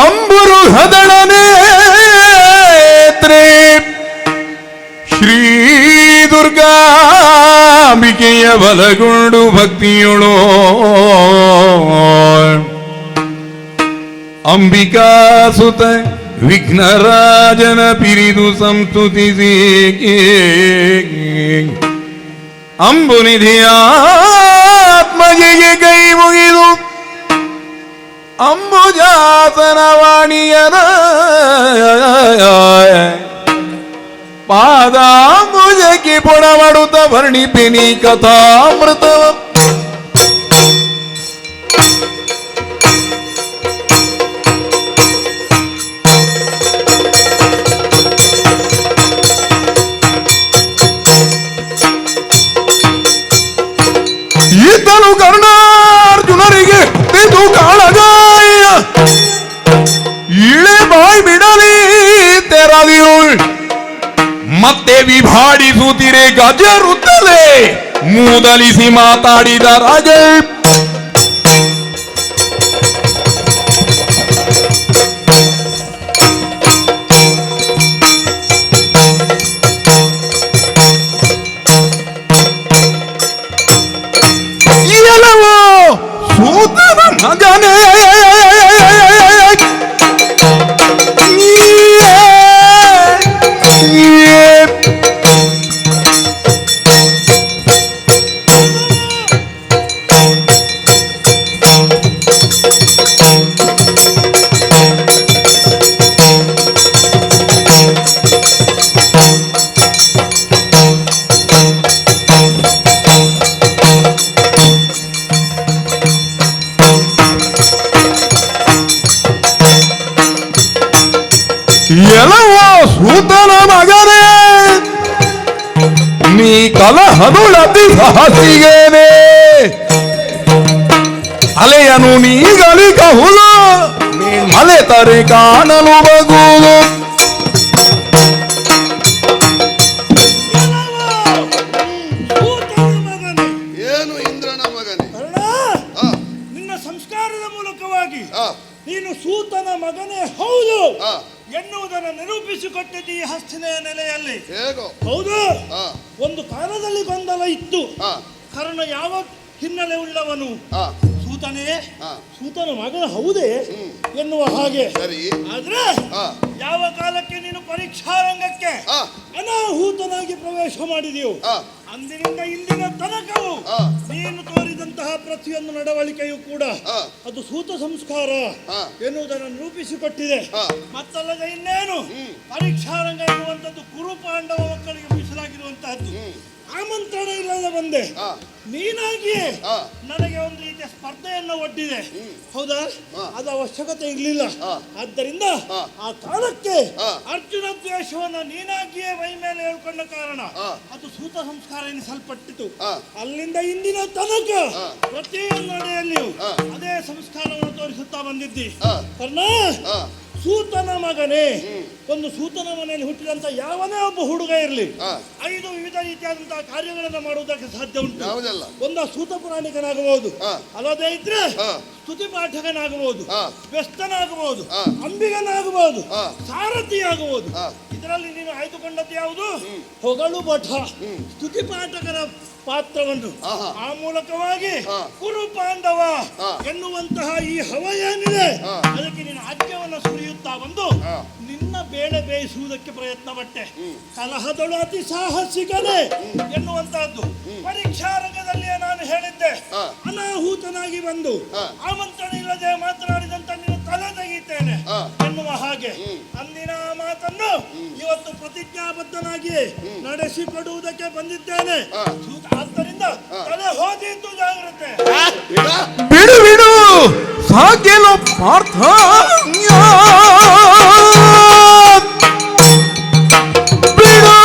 ಅಂಬುರು ಹದಳನೇತ್ರೆ ಶ್ರೀ ದುರ್ಗಾಂಬಿಕೆಯ ಬಲಗೊಂಡು ಭಕ್ತಿಯೊಳೋ ಅಂಬಿಕಾ ಸುತ ವಿಘ್ನರಾಜನ ಪಿರಿದು ಸಂಸ್ತುತಿಸಿ ಅಂಬುನಿಧಿಯ ಆತ್ಮಜಿಗೆ ಕೈ ಮುಗಿದು ಅಂಬುಜಾಸನ ವಾಣಿಯನ ಪಾದಾಂಬುಜಕ್ಕೆ ಪೊಡವಡುತ್ತ ವರ್ಣಿಪಿನಿ ಕಥಾಮೃತವ ಈತನು ಕರ್ಣಾರ್ಜುನರಿಗೆ ಇದು ಕಾಳಗಾಯ ಇಳೆ ಬಾಯಿ ಬಿಡಲಿ ತೆರದಿರುಳ್ ಮತ್ತೆ ವಿಭಾಡಿಸುತ್ತಿರೆ ಗಜರುತ್ತಲೇ ಮೂದಲಿಸಿ ಮಾತಾಡಿದ ರಾಜ ಸೂತನ ಮಗನೇ ಎಲ್ಲವೋ ಸೂತನ ಮಗನೇ ನೀ ಕಲಹದುಳತಿ ಸಾಹಸಿಗೇನೆ ಅಲೆಯನು ನೀಗಲಿಕಹುದು ನೀ ಮಲೆ ತರೆ ಕಾಣಲು ಬಗುವುದು ಏನು ಇಂದ್ರನ ಮಗನೇ ನಿನ್ನ ಸಂಸ್ಕಾರದ ಮೂಲಕವಾಗಿ ನೀನು ಸೂತನ ಮಗನೇ ಹೌದು ಎನ್ನುವುದನ್ನು ನಿರೂಪಿಸಿಕೊಟ್ಟಿದ್ದ ಈ ಹಸ್ತಿನೆಯ ನೆಲೆಯಲ್ಲಿ ಹೌದು. ಒಂದು ಕಾಲದಲ್ಲಿ ಗೊಂದಲ ಇತ್ತು. ಕರ್ಣ ಯಾವ ಹಿನ್ನೆಲೆ ಉಳ್ಳವನು ಸೂತನ ಮಗನ ಹೌದೇ ಎನ್ನುವ ಹಾಗೆ. ಆದ್ರೆ ಯಾವ ಕಾಲಕ್ಕೆ ನೀನು ಪರೀಕ್ಷಾ ರಂಗಕ್ಕೆ ಅನಾಹುತನಾಗಿ ಪ್ರವೇಶ ಮಾಡಿದೆಯೋ ಅಂದಿನಿಂದ ಇಂದಿನ ತನಕವು ನೀನು ತೋರಿದಂತಹ ಪ್ರತಿಯೊಂದು ನಡವಳಿಕೆಯೂ ಕೂಡ ಅದು ಸೂತ ಸಂಸ್ಕಾರ ಎನ್ನುವುದನ್ನು ನಿರೂಪಿಸಿಕೊಟ್ಟಿದೆ. ಮತ್ತಲ್ಲದೆ ಇನ್ನೇನು ಪರೀಕ್ಷಾ ರಂಗ ಎನ್ನುವಂಥದ್ದು ಕುರು ಪಾಂಡವ ಮಕ್ಕಳಿಗೆ ಮೀಸಲಾಗಿರುವಂತಹದ್ದು. ಆಮಂತ್ರಣ ಇಲ್ಲದೆ ಬಂದೆ, ನೀನಾಗಿಯೇ ನನಗೆ ಒಂದು ರೀತಿಯ ಸ್ಪರ್ಧೆಯನ್ನು ಒಡ್ಡಿದೆ. ಹೌದಾ? ಅದು ಅವಶ್ಯಕತೆ ಇರಲಿಲ್ಲ. ಆದ್ದರಿಂದ ಆ ಕಾಲಕ್ಕೆ ಅರ್ಜುನ ದ್ವೇಷವನ್ನು ನೀನಾಗಿಯೇ ಮೈ ಮೇಲೆ ಹೇಳ್ಕೊಂಡ ಕಾರಣ ಅದು ಸೂತ ಸಂಸ್ಕಾರ ಎನಿಸಲ್ಪಟ್ಟಿತು. ಅಲ್ಲಿಂದ ಇಂದಿನ ತನಕ ಪ್ರತಿಯೊಂದು ನಡೆಯಲ್ಲಿಯೂ ಅದೇ ಸಂಸ್ಕಾರವನ್ನು ತೋರಿಸುತ್ತಾ ಬಂದಿದ್ದಿ. ಕರ್ಣ, ಸೂತನ ಮಗನೇ, ಒಂದು ಸೂತನ ಮನೆಯಲ್ಲಿ ಹುಟ್ಟಿದಂತ ಯಾವನೇ ಒಬ್ಬ ಹುಡುಗ ಇರಲಿ 5 ವಿವಿಧ ರೀತಿಯಾದಂತಹ ಕಾರ್ಯಗಳನ್ನು ಮಾಡುವುದಕ್ಕೆ ಸಾಧ್ಯ ಉಂಟು. ಒಂದು ಸೂತ ಪುರಾಣಿಕನಾಗಬಹುದು, ಅಲ್ಲದೇ ಇದ್ರೆ ಸ್ತುತಿ ಪಾಠಕನಾಗಬಹುದು, ವ್ಯಸ್ತನಾಗಬಹುದು, ಅಂಬಿಗನಾಗಬಹುದು, ಸಾರಥಿಯಾಗಬಹುದು. ಇದರಲ್ಲಿ ನೀನು ಆಯ್ದುಕೊಂಡದ್ದು ಯಾವುದು? ಹೊಗಳು ಮಠ ಸ್ತುತಿ ಪಾಠಕರ ಪಾತ್ರವನ್ನು. ಆ ಮೂಲಕವಾಗಿ ಕುರು ಪಾಂಡವ ಎನ್ನುವಂತಹ ಈ ಹವ ಏನಿದೆ ಅದಕ್ಕೆ ನೀನು ಆಜ್ಞವನ್ನು ಸುರಿಯುತ್ತಾ ಬಂದು ನಿನ್ನ ಬೇಳೆ ಬೇಯಿಸುವುದಕ್ಕೆ ಪ್ರಯತ್ನ ಪಟ್ಟೆ. ಕಲಹದಳು ಅತಿ ಸಾಹಸಿಕನೇ ಎನ್ನುವಂತಹದ್ದು ಪರೀಕ್ಷಾ ರಂಗದಲ್ಲಿಯೇ ನಾನು ಹೇಳಿದ್ದೆ. ಅನಾಹುತನಾಗಿ ಬಂದು ಆಮಂತ್ರಣ ಇಲ್ಲದೆ ಮಾತನಾಡಿದಂತ ನೀನು ತಲೆ ತೆಗಿತೇನೆ ಎನ್ನುವ ಹಾಗೆ ಅಂದಿನ ಮಾತನ್ನು ಇವತ್ತು ಪ್ರತಿಜ್ಞಾಬದ್ಧನಾಗಿ ನಡೆಸಿಕೊಡುವುದಕ್ಕೆ ಬಂದಿದ್ದೇನೆ. ಆದ್ದರಿಂದ ತಲೆ ಹೋದಿದ್ದು ಜಾಗ್ರತೆ. ಬಿಡು ಬಿಡು ಸಾಕೆಲೋ ಪಾರ್ಥ, ಬಿಡು.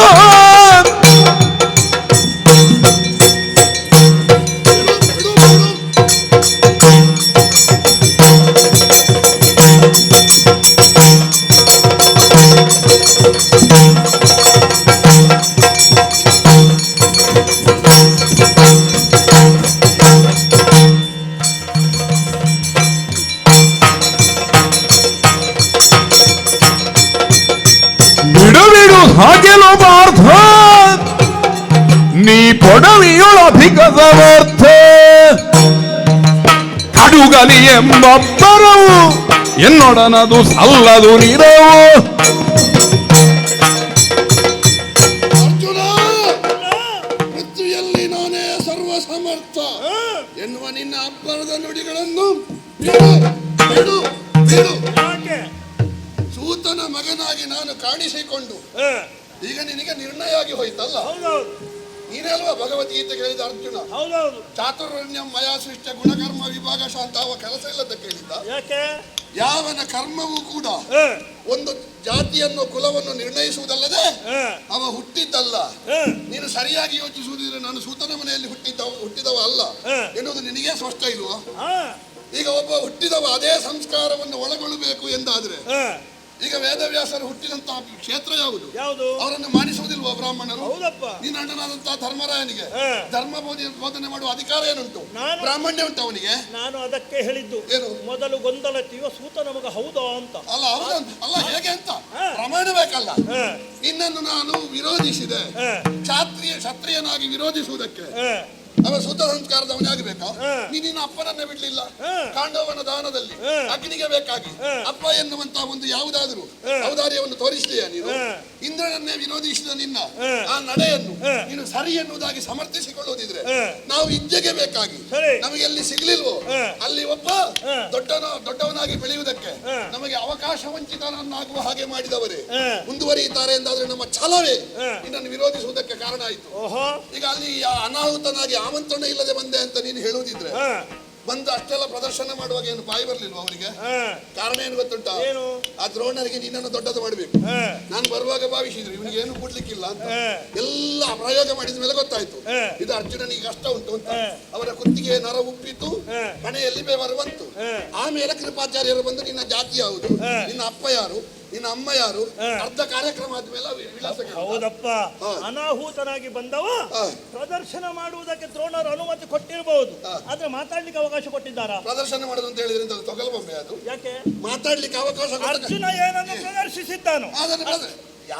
ಸಾಗೆಲು ಪಾರ್ಥ ನೀ ಪೊಡವಿಯೊಳಧಿಕ ಸಮರ್ಥ ಕಡುಗಲಿ ಎಂಬಬ್ಬರವು ಎನ್ನೊಡನದು ಸಲ್ಲದು ನಿರವು ಅರ್ಜುನ, ಪೃಥ್ವಿಯಲ್ಲಿ ನಾನೇ ಸರ್ವ ಸಮರ್ಥ ಎನ್ನುವ ನಿನ್ನ ಅಬ್ಬರದ ನುಡಿಗಳನ್ನು ಬಿಡು ಬಿಡು ಬಿಡು. ಯಾಕೆ? ಸೂತನ ಮಗನಾಗಿ ನಾನು ಕಾಣಿಸಿಕೊಂಡು ಈಗ ನಿನಗೆ ನಿರ್ಣಯ ಆಗಿ ಹೋಯ್ತಲ್ಲ. ಹೌದೌದು ನೀನಲ್ವಾ ಭಗವದ್ಗೀತೆ ಹೇಳಿದ ಅರ್ಜುನ, ಹೌದೌದು. ಚಾತುರ್ವರ್ಣ್ಯಂ ಮಯಾ ಸೃಷ್ಟ ಗುಣಕರ್ಮ ವಿಭಾಗ ಶಾಂತ ಅವ ಕೆಲಸ ಇಲ್ಲದ ಕೇಳಿದ್ದ. ಯಾಕೆ? ಯಾವನ ಕರ್ಮವೂ ಕೂಡ ಒಂದು ಜಾತಿಯನ್ನು ಕುಲವನ್ನು ನಿರ್ಣಯಿಸುವುದಲ್ಲದೆ ಅವ ಹುಟ್ಟಿದ್ದಲ್ಲ. ನೀನು ಸರಿಯಾಗಿ ಯೋಚಿಸುವುದಿದ್ರೆ ನಾನು ಸೂತನ ಮನೆಯಲ್ಲಿ ಹುಟ್ಟಿದವ ಅಲ್ಲ ಎನ್ನುವುದು ನಿನಗೆ ಸ್ಪಷ್ಟ ಇಲ್ವಾ? ಈಗ ಒಬ್ಬ ಹುಟ್ಟಿದವ ಅದೇ ಸಂಸ್ಕಾರವನ್ನು ಒಳಗೊಳ್ಳಬೇಕು ಎಂದಾದ್ರೆ ಈಗ ವೇದವ್ಯಾಸರು ಹುಟ್ಟಿದಂತಹ ಕ್ಷೇತ್ರ ಯಾವುದು? ಅವರನ್ನು ಮಾನಿಸುವುದಿಲ್ವಾ ಬ್ರಾಹ್ಮಣರು? ನಿನ್ನ ಅಣ್ಣನಾದಂತಹ ಧರ್ಮರಾಯನಿಗೆ ಧರ್ಮ ಬೋಧನೆ ಮಾಡುವ ಅಧಿಕಾರ ಏನುಂಟು? ಬ್ರಾಹ್ಮಣ್ಯ ಉಂಟು ಅವನಿಗೆ. ನಾನು ಅದಕ್ಕೆ ಹೇಳಿದ್ದು ಏನು ಮೊದಲು ಗೊಂದಲತ್ತೀವ ಸೂತ ನಮಗ ಹೌದಾ ಅಂತ. ಅಲ್ಲ ಅಲ್ಲ ಹೇಗೆ ಅಂತ ಪ್ರಮಾಣ ಬೇಕಲ್ಲ. ನಿನ್ನನ್ನು ನಾನು ವಿರೋಧಿಸಿದೆ, ಕ್ಷತ್ರಿಯನಾಗಿ ವಿರೋಧಿಸುವುದಕ್ಕೆ ಅವ ಸುತ್ತ ಸಂಸ್ಕಾರದವನೇ ಆಗಬೇಕಾ? ನಿನ್ನ ಅಪ್ಪನನ್ನೇ ಬಿಡ್ಲಿಲ್ಲ ಕಾಂಡವನ ದಾನದಲ್ಲಿ ಅಗ್ನಿಗೆ ಬೇಕಾಗಿ ಅಪ್ಪ ಎನ್ನುವಂತಹ ಒಂದು ಯಾವುದಾದರೂ ಔದಾರ್ಯವನ್ನು ತೋರಿಸಲಿಯಾ ನೀನು? ಇಂದ್ರನನ್ನೇ ವಿರೋಧಿಸಿದ ನಿನ್ನ ಆ ನಡೆಯನ್ನು ನೀನು ಸರಿ ಎನ್ನುವುದಾಗಿ ಸಮರ್ಥಿಸಿಕೊಳ್ಳುವುದಿದ್ರೆ ನಾವು ವಿದ್ಯೆಗೆ ಬೇಕಾಗಿ ನಮಗೆ ಎಲ್ಲಿ ಸಿಗ್ಲಿಲ್ವೋ ಅಲ್ಲಿ ಒಬ್ಬ ದೊಡ್ಡವನಾಗಿ ಬೆಳೆಯುವುದಕ್ಕೆ ನಮಗೆ ಅವಕಾಶ ವಂಚಿತನನ್ನಾಗುವ ಹಾಗೆ ಮಾಡಿದವರೇ ಮುಂದುವರಿಯುತ್ತಾರೆ ಎಂದಾದ್ರೆ ನಮ್ಮ ಛಲವೇ ನಿನ್ನನ್ನು ವಿರೋಧಿಸುವುದಕ್ಕೆ ಕಾರಣ ಆಯಿತು. ಈಗ ಅಲ್ಲಿ ಅನಾಹುತನಾಗಿ ಆಮಂತ್ರಣ ಇಲ್ಲದೆ ಬಂದೆ ಅಂತ ನೀನು ಹೇಳುವುದಿದ್ರೆ ಬಂದು ಅಷ್ಟೆಲ್ಲ ಪ್ರದರ್ಶನ ಮಾಡುವಾಗ ಏನು ಬಾಯಿ ಬರ್ಲಿಲ್ವ ಅವರಿಗೆ? ಕಾರಣ ಏನು ಗೊತ್ತುಂಟ? ಆ ದ್ರೋಣರಿಗೆ ನಿನ್ನನ್ನು ದೊಡ್ಡದು ಮಾಡಬೇಕು. ನಾನು ಬರುವಾಗ ಭಾವಿಸಿದ್ರು ಇವನಿಗೆ ಏನು ಕೊಡ್ಲಿಕ್ಕಿಲ್ಲ ಅಂತ. ಎಲ್ಲ ಪ್ರಯೋಗ ಮಾಡಿದ ಮೇಲೆ ಗೊತ್ತಾಯ್ತು ಇದು ಅರ್ಜುನನಿಗೆ ಕಷ್ಟ ಉಂಟು ಅಂತ. ಅವರ ಕುತ್ತಿಗೆ ನರ ಉಪ್ಪಿತು, ಕಣೆಯಲ್ಲಿ ಬೆವರು ಬಂತು. ಆಮೇಲೆ ಕೃಪಾಚಾರ್ಯರು ಬಂದು ನಿನ್ನ ಜಾತಿ ಯಾವುದು, ನಿನ್ನ ಅಪ್ಪ ಯಾರು, ನಿನ್ನ ಅಮ್ಮ ಯಾರು, ಅರ್ಧ ಕಾರ್ಯಕ್ರಮ ಆದ್ಮೇಲೆ ವಿಳಾಸ. ಹೌದಪ್ಪ, ಅನಾಹುತನಾಗಿ ಬಂದವ ಪ್ರದರ್ಶನ ಮಾಡುವುದಕ್ಕೆ ದ್ರೋಣರು ಅನುಮತಿ ಕೊಟ್ಟಿರಬಹುದು, ಆದ್ರೆ ಮಾತಾಡ್ಲಿಕ್ಕೆ ಅವಕಾಶ ಕೊಟ್ಟಿದ್ದಾರಾ? ಪ್ರದರ್ಶನ ಮಾಡೋದು ಅಂತ ಹೇಳಿದ್ರೆ ತೊಗಲು ಬೊಮ್ಮೆ ಅದು. ಯಾಕೆ ಮಾತಾಡ್ಲಿಕ್ಕೆ ಅವಕಾಶ? ಅರ್ಜುನ ಏನನ್ನು ಪ್ರದರ್ಶಿಸಿದ್ದಾನು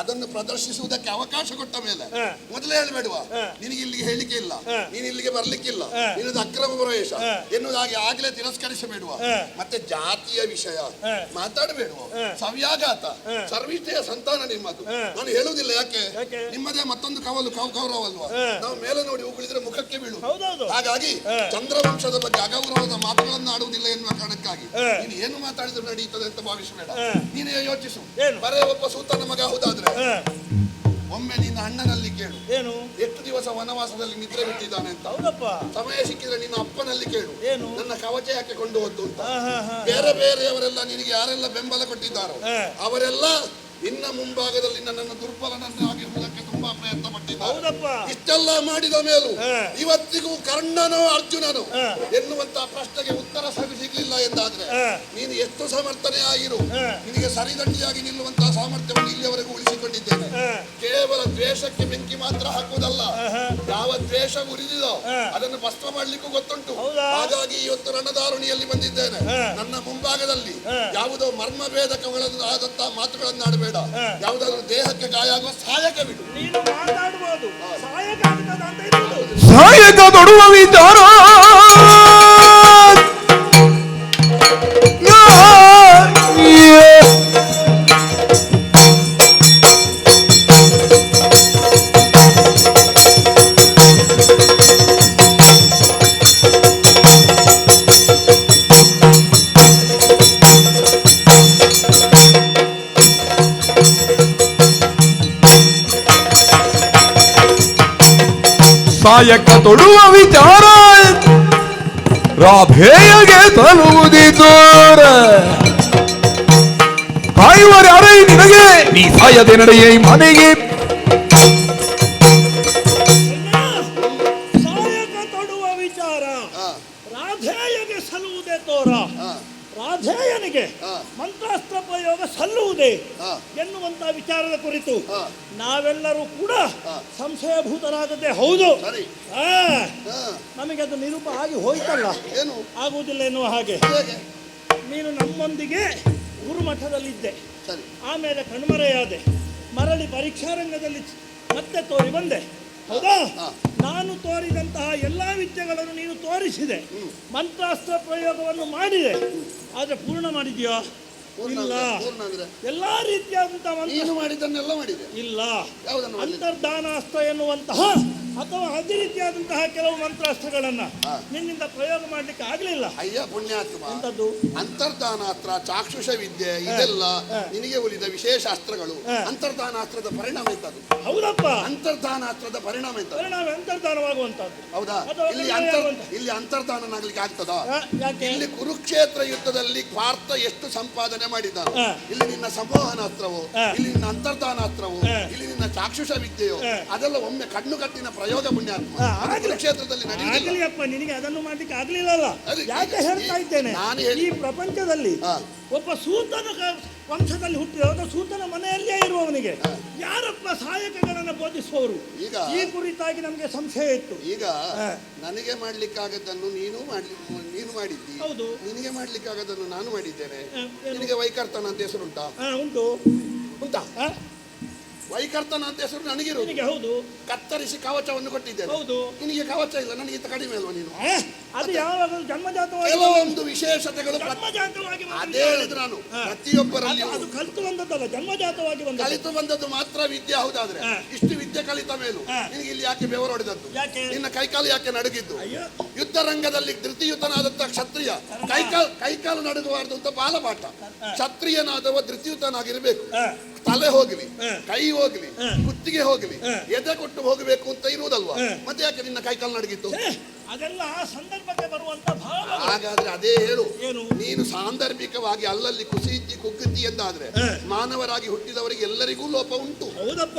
ಅದನ್ನು ಪ್ರದರ್ಶಿಸುವುದಕ್ಕೆ ಅವಕಾಶ ಕೊಟ್ಟ ಮೇಲೆ ಮೊದಲೇ ಹೇಳಬೇಡುವ ನಿನಗೆ ಇಲ್ಲಿಗೆ ಹೇಳಿಕೆ ಇಲ್ಲ, ನೀನು ಇಲ್ಲಿಗೆ ಬರ್ಲಿಕ್ಕಿಲ್ಲ, ನಿನ್ನದು ಅಕ್ರಮ ಪ್ರವೇಶ ಎನ್ನುವುದಾಗಿ ಆಗ್ಲೇ ತಿರಸ್ಕರಿಸಬೇಡುವ. ಮತ್ತೆ ಜಾತಿಯ ವಿಷಯ ಮಾತಾಡಬೇಡುವ, ಸವ್ಯಾಘಾತ ಸರ್ವಿಷ್ಠೆಯ ಸಂತಾನ ನಿಮ್ಮದು. ನಾನು ಹೇಳುವುದಿಲ್ಲ, ಯಾಕೆ ನಿಮ್ಮದೇ ಮತ್ತೊಂದು ಕೌರವಲ್ವಾ? ನಾವು ಮೇಲೆ ನೋಡಿ ಉಗುಳಿದ್ರೆ ಮುಖಕ್ಕೆ ಬೀಳು. ಹಾಗಾಗಿ ಚಂದ್ರವಂಶದ ಬಗ್ಗೆ ಅಗೌರವದ ಮಾತುಗಳನ್ನು ಆಡುವುದಿಲ್ಲ ಎನ್ನುವ ಕಾರಣಕ್ಕಾಗಿ ನೀನು ಏನು ಮಾತಾಡಿದ್ರು ನಡೆಯುತ್ತದೆ ಅಂತ ಭಾವಿಸಬೇಡ. ನೀನೇ ಯೋಚಿಸು. ಬರೇ ಒಬ್ಬ ಸೂತನ ಮಗ ಹೌದಾದ್ರೆ ಒಮ್ಮೆ ನಿನ್ನ ಅಣ್ಣನಲ್ಲಿ ಕೇಳು ಎಷ್ಟು ದಿವಸ ವನವಾಸದಲ್ಲಿ ನಿದ್ರೆ ಬಿಟ್ಟಿದ್ದಾನೆ ಅಂತ. ಸಮಯ ಸಿಕ್ಕಿದ್ರೆ ನಿನ್ನ ಅಪ್ಪನಲ್ಲಿ ಕೇಳು ನನ್ನ ಕವಚ ಯಾಕೆ ಕೊಂಡು ಹೋದ್ದು ಅಂತ. ಬೇರೆ ಬೇರೆಯವರೆಲ್ಲ ನಿನಗೆ ಯಾರೆಲ್ಲ ಬೆಂಬಲ ಕೊಟ್ಟಿದ್ದಾರೋ ಅವರೆಲ್ಲ ನಿನ್ನ ಮುಂಭಾಗದಲ್ಲಿ ನನ್ನನ್ನು ದುರ್ಬಲನನ್ನಾಗಿರುವುದಕ್ಕೆ ತುಂಬಾ ಪ್ರಯತ್ನ ಪಟ್ಟಿದ್ದಾರೆ. ಇಷ್ಟೆಲ್ಲ ಮಾಡಿದ ಮೇಲೂ ಇವತ್ತಿಗೂ ಕರ್ಣನೋ ಅರ್ಜುನನೋ ಎನ್ನುವಂತ ಪ್ರಶ್ನೆಗೆ ಉತ್ತರ ಸಿಗಲಿಲ್ಲ ಎಂದಾದ್ರೆ ನೀನು ಎಷ್ಟು ಸಮರ್ಥನೆ ಆಗಿರು, ನಿನಗೆ ಸರಿದಂಡಿಯಾಗಿ ನಿಲ್ಲುವಂತಹ ಸಾಮರ್ಥ್ಯವನ್ನು ಇಲ್ಲಿಯವರೆಗೂ ಉಳಿಸಿಕೊಂಡಿದ್ದೇನೆ. ಕೇವಲ ದ್ವೇಷಕ್ಕೆ ಬೆಂಕಿ ಮಾತ್ರ ಹಾಕುವುದಲ್ಲ, ಯಾವ ದ್ವೇಷ ಉರಿದಿದೋ ಅದನ್ನು ಭಸ್ಮ ಮಾಡ್ಲಿಕ್ಕೂ ಗೊತ್ತುಂಟು. ಹಾಗಾಗಿ ಇವತ್ತು ರಣದಾರುಣಿಯಲ್ಲಿ ಬಂದಿದ್ದೇನೆ. ನನ್ನ ಮುಂಭಾಗದಲ್ಲಿ ಯಾವುದೋ ಮರ್ಮಭೇದಕಗಳನ್ನು ಆದಂತಹ ಮಾತುಗಳನ್ನು ಆಡಬೇಡ. ಯಾವುದಾದ್ರೂ ದೇಹಕ್ಕೆ ಗಾಯ ಆಗುವ ಸಹಾಯಕ ಬಿಡು. ಸಹಾಯಕ ತೊಡುವ ವಿಚಾರ ಸಾಯಕ ತೊಡುವ ವಿಚಾರ ರಾಧೆಯಗೆ ತಲುವುದಿದೋರ ಕಾಯುವರ್ಯಾರೈ ನಿನಗೆ ನೀ ಸಾಯದೆ ನಡೆಯ ಮನೆಗೆ. ಸಾಯಕ ತೊಡುವ ವಿಚಾರ ರಾಧೆಯಗೆ ಸಲ್ಲುವುದೇ ತೋರ, ರಾಧೇಯನಿಗೆ ಮಂತ್ರಾಸ್ತ್ರ ಪ್ರಯೋಗ ಸಲ್ಲುವುದೇ ಎನ್ನುವಂತ ವಿಚಾರದ ಕುರಿತು ನಾವೆಲ್ಲರೂ ಕೂಡ ಸಂಶಯಭೂತರಾಗದೆ ಹೌದು. ನಮಗೆ ಅದು ನಿರೂಪ ಆಗಿ ಹೋಯ್ತಲ್ಲ, ಆಗುವುದಿಲ್ಲ ಎನ್ನುವ ಹಾಗೆ. ನೀನು ನಮ್ಮೊಂದಿಗೆ ಗುರುಮಠದಲ್ಲಿದ್ದೆ, ಆಮೇಲೆ ಕಣ್ಮರೆಯಾದೆ. ಮರಳಿ ಪರೀಕ್ಷಾರಂಗದಲ್ಲಿ ಮತ್ತೆ ತೋರಿ ಬಂದೆ. ಹೌದಾ? ನಾನು ತೋರಿದಂತಹ ಎಲ್ಲಾ ವಿದ್ಯೆಗಳನ್ನು ನೀನು ತೋರಿಸಿದೆ, ಮಂತ್ರಾಸ್ತ್ರ ಪ್ರಯೋಗವನ್ನು ಮಾಡಿದೆ, ಆದ್ರೆ ಪೂರ್ಣ ಮಾಡಿದ್ಯೋ? ಇಲ್ಲ. ಎಲ್ಲಾ ರೀತಿಯಾದಂತಹ ನೀನು ಮಾಡಿದ್ದನ್ನೆಲ್ಲ ಮಾಡಿದೆ. ಇಲ್ಲ. ಯಾವುದನ್ನು ಅಂತರ್ಧಾನಾಸ್ತ್ರ ಎನ್ನುವಂತಹ ಅಥವಾ ಅದೇ ರೀತಿಯಾದಂತಹ ಕೆಲವು ಮಂತ್ರಾಸ್ತ್ರಗಳನ್ನ ನಿನ್ನಿಂದ ಪ್ರಯೋಗ ಮಾಡ್ಲಿಕ್ಕೆ ಆಗ್ಲಿಲ್ಲ. ಅಯ್ಯ ಪುಣ್ಯಾತ್ಮ, ಅಂತದ್ದು ಅಂತರ್ಧಾನಾಸ್ತ್ರ, ಚಾಕ್ಷುಷ ವಿದ್ಯೆ ಇದೆಲ್ಲ ನಿನಗೆ ಉಳಿದ ವಿಶೇಷ ಅಸ್ತ್ರಗಳು. ಅಂತರ್ಧಾನಾಸ್ತ್ರದ ಪರಿಣಾಮ ಎಂತದ್ದು? ಹೌದಪ್ಪ, ಅಂತರ್ಧಾನಾಸ್ತ್ರದ ಪರಿಣಾಮ ಎಂತ? ಪರಿಣಾಮ ಅಂತರ್ಧಾನವಾಗುವಂತದ್ದು. ಹೌದಾ? ಇಲ್ಲಿ ಅಂತರ್ಧಾನನಾಗ್ಲಿಕ್ಕೆ ಆಗ್ತದಾ? ಯಾಕೆ? ಇಲ್ಲಿ ಕುರುಕ್ಷೇತ್ರ ಯುದ್ಧದಲ್ಲಿ ಪಾರ್ಥ ಎಷ್ಟು ಸಂಪಾದನೆ ಮಾಡಿದ್ದಾನೆ. ಇಲ್ಲಿ ನಿನ್ನ ಸಂವಹನಾಸ್ತ್ರವು, ಇಲ್ಲಿ ನಿನ್ನ ಅಂತರ್ಧಾನಾಸ್ತ್ರವು, ಇಲ್ಲಿ ನಿನ್ನ ಚಾಕ್ಷುಷ ವಿದ್ಯೆಯೋ ಅದೆಲ್ಲ ಒಮ್ಮೆ ಕಣ್ಣು ಕಟ್ಟಿನ ಪ್ರಯೋಗ ಪುಣ್ಯಾತ್ಮ ಕುರುಕ್ಷೇತ್ರದಲ್ಲಿ ಆಗಲಿಯಪ್ಪ. ನಿನಗೆ ಅದನ್ನು ಮಾಡ್ಲಿಕ್ಕೆ ಆಗ್ಲಿಲ್ಲಲ್ಲ. ಯಾಕೆ ಹೇಳ್ತಾ ಇದ್ದೇನೆ, ಈ ಪ್ರಪಂಚದಲ್ಲಿ ಒಬ್ಬ ಸೂತನ ವಂಶದಲ್ಲಿ ಹುಟ್ಟಿದ ಸೂತನ ಮನೆಯಲ್ಲೇ ಇರುವವನಿಗೆ ಯಾರಪ್ಪ ಸಹಾಯಕಗಳನ್ನು ಬೋಧಿಸುವವರು? ಈ ಕುರಿತಾಗಿ ನಮಗೆ ಸಂಶಯ ಇತ್ತು. ಈಗ ನನಗೆ ಮಾಡ್ಲಿಕ್ಕಾಗದನ್ನು ನೀನು ಮಾಡಿದ್ದಿ. ಹೌದು. ನಿನಗೆ ಮಾಡ್ಲಿಕ್ಕಾಗದನ್ನು ನಾನು ಮಾಡಿದ್ದೇನೆ. ನಿನಗೆ ವೈಕರ್ತನ ಅಂತ ಹೆಸರುಂಟಾ? ಉಂಟಾ? ವೈಕರ್ತನ ಅಂತ ಹೆಸರು ನನಗಿರುವುದು. ಹೌದು. ಕತ್ತರಿಸಿ ಕವಚವನ್ನು ಕೊಟ್ಟಿದ್ದೇನೆ. ಹೌದು. ನಿನಗೆ ಕವಚ ಇಲ್ಲ, ನನಗೆ ಕಡಿಮೆ ಅಲ್ವಾ? ನೀನು ಅದು ಯಾವಾಗ ಜನ್ಮಜಾತವಾಗಿ ಕೆಲವೊಂದು ವಿಶೇಷತೆಗಳು ಜನ್ಮಜಾತವಾಗಿ ಅದೇ ಹೇಳಿದ್ರು ನಾನು. ಪ್ರತಿಯೊಬ್ಬರಲ್ಲಿ ಅದು ಕಲಿತು ಬಂದದ್ದಲ್ಲ, ಜನ್ಮಜಾತವಾಗಿ ಬಂದ. ಕಲಿತು ಬಂದದ್ದು ಮಾತ್ರ ವಿದ್ಯೆ. ಹೌದಾದ್ರೆ ಇಷ್ಟು ವಿದ್ಯೆ ಕಲಿತ ಮೇಲೂ ನಿನಗೆ ಇಲ್ಲಿ ಯಾಕೆ ಬೆವರು ಹೊಡೆದದ್ದು? ನಿನ್ನ ಕೈಕಾಲು ಯಾಕೆ ನಡುಗಿದ್ದು? ಯುದ್ಧ ರಂಗದಲ್ಲಿ ಧೃತಿಯುತನಾದಂತ ಕ್ಷತ್ರಿಯ ಕೈಕಾಲು ನಡುಗಬಾರದು ಅಂತ ಬಾಲಪಾಠ. ಕ್ಷತ್ರಿಯನಾದವ ಧೃತಿಯುತನಾಗಿರ್ಬೇಕು. ತಲೆ ಹೋಗ್ಲಿ, ಕೈ ಹೋಗ್ಲಿ, ಕುತ್ತಿಗೆ ಹೋಗ್ಲಿ, ಎದೆ ಕೊಟ್ಟು ಹೋಗಬೇಕು ಅಂತ ಇರುವುದಲ್ವಾ? ಮತ್ತೆ ಯಾಕೆ ನಿನ್ನ ಕೈಕಾಲು ನಡಗಿತ್ತು? ಅದೆಲ್ಲ ಸಂದರ್ಭಕ್ಕೆ ಬರುವಂತ ಭಾವ. ಹಾಗಾದ್ರೆ ಅದೇ ಹೇಳು, ನೀನು ಸಾಂದರ್ಭಿಕವಾಗಿ ಅಲ್ಲಲ್ಲಿ ಕುಸಿತಿ ಕುಗ್ಗತಿ ಎಂದಾದ್ರೆ ಮಾನವರಾಗಿ ಹುಟ್ಟಿದವರಿಗೆ ಎಲ್ಲರಿಗೂ ಲೋಪ ಉಂಟು. ಹೌದಪ್ಪ.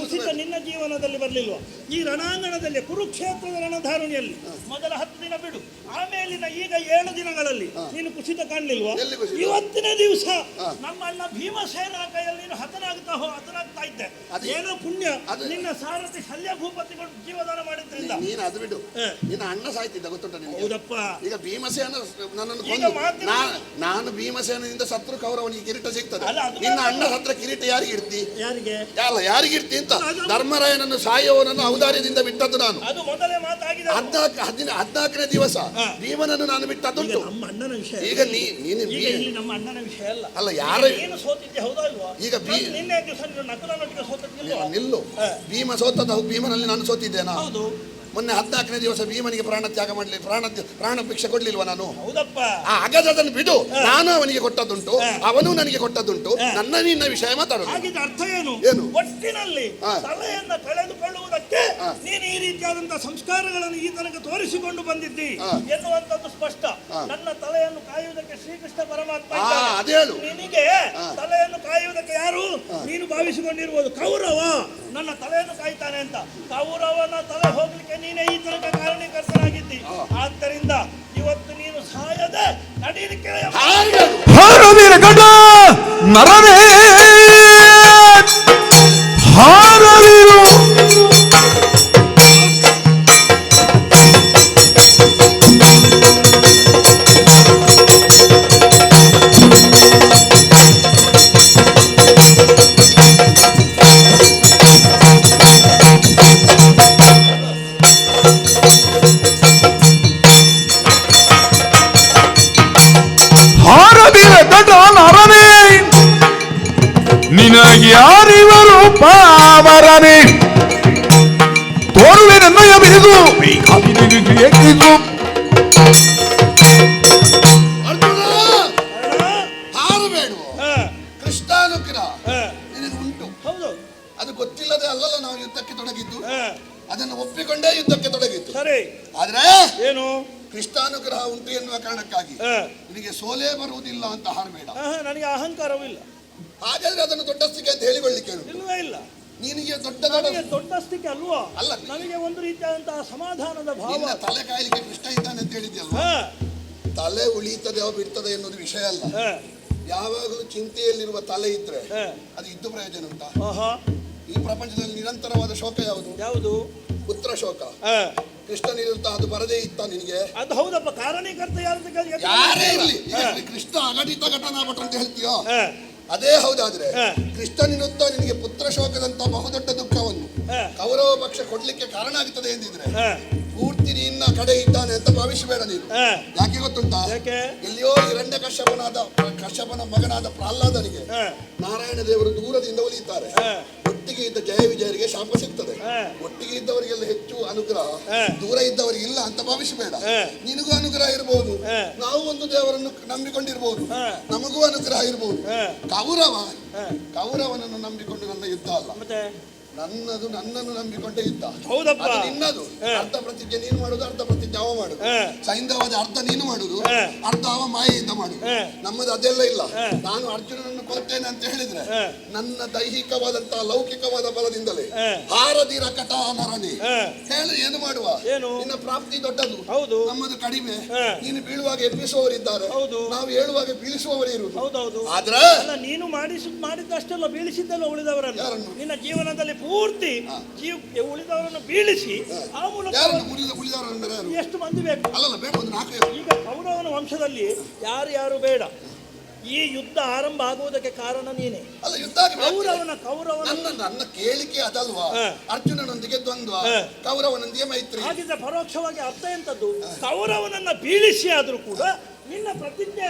ಕುಸಿತ ನಿನ್ನ ಜೀವನದಲ್ಲಿ ಬರಲಿಲ್ವಾ? ಈ ರಣಾಂಗಣದಲ್ಲಿ ಕುರುಕ್ಷೇತ್ರದ ರಣಧಾರುಣಿಯಲ್ಲಿ ಮೊದಲ 10 ದಿನ ಬಿಡು, ಆಮೇಲಿನ ಈಗ 7 ದಿನಗಳಲ್ಲಿ ನೀನು ಕುಸಿತ ಕಾಣಲಿಲ್ವಾ? ಇವತ್ತಿನ ದಿವಸ ನಮ್ಮ ಅಣ್ಣ ಭೀಮಸೇನ ಕೈಯಲ್ಲಿ ನೀನು ಹತನಾಗ್ತಾ ಇದ್ದೆ. ಏನೋ ಪುಣ್ಯ, ನಿನ್ನ ಸಾರಥಿ ಶಲ್ಯ ಭೂಪತಿಗಳು ಜೀವದಾನ ಮಾಡಿದ್ರಿಂದ. ನೀನು ಅದು ಬಿಡು, ನಿನ್ನ ಅಣ್ಣ ಸಾಯ್ತಿದ್ದ ಗೊತ್ತುಂಟ ನಿನಗೆ? ಹೌದಪ್ಪ. ಈಗ ಭೀಮಸೇನ ನನ್ನನ್ನು ಕೊಂದು ನಾನು ಭೀಮಸೇನದಿಂದ ಸತ್ರು ಕೌರವನಿಗೆ ಕಿರೀಟ ಸಿಗ್ತದೆ. ನಿನ್ನ ಅಣ್ಣ ಸತ್ರ ಕಿರೀಟ ಯಾರಿಗೆ ಇಡ್ತಿ? ಯಾರಿಗಿರ್ತಿ ಅಂತ ಧರ್ಮರಾಯನನ್ನು ಸಾಯುವವನನ್ನು ಔದಾರ್ಯದಿಂದ ಬಿಟ್ಟದ್ದು ನಾನು. ಅದು ಮೊದಲೇ ಮಾತಾಗಿದೆ. 14ನೇ ದಿವಸ ಭೀಮನನ್ನು ನಾನು ಬಿಟ್ಟದ್ದುಂಟು. ನಮ್ಮ ಅಣ್ಣನ ವಿಷಯ. ಈಗ ನಮ್ಮ ಅಣ್ಣನ ವಿಷಯ ಅಲ್ಲ ಯಾರ ಸೋತಿದ್ದೆ. ಹೌದಾ ಇಲ್ವಾ? ಈಗ ನಿನ್ನೆ ದಿವಸ ನಕಲನೊಟ್ಟಿಗೆ ಸೋತಿದ್ದಿಲ್ಲ. ನಿಲ್ಲು. ಭೀಮ ಸೋತದ ಭೀಮನಲ್ಲಿ ನಾನು ಸೋತಿದ್ದೇನಾ? ಹೌದು. ಮೊನ್ನೆ 14ನೇ ದಿವಸ ಭೀಮನಿಗೆ ಪ್ರಾಣ ತ್ಯಾಗ ಮಾಡಲಿ, ಪ್ರಾಣ ಭಿಕ್ಷೆ ಕೊಡ್ಲಿಲ್ವಾ ನಾನು? ಹೌದಪ್ಪ. ಹಾಗಾದ್ರೆ ಅದನ್ನು ಬಿಡು. ನಾನು ಅವನಿಗೆ ಕೊಟ್ಟದ್ದುಂಟು, ಅವನು ನನಗೆ ಕೊಟ್ಟದ್ದುಂಟು. ನನ್ನ ನಿನ್ನ ವಿಷಯ ಮಾತಾಡೋದು. ಹಾಗಿದ್ದ ಅರ್ಥ ಏನು? ಒಟ್ಟಿನಲ್ಲಿ ತಲೆಯನ್ನ ಕಳೆದುಕೊಳ್ಳುವುದಕ್ಕೆ ನೀನು ಈ ರೀತಿಯಾದಂತಹ ಸಂಸ್ಕಾರಗಳನ್ನು ಈ ತನಕ ತೋರಿಸಿಕೊಂಡು ಬಂದಿದ್ದಿ ಎನ್ನುವಂಥದ್ದು ಸ್ಪಷ್ಟ. ನನ್ನ ತಲೆಯನ್ನು ಕಾಯುವುದಕ್ಕೆ ಶ್ರೀಕೃಷ್ಣ ಪರಮಾತ್ಮ ನಿನಗೆ ತಲೆಯನ್ನು ಕಾಯುವುದಕ್ಕೆ ಯಾರು ನೀನು ಭಾವಿಸಿಕೊಂಡಿರುವುದು? ಕೌರವ ನನ್ನ ತಲೆಯನ್ನು ಕಾಯ್ತಾನೆ ಅಂತ. ಕೌರವನ ತಲೆ ಹೋಗ್ಲಿಕ್ಕೆ ನೀನೇ ಈ ತನಕ ಕಾರಣೀಕರ್ತನಾಗಿದ್ದಿ. ಆದ್ದರಿಂದ ಇವತ್ತು ನೀನು ಸಾಯದೆ ನಡೀಲಿಕ್ಕೆ ನರನೇ ಹಾರದಿರು. ನರನೇ ನಿನಗೆ ಯಾರಿವರು ಪಾವರನೆ ತೋರುವೆ ನನ್ನಯ ಬಿರಿದು ಹಾರಬೇಡುವ ಕೃಷ್ಣಾನುಗ್ರಹ ನಿನಗೆ ಉಂಟು. ಅದು ಗೊತ್ತಿಲ್ಲದೆ ಅಲ್ಲಲ್ಲ ನಾವು ಯುದ್ಧಕ್ಕೆ ತೊಡಗಿದ್ದು. ಅದನ್ನು ಒಪ್ಪಿಕೊಂಡೇ ಯುದ್ಧಕ್ಕೆ ತೊಡಗಿದ್ದು. ಆದ್ರೆ ಏನು ಕೃಷ್ಣಾನುಗ್ರಹ ಉಂಟು ಎನ್ನುವ ಕಾರಣಕ್ಕಾಗಿ ನಿನಗೆ ಸೋಲೇ ಬರುವುದಿಲ್ಲ ಅಂತ ಹಾರಬೇಡ. ನನಗೆ ಅಹಂಕಾರವಿಲ್ಲ. ಹಾಗಾದ್ರೆ ಅದನ್ನು ದೊಡ್ಡಸ್ತಿಕೆ ಅಂತ ಹೇಳಿಕೊಳ್ಳಿಕ್ಕೆ ಇಲ್ಲವೇ ಇಲ್ಲ. ನಿನಗೆ ದೊಡ್ಡಸ್ತಿಕೆ ಅಲ್ವಾ? ಅಲ್ಲ, ನನಗೆ ಒಂದು ರೀತಿಯಾದಂತಹ ಸಮಾಧಾನದ ಭಾವ. ತಲೆ ಕಾಯಲಿಕ್ಕೆ ಕೃಷ್ಣ ಇದ್ದಾನೆ ಅಂತ ಹೇಳಿದ್ಯಲ್ವಾ? ತಲೆ ಉಳಿತದೆ ಬಿಡ್ತದೆ ಎನ್ನುವುದು ವಿಷಯ ಅಲ್ಲ. ಯಾವಾಗಲೂ ಚಿಂತೆಯಲ್ಲಿರುವ ತಲೆ ಇದ್ರೆ ಅದು ಇದ್ದು ಪ್ರಯೋಜನ ಉಂಟಾ? ಈ ಪ್ರಪಂಚದಲ್ಲಿ ನಿರಂತರವಾದ ಶೋಕ ಯಾವುದು? ಪುತ್ರ ಶೋಕ. ಕೃಷ್ಣನಿರುತ್ತ ಅದು ಬರದೇ ಇತ್ತ ನಿನಗೆ? ಅದು ಹೌದಪ್ಪ. ಕಾರಣೀಕರ್ತ ಯಾರೇ ಇರಲಿ, ಕೃಷ್ಣ ಅಘಟಿತ ಘಟನಾ ಭಟ ಅಂತ ಹೇಳ್ತೀಯೋ, ಅದೇ ಹೌದಾದ್ರೆ ಕೃಷ್ಣನಿನುತ್ತ ನಿನಗೆ ಪುತ್ರ ಶೋಕದಂತ ಬಹುದೊಡ್ಡ ದುಃಖವನ್ನು ಕೌರವ ಪಕ್ಷ ಕೊಡ್ಲಿಕ್ಕೆ ಕಾರಣ ಆಗ್ತದೆ ಎಂದಿದ್ರೆ ಪೂರ್ತಿ ನಿನ್ನ ಕಡೆ ಇದ್ದಾನೆ ಅಂತ ಭಾವಿಸಬೇಡ ನೀನು. ಯಾಕೆ ಗೊತ್ತುಂಟಾ? ಎಲ್ಲಿಯೋ ಹಿರಣ್ಯ ಕಶ್ಯಪನ ಮಗನಾದ ಪ್ರಹ್ಲಾದನಿಗೆ ನಾರಾಯಣ ದೇವರು ದೂರದಿಂದ ಒಲಿಯುತ್ತಾರೆ. ಒಟ್ಟಿಗೆ ಇದ್ದ ಜಯ ವಿಜಯರಿಗೆ ಶಾಪ ಸಿಗ್ತದೆ. ಒಟ್ಟಿಗೆ ಇದ್ದವರಿಗೆಲ್ಲ ಹೆಚ್ಚು ಅನುಗ್ರಹ, ದೂರ ಇದ್ದವರಿಗೆ ಇಲ್ಲ ಅಂತ ಭಾವಿಸಬೇಡ. ನಿನಗೂ ಅನುಗ್ರಹ ಇರಬಹುದು, ನಾವು ಒಂದು ದೇವರನ್ನು ನಂಬಿಕೊಂಡಿರ್ಬಹುದು, ನಮಗೂ ಅನುಗ್ರಹ ಇರಬಹುದು. ಕೌರವನನ್ನು ನಂಬಿಕೊಂಡು ನನ್ನ ಯುದ್ಧ ಅಲ್ಲ, ನನ್ನನ್ನು ನಂಬಿಕೊಂಡೇ ಯುದ್ಧ. ಅದು ನಿನ್ನದು. ಅರ್ಧ ಪ್ರತಿಜ್ಞೆ ನೀನು ಮಾಡುದು, ಅರ್ಧ ಪ್ರತಿಜ್ಞೆ ಅವ ಮಾಡುದು. ಸೈಂಧವದ ಅರ್ಧ ನೀನು ಮಾಡುದು, ಅರ್ಧ ಅವ ಮಾಯೆಯಿಂದ ಮಾಡುದು. ನಮ್ಮದು ಅದೆಲ್ಲ ಇಲ್ಲ. ನಾನು ಅರ್ಜುನನನ್ನು ಕೊಲ್ತೇನೆ ಅಂತ ಹೇಳಿದ್ರೆ ನನ್ನ ದೈಹಿಕವಾದಂತಹ ಲೌಕಿಕವಾದ ಬಲದಿಂದಲೇ ಹಾರದಿರ ಕಟ ನರನೇ ಹೇಳಿ ಏನು ಮಾಡುವ. ನಿನ್ನ ಪ್ರಾಪ್ತಿ ದೊಡ್ಡದು, ನಮ್ಮದು ಕಡಿಮೆ. ನೀನು ಬೀಳುವಾಗ ಎಬ್ಬಿಸುವವರಿದ್ದಾರೆ, ನಾವು ಹೇಳುವಾಗ ಬೀಳಿಸುವವರೇ ಇರುವುದು. ಆದ್ರೆ ನೀನು ಮಾಡಿದ್ದಷ್ಟೆಲ್ಲ ಬೀಳಿಸಿದ್ದೆಲ್ಲ ಉಳಿದವರಲ್ಲ. ನಿನ್ನ ಜೀವನದಲ್ಲಿ ಪೂರ್ತಿ ಉಳಿದವರನ್ನು ಬೀಳಿಸಿ ಆ ಮೂಲಕ ಎಷ್ಟು ಮಂದಿ ಬೇಕು? ಈಗ ಕೌರವನ ವಂಶದಲ್ಲಿ ಯಾರು ಬೇಡ. ಈ ಯುದ್ಧ ಆರಂಭ ಆಗುವುದಕ್ಕೆ ಕಾರಣ ನೀನೆ. ನನ್ನ ಕೇಳಿಕೆ ಅದಲ್ವಾ? ಅರ್ಜುನನೊಂದಿಗೆ ದ್ವಂದ್ವ, ಕೌರವನೊಂದಿಗೆ ಮೈತ್ರಿ. ಹಾಗಿದ್ರೆ ಪರೋಕ್ಷವಾಗಿ ಅರ್ಥ ಎಂತದ್ದು? ಕೌರವನನ್ನ ಬೀಳಿಸಿ ಆದ್ರೂ ಕೂಡ ನಿನ್ನ ಪ್ರತಿಜ್ಞೆ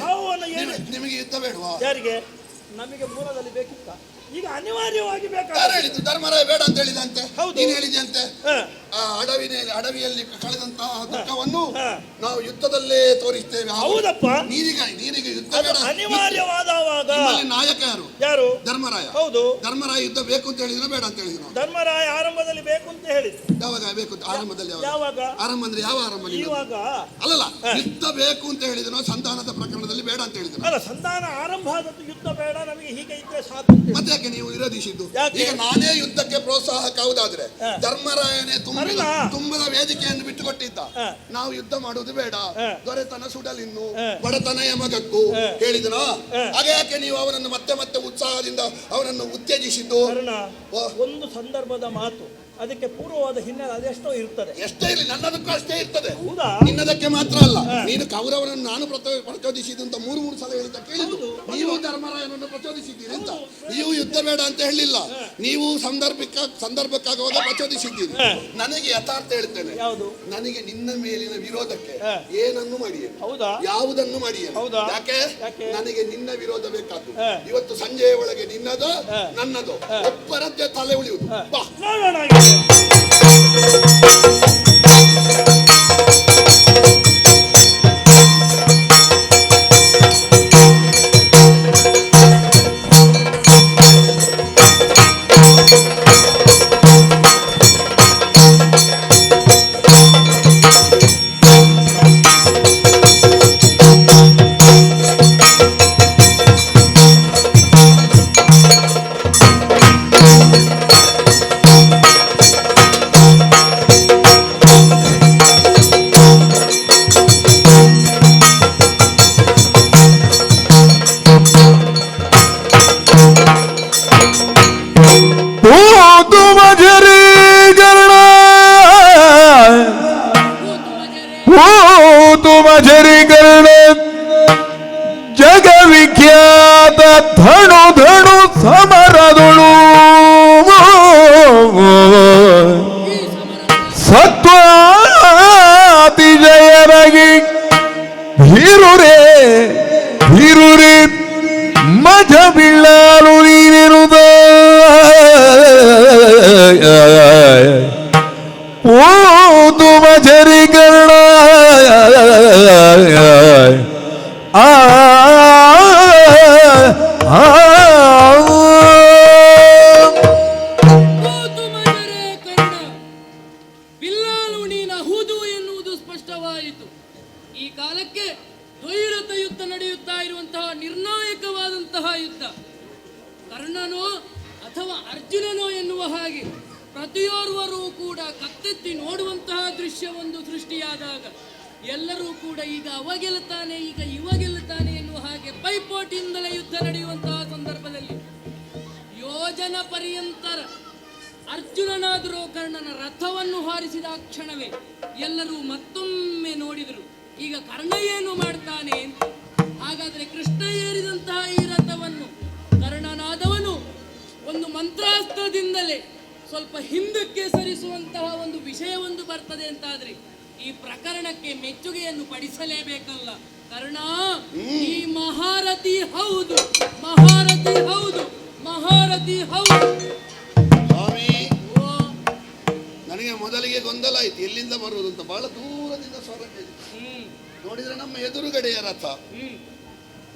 ಭಾವವನ್ನು ನಿಮಗೆ ಯುದ್ಧ ಬೇಡವಾ? ಯಾರಿಗೆ? ನಮಗೆ ಮೂಲದಲ್ಲಿ ಬೇಕಿತ್ತ? ಈಗ ಅನಿವಾರ್ಯವಾಗಿ ಬೇಕಾಗಿತ್ತು. ಧರ್ಮರಾಯ ಬೇಡ ಅಂತ ಹೇಳಿದಂತೆ, ನೀನು ಹೇಳಿದಂತೆ ಅಡವಿಯಲ್ಲಿ ಕಳೆದಂತಹ ದುಃಖವನ್ನು ನಾವು ಯುದ್ಧದಲ್ಲೇ ತೋರಿಸ್ತೇವೆ. ಹೌದಪ್ಪ. ನೀನೀಗ ಯುದ್ಧ ಬೇಡ ಅನಿವಾರ್ಯವಾದವಾಗ ನಾಯಕ ಯಾರು? ಧರ್ಮರಾಯ. ಹೌದು. ಧರ್ಮರಾಯ ಯುದ್ಧ ಬೇಕು ಅಂತ ಹೇಳಿದ್ರು, ಬೇಡ ಅಂತ ಹೇಳಿದ್ರು. ಧರ್ಮರಾಯ ಆರಂಭದಲ್ಲಿ ಬೇಕು ಅಂತ ಹೇಳಿದ್ರು. ಯಾವಾಗ ಬೇಕು? ಆರಂಭದಲ್ಲಿ. ಯಾವಾಗ? ಆರಂಭ ಅಂದ್ರೆ ಯಾವ ಆರಂಭ? ಇವಾಗ ಅಲ್ಲಲ್ಲ, ಯುದ್ಧ ಬೇಕು ಅಂತ ಹೇಳಿದ್ರು, ಸಂತಾನದ ಪ್ರಕರಣದಲ್ಲಿ ಬೇಡ ಅಂತ ಹೇಳಿದ್ರು. ಅಲ್ಲ, ಸಂತಾನ ಆರಂಭ ಆದದ್ದು ಯುದ್ಧ ಬೇಡ, ನಮಗೆ ಹೀಗೆ ಇದ್ರೆ ಸಾಕು. ಮತ್ತೆ ಯಾಕೆ ನೀವು ವಿರೋಧಿಸಿದ್ದು? ಈಗ ನಾನೇ ಯುದ್ಧಕ್ಕೆ ಪ್ರೋತ್ಸಾಹಕ್ಕಾವುದಾದ್ರೆ ಧರ್ಮರಾಯನೇ ತುಂಬದ ವೇದಿಕೆಯನ್ನು ಬಿಟ್ಟುಕೊಟ್ಟಿದ್ದ. ನಾವು ಯುದ್ಧ ಮಾಡುವುದು ಬೇಡ, ದೊರೆತನ ಸುಡಲಿನ್ನು, ಬಡತನ ಯಮಗಕ್ಕು ಹೇಳಿದನೋ? ಹಾಗೆ ಯಾಕೆ ನೀವು ಅವನನ್ನು ಮತ್ತೆ ಮತ್ತೆ ಉತ್ಸಾಹದಿಂದ ಅವನನ್ನು ಉತ್ತೇಜಿಸಿದ್ದು? ಒಂದು ಸಂದರ್ಭದ ಮಾತು, ಅದಕ್ಕೆ ಪೂರ್ವವಾದ ಹಿನ್ನೆಲೆ ಅದೆಷ್ಟೋ ಇರ್ತದೆ. ಎಷ್ಟೇ ಇರಲಿ, ನನ್ನದಕ್ಕೂ ಅಷ್ಟೇ ಇರ್ತದೆ. ಹೌದಾ? ನಿನ್ನದಕ್ಕೆ ಮಾತ್ರ ಅಲ್ಲ. ನೀನು ಕೌರವನನ್ನು ನಾನು ಪ್ರಚೋದಿಸಿದ್ದು ಅಂತ ಮೂರು ಸಲ ಹೇಳಿದ ಕೇಳಿದ್ದು. ನೀವು ಧರ್ಮರಾಯನನ್ನು ಪ್ರಚೋದಿಸಿದ್ದೀರಿ ಅಂತ. ನೀವು ಯುದ್ಧ ಬೇಡ ಅಂತ ಹೇಳಿಲ್ಲ, ನೀವು ಸಂದರ್ಭಕ್ಕಾಗುವಾಗ ಪ್ರಚೋದಿಸಿದ್ದೀರಿ. ನನಗೆ ಯಥಾರ್ಥ ಹೇಳ್ತೇನೆ, ನನಗೆ ನಿನ್ನ ಮೇಲಿನ ವಿರೋಧಕ್ಕೆ ಏನನ್ನು ಮಾಡಿಯೇನು, ಯಾವುದನ್ನು ಮಾಡಿಯೇನು. ಯಾಕೆ? ನನಗೆ ನಿನ್ನ ವಿರೋಧ ಬೇಕಾದ್ದು. ಇವತ್ತು ಸಂಜೆಯ ಒಳಗೆ ನಿನ್ನದು ನನ್ನದು ಒಬ್ಬರದ್ದೇ ತಲೆ ಉಳಿಯುವುದು. ಬಾ ನೋಡೋಣ. ಜಗವಿಖ್ಯಾತ ಧಣು ಧಣು ಸಮರದೊಳು ಸತ್ವಾತಿಜಯರಾಗಿ ಹಿರುರೇ ಮಜ ಬೀಳಲು ನೀನಿರುದ ಓದು ಮಜರಿಕರಣ ಬಿಲ್ಲಾಲು ನೀನಹುದು ಎನ್ನುವುದು ಸ್ಪಷ್ಟವಾಯಿತು. ಈ ಕಾಲಕ್ಕೆ ದ್ವೈರಥ ಯುದ್ಧ ನಡೆಯುತ್ತಾ ಇರುವಂತಹ ನಿರ್ಣಾಯಕವಾದಂತಹ ಯುದ್ಧ. ಕರ್ಣನೋ ಅಥವಾ ಅರ್ಜುನನೋ ಎನ್ನುವ ಹಾಗೆ ಪ್ರತಿಯೋರ್ವರೂ ಕೂಡ ಕತ್ತೆತ್ತಿ ನೋಡುವಂತಹ ದೃಶ್ಯವೊಂದು ಸೃಷ್ಟಿಯಾದಾಗ ಎಲ್ಲರೂ ಕೂಡ ಈಗ ಅವ ಗೆಲ್ಲುತ್ತಾನೆ, ಈಗ ಇವ ಗೆಲ್ಲುತ್ತಾನೆ ಎನ್ನುವ ಹಾಗೆ ಪೈಪೋಟಿಯಿಂದಲೇ ಯುದ್ಧ ನಡೆಯುವಂತಹ ಸಂದರ್ಭದಲ್ಲಿ ಯೋಜನ ಪರ್ಯಂತರ ಅರ್ಜುನನಾದರೂ ಕರ್ಣನ ರಥವನ್ನು ಹಾರಿಸಿದ ಕ್ಷಣವೇ ಎಲ್ಲರೂ ಮತ್ತೊಮ್ಮೆ ನೋಡಿದರು, ಈಗ ಕರ್ಣ ಏನು ಮಾಡ್ತಾನೆ ಅಂತ. ಹಾಗಾದ್ರೆ ಕೃಷ್ಣ ಏರಿದಂತಹ ಈ ರಥವನ್ನು ಶಸ್ತ್ರಾಸ್ತ್ರದಿಂದಲೇ ಸ್ವಲ್ಪ ಹಿಂದಕ್ಕೆ ಸರಿಸುವಂತಹ ಒಂದು ವಿಷಯವೊಂದು ಬರ್ತದೆ ಅಂತಾದ್ರೆ ಈ ಪ್ರಕರಣಕ್ಕೆ ಮೆಚ್ಚುಗೆಯನ್ನು ಪಡಿಸಲೇಬೇಕಲ್ಲ. ಕರ್ಣ, ಈ ಮಹಾರಥಿ ಹೌದು, ಮಹಾರಥಿ ಹೌದು, ಮಹಾರಥಿ ಹೌದು. ಸ್ವಾಮಿ, ನನಗೆ ಮೊದಲಿಗೆ ಗೊಂದಲ ಆಯ್ತು, ಎಲ್ಲಿಂದ ಬರುವುದು ಅಂತ. ಬಹಳ ದೂರದಿಂದ ಸ್ವರ ನೋಡಿದ್ರೆ ನಮ್ಮ ಎದುರುಗಡೆಯ ರಥ.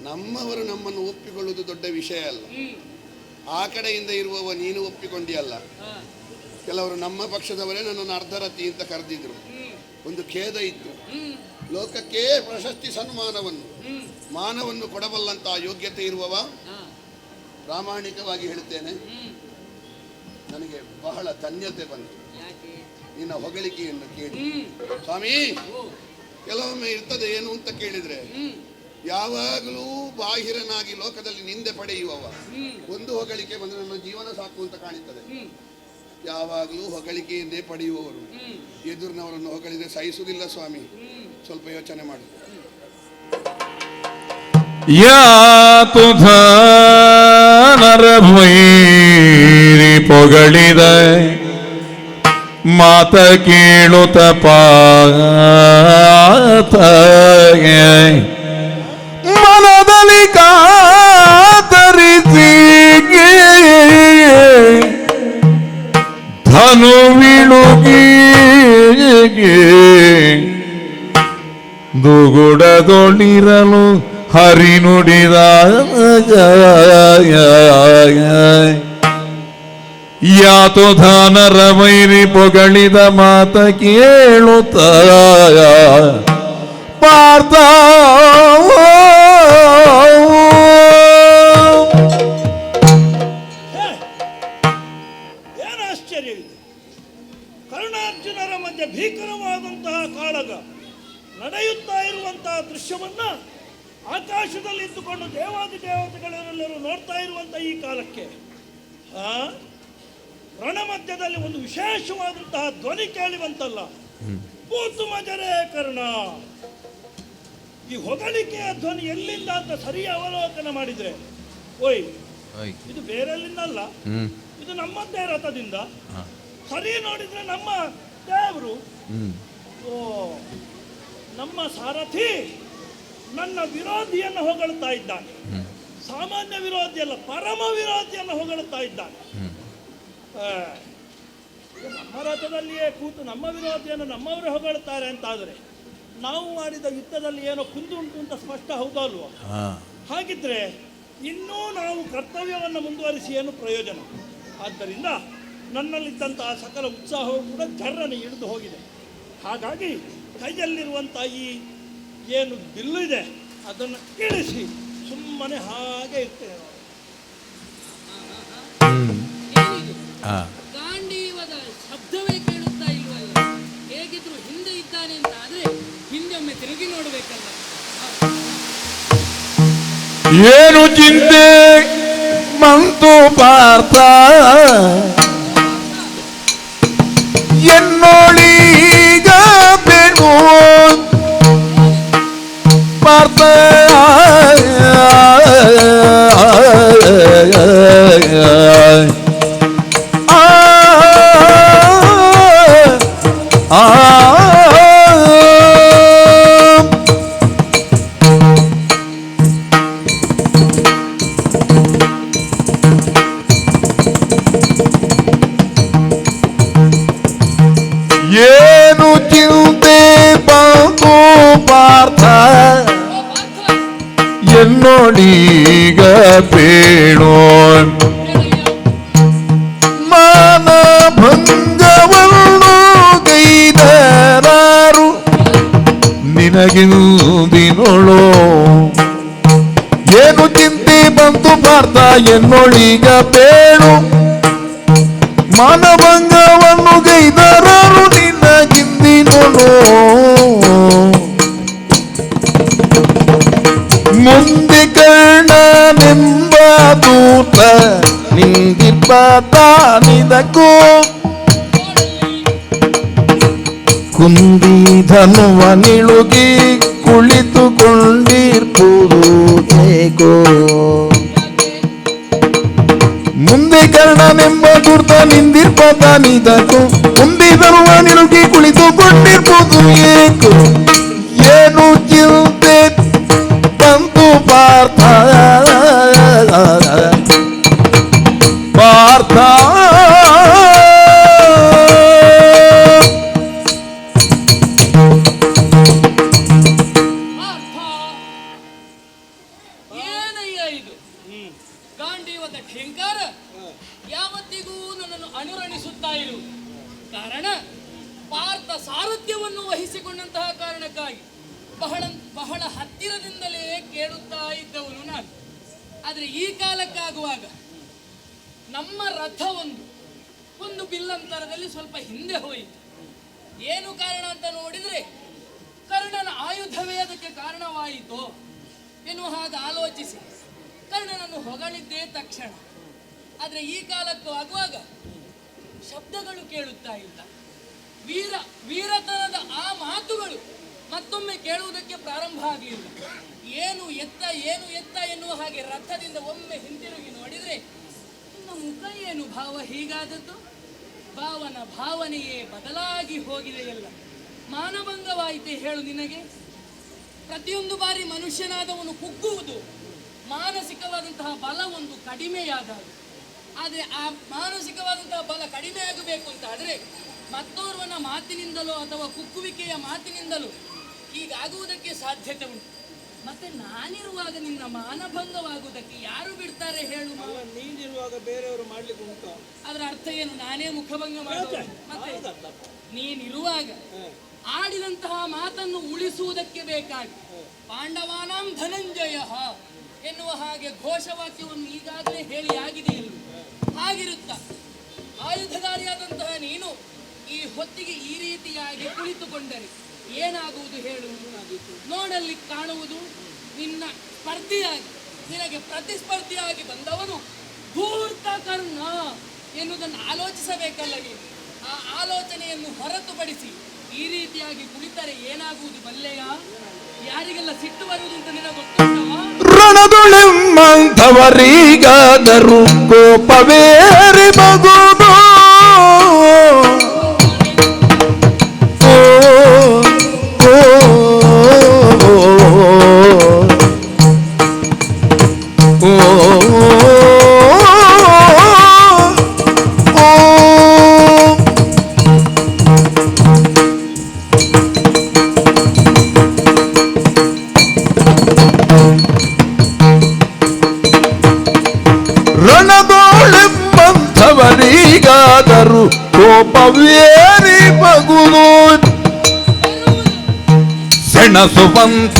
ನಮ್ಮವರು ನಮ್ಮನ್ನು ಒಪ್ಪಿಕೊಳ್ಳುವುದು ದೊಡ್ಡ ವಿಷಯ ಅಲ್ಲ. ಆ ಕಡೆಯಿಂದ ಇರುವವ ನೀನು ಒಪ್ಪಿಕೊಂಡಿಯಲ್ಲ. ಕೆಲವರು ನಮ್ಮ ಪಕ್ಷದವರೇ ನನ್ನನ್ನು ಅರ್ಧರಥಿ ಅಂತ ಕರೆದಿದ್ರು. ಒಂದು ಖೇದ ಇತ್ತು. ಲೋಕಕ್ಕೆ ಪ್ರಶಸ್ತಿ ಸನ್ಮಾನವನ್ನು ಮಾನವನ್ನು ಕೊಡಬಲ್ಲಂತ ಯೋಗ್ಯತೆ ಇರುವವ, ಪ್ರಾಮಾಣಿಕವಾಗಿ ಹೇಳ್ತೇನೆ, ನನಗೆ ಬಹಳ ಧನ್ಯತೆ ಬಂತು ನಿನ್ನ ಹೊಗಳಿಕೆಯನ್ನು ಕೇಳಿ. ಸ್ವಾಮಿ, ಕೆಲವೊಮ್ಮೆ ಇರ್ತದೆ ಏನು ಅಂತ ಕೇಳಿದ್ರೆ, ಯಾವಾಗಲೂ ಬಾಹಿರನಾಗಿ ಲೋಕದಲ್ಲಿ ನಿಂದೆ ಪಡೆಯುವವ ಒಂದು ಹೊಗಳಿಕೆ ಬಂದ್ರೆ ನನ್ನ ಜೀವನ ಸಾಕು ಅಂತ ಕಾಣುತ್ತದೆ. ಯಾವಾಗಲೂ ಹೊಗಳಿಕೆಯನ್ನೇ ಪಡೆಯುವವರು ಎದುರಿನವರನ್ನು ಹೊಗಳಿದ್ರೆ ಸಹಿಸುವುದಿಲ್ಲ. ಸ್ವಾಮಿ, ಸ್ವಲ್ಪ ಯೋಚನೆ ಮಾಡಿ. ನರಭೈರಿ ಪೊಗಳಿದ ಮಾತ ಕೇಳುತ್ತ ಪಾತ ಮನದಲ್ಲಿ ಕಾತರಿಸಿ ಧನು ವಿಳುಗಿ ದುಗುಡದೊಳಿರಲು ಹರಿ ನುಡಿದ ಯಾತೋ ಧಾನರ ವೈರಿ ಪೊಗಳಿದ ಮಾತ ಕೇಳುತ್ತ ಪಾರ್ಥ. ಏನು ಆಶ್ಚರ್ಯವಿದೆ! ಕರ್ಣಾರ್ಜುನರ ಮಧ್ಯೆ ಭೀಕರವಾದಂತಹ ಕಾಳಗ ನಡೆಯುತ್ತಾ ಇರುವಂತಹ ದೃಶ್ಯವನ್ನ ಆಕಾಶದಲ್ಲಿ ಇದ್ದುಕೊಂಡು ದೇವಾದಿ ದೇವತೆಗಳೆಲ್ಲರೂ ನೋಡ್ತಾ ಇರುವಂತಹ ಈ ಕಾಲಕ್ಕೆ ರಣ ಮಧ್ಯದಲ್ಲಿ ಒಂದು ವಿಶೇಷವಾದಂತಹ ಧ್ವನಿ ಕೇಳಿವಂತಲ್ಲ. ಕೂತು ಮಜರೇ ಕರ್ಣ. ಈ ಹೊಗಳಿಕೆಯ ಧ್ವನಿ ಎಲ್ಲಿಂದ ಅಂತ ಸರಿ ಅವಲೋಕನ ಮಾಡಿದ್ರೆ, ಓಯ್ ಇದು ಬೇರೆಲ್ಲಿಂದಲ್ಲ, ಇದು ನಮ್ಮದೇ ರಥದಿಂದ. ಸರಿ ನೋಡಿದ್ರೆ ನಮ್ಮ ದೇವರು, ಓ ನಮ್ಮ ಸಾರಥಿ ನನ್ನ ವಿರೋಧಿಯನ್ನು ಹೊಗಳ್ತಾ ಇದ್ದಾನೆ. ಸಾಮಾನ್ಯ ವಿರೋಧಿ ಅಲ್ಲ, ಪರಮ ವಿರೋಧಿಯನ್ನು ಹೊಗಳ್ತಾ ಇದ್ದಾನೆ. ನಮ್ಮ ರಥದಲ್ಲಿಯೇ ಕೂತು ನಮ್ಮ ವಿರೋಧಿಯನ್ನು ನಮ್ಮವರೇ ಹೊಗಳ್ತಾರೆ ಅಂತಾದರೆ ನಾವು ಮಾಡಿದ ಯುದ್ಧದಲ್ಲಿ ಏನೋ ಕುಂದು ಉಂಟು ಅಂತ ಸ್ಪಷ್ಟ, ಹೌದಲ್ವ? ಹಾಗಿದ್ರೆ ಇನ್ನೂ ನಾವು ಕರ್ತವ್ಯವನ್ನು ಮುಂದುವರಿಸಿ ಏನು ಪ್ರಯೋಜನ? ಆದ್ದರಿಂದ ನನ್ನಲ್ಲಿದ್ದಂತಹ ಸಕಲ ಉತ್ಸಾಹವು ಕೂಡ ಜರ್ರನೆ ಇಳಿದು ಹೋಗಿದೆ. ಹಾಗಾಗಿ ಕೈಯಲ್ಲಿರುವಂಥ ಈ ಏನು ಬಿಲ್ಲು ಇದೆ ಅದನ್ನು ಇಳಿಸಿ ಸುಮ್ಮನೆ ಹಾಗೆ ಇರ್ತೇನೆ. ಗಾಂಡೀವದ ಶಬ್ದವೇ ಕೇಳುತ್ತಾ ಇಲ್ವಲ್ಲ? ಹೇಗಿದ್ರು ಹಿಂದೆ ಇದ್ದಾನೆ ಅಂತ ಆದ್ರೆ ಹಿಂದೆ ಒಮ್ಮೆ ತಿರುಗಿ ನೋಡ್ಬೇಕಲ್ಲ. ಏನು ಚಿಂತೆ ಮಂತು ಪಾರ್ಥ ಎನ್ನೋಳೀಗ ಬೆಣು ಪಾರ್ಥ ಏನು ಚಿಂತೆ ಬಂತು ಪಾರ್ಥ ಎನ್ನೋಡೀಗ ಬೇಣೋ ಮಾನ ಭಂಗವನ್ನು ಗೈದರಾರು ನಿನಗಿಂದಿನೋಳು. ಏನು ಚಿಂತೆ ಬಂತು ಪಾರ್ಥ ಎನ್ನೋಳೀಗ ಬೇಣು ಮಾನಭಂಗವನ್ನು ಗೈದರಾರು ನಿನಗಿಂದಿನೋಳು. ಮುಂದೆ ಕರ್ಣನೆಂಬ ದೂತ ನಿಂದಿಪ್ಪತಾನಿದಕ್ಕೂ ಕುಂದಿ ಧನುವ ನಿಳುಗಿ ಕುಳಿತುಕೊಂಡಿರ್ಪುದು ಹೇಗೋ. ಮುಂದೆ ಕರ್ಣನೆಂಬ ದುರ್ತ ನಿಂದಿರ್ಪತಾನಿದಕು ಮುಂದಿದರುವ ನಿರುಗಿ ಕುಳಿತುಕೊಂಡಿರ್ಬೋದು ಏಕು ಏನು ಚಿಂತೆ ಬಂತು ಪಾರ್ಥ ಪಾರ್ಥ ಪಾರ್ಥ, ಏನಯ್ಯ ಇದು? ಗಾಂಡೀವದ ಠೇಂಕಾರ ಯಾವತ್ತಿಗೂ ನನ್ನನ್ನು ಅನುರಣಿಸುತ್ತಾ ಇರು. ಕಾರಣ ಪಾರ್ಥ ಸಾರಥ್ಯವನ್ನು ವಹಿಸಿಕೊಂಡಂತಹ ಕಾರಣಕ್ಕಾಗಿ ಬಹಳ ಬಹಳ ಹತ್ತಿರದಿಂದಲೇ ಕೇಳುತ್ತಾ ಇದ್ದವನು ನಾನು. ಆದರೆ ಈ ಕಾಲಕ್ಕಾಗುವಾಗ ನಮ್ಮ ರಥ ಒಂದು ಬಿಲ್ಲಂತರದಲ್ಲಿ ಸ್ವಲ್ಪ ಹಿಂದೆ ಹೋಯಿತು. ಏನು ಕಾರಣ ಅಂತ ನೋಡಿದ್ರೆ ಕರ್ಣನ ಆಯುಧವೇ ಅದಕ್ಕೆ ಕಾರಣವಾಯಿತು ಎನ್ನುವ ಹಾಗೆ ಆಲೋಚಿಸಿ ಕರ್ಣನನ್ನು ಹೊಗಳಿದ್ದೇ ತಕ್ಷಣ. ಆದರೆ ಈ ಕಾಲಕ್ಕೂ ಆಗುವಾಗ ಶಬ್ದಗಳು ಕೇಳುತ್ತಾ ಇಲ್ಲ. ವೀರತನದ ಆ ಮಾತುಗಳು ಮತ್ತೊಮ್ಮೆ ಕೇಳುವುದಕ್ಕೆ ಪ್ರಾರಂಭ ಆಗಲಿಲ್ಲ. ಏನು ಎತ್ತ ಎನ್ನುವ ಹಾಗೆ ರಥದಿಂದ ಒಮ್ಮೆ ಹಿಂತಿರುಗಿ ನೋಡಿದ್ರೆ ಇನ್ನ ಮುಖ ಏನು ಭಾವ ಹೀಗಾದದ್ದು? ಭಾವನ ಭಾವನೆಯೇ ಬದಲಾಗಿ ಹೋಗಿದೆಯಲ್ಲ. ಮಾನಭಂಗವಾಯಿತೆ ಹೇಳು ನಿನಗೆ. ಪ್ರತಿಯೊಂದು ಬಾರಿ ಮನುಷ್ಯನಾದವನು ಕುಗ್ಗುವುದು ಮಾನಸಿಕವಾದಂತಹ ಬಲ ಒಂದು ಕಡಿಮೆಯಾದಾಗ. ಆದರೆ ಆ ಮಾನಸಿಕವಾದಂತಹ ಬಲ ಕಡಿಮೆ ಆಗಬೇಕು ಅಂತ ಆದರೆ ಮತ್ತೋರ್ವನ ಮಾತಿನಿಂದಲೋ ಅಥವಾ ಕುಗ್ಗುವಿಕೆಯ ಮಾತಿನಿಂದಲೋ ಹೀಗಾಗುವುದಕ್ಕೆ ಸಾಧ್ಯತೆ ಉಂಟು. ಮತ್ತೆ ನಾನಿರುವಾಗ ನಿನ್ನ ಮಾನಭಂಗವಾಗುವುದಕ್ಕೆ ಯಾರು ಬಿಡ್ತಾರೆ ಹೇಳು? ನೀನಿರುವಾಗ ಬೇರೆಯವರು ಮಾಡ್ಲಿಕ್ಕೆ ಉಂಟು. ಅದರ ಅರ್ಥ ಏನು? ನಾನೇ ಮುಖಭಂಗ ಮಾಡೋದು? ಮತ್ತೆ ನೀನಿರುವಾಗ ಆಡಿದಂತಹ ಮಾತನ್ನು ಉಳಿಸುವುದಕ್ಕೆ ಬೇಕಾಗಿ ಪಾಂಡವಾನಾಂ ಧನಂಜಯ ಎನ್ನುವ ಹಾಗೆ ಘೋಷವಾಕ್ಯವನ್ನು ಈಗಾಗಲೇ ಹೇಳಿ ಆಗಿದೆ ಎಂದು ಹಾಗಿರುತ್ತ ಆಯುಧಧಾರಿಯಾದಂತಹ ನೀನು ಈ ಹೊತ್ತಿಗೆ ಈ ರೀತಿಯಾಗಿ ಕುಳಿತುಕೊಂಡರೆ ಏನಾಗುವುದು ಹೇಳು? ನೋಡಲ್ಲಿ ಕಾಣುವುದು ನಿನ್ನ ಸ್ಪರ್ಧಿಯಾಗಿ ನಿನಗೆ ಪ್ರತಿಸ್ಪರ್ಧಿಯಾಗಿ ಬಂದವನು ಧೂರ್ತ ಕರ್ಣ ಎನ್ನುವುದನ್ನು ಆಲೋಚಿಸಬೇಕಲ್ಲ ನೀನು. ಆ ಆಲೋಚನೆಯನ್ನು ಹೊರತುಪಡಿಸಿ ಈ ರೀತಿಯಾಗಿ ಕುಳಿತರೆ ಏನಾಗುವುದು ಬಲ್ಲೆಯ? ಯಾರಿಗೆಲ್ಲ ಸಿಟ್ಟು ಬರುವುದು ಅಂತ ನಿನಗೆ ಗೊತ್ತುಂಟವಾ? ರಣದುಳೆಮ್ಮಂಥವರಿಗಾದರೂ ಕೋಪವೇರಿ ಬಗುದು ರಣದೋಳೆಮ್ಮಂಥವರಿಗಾದರೂ ಕೋಪವೇರಿ ಬಗುದು ಸೆಣಸುವಂಥ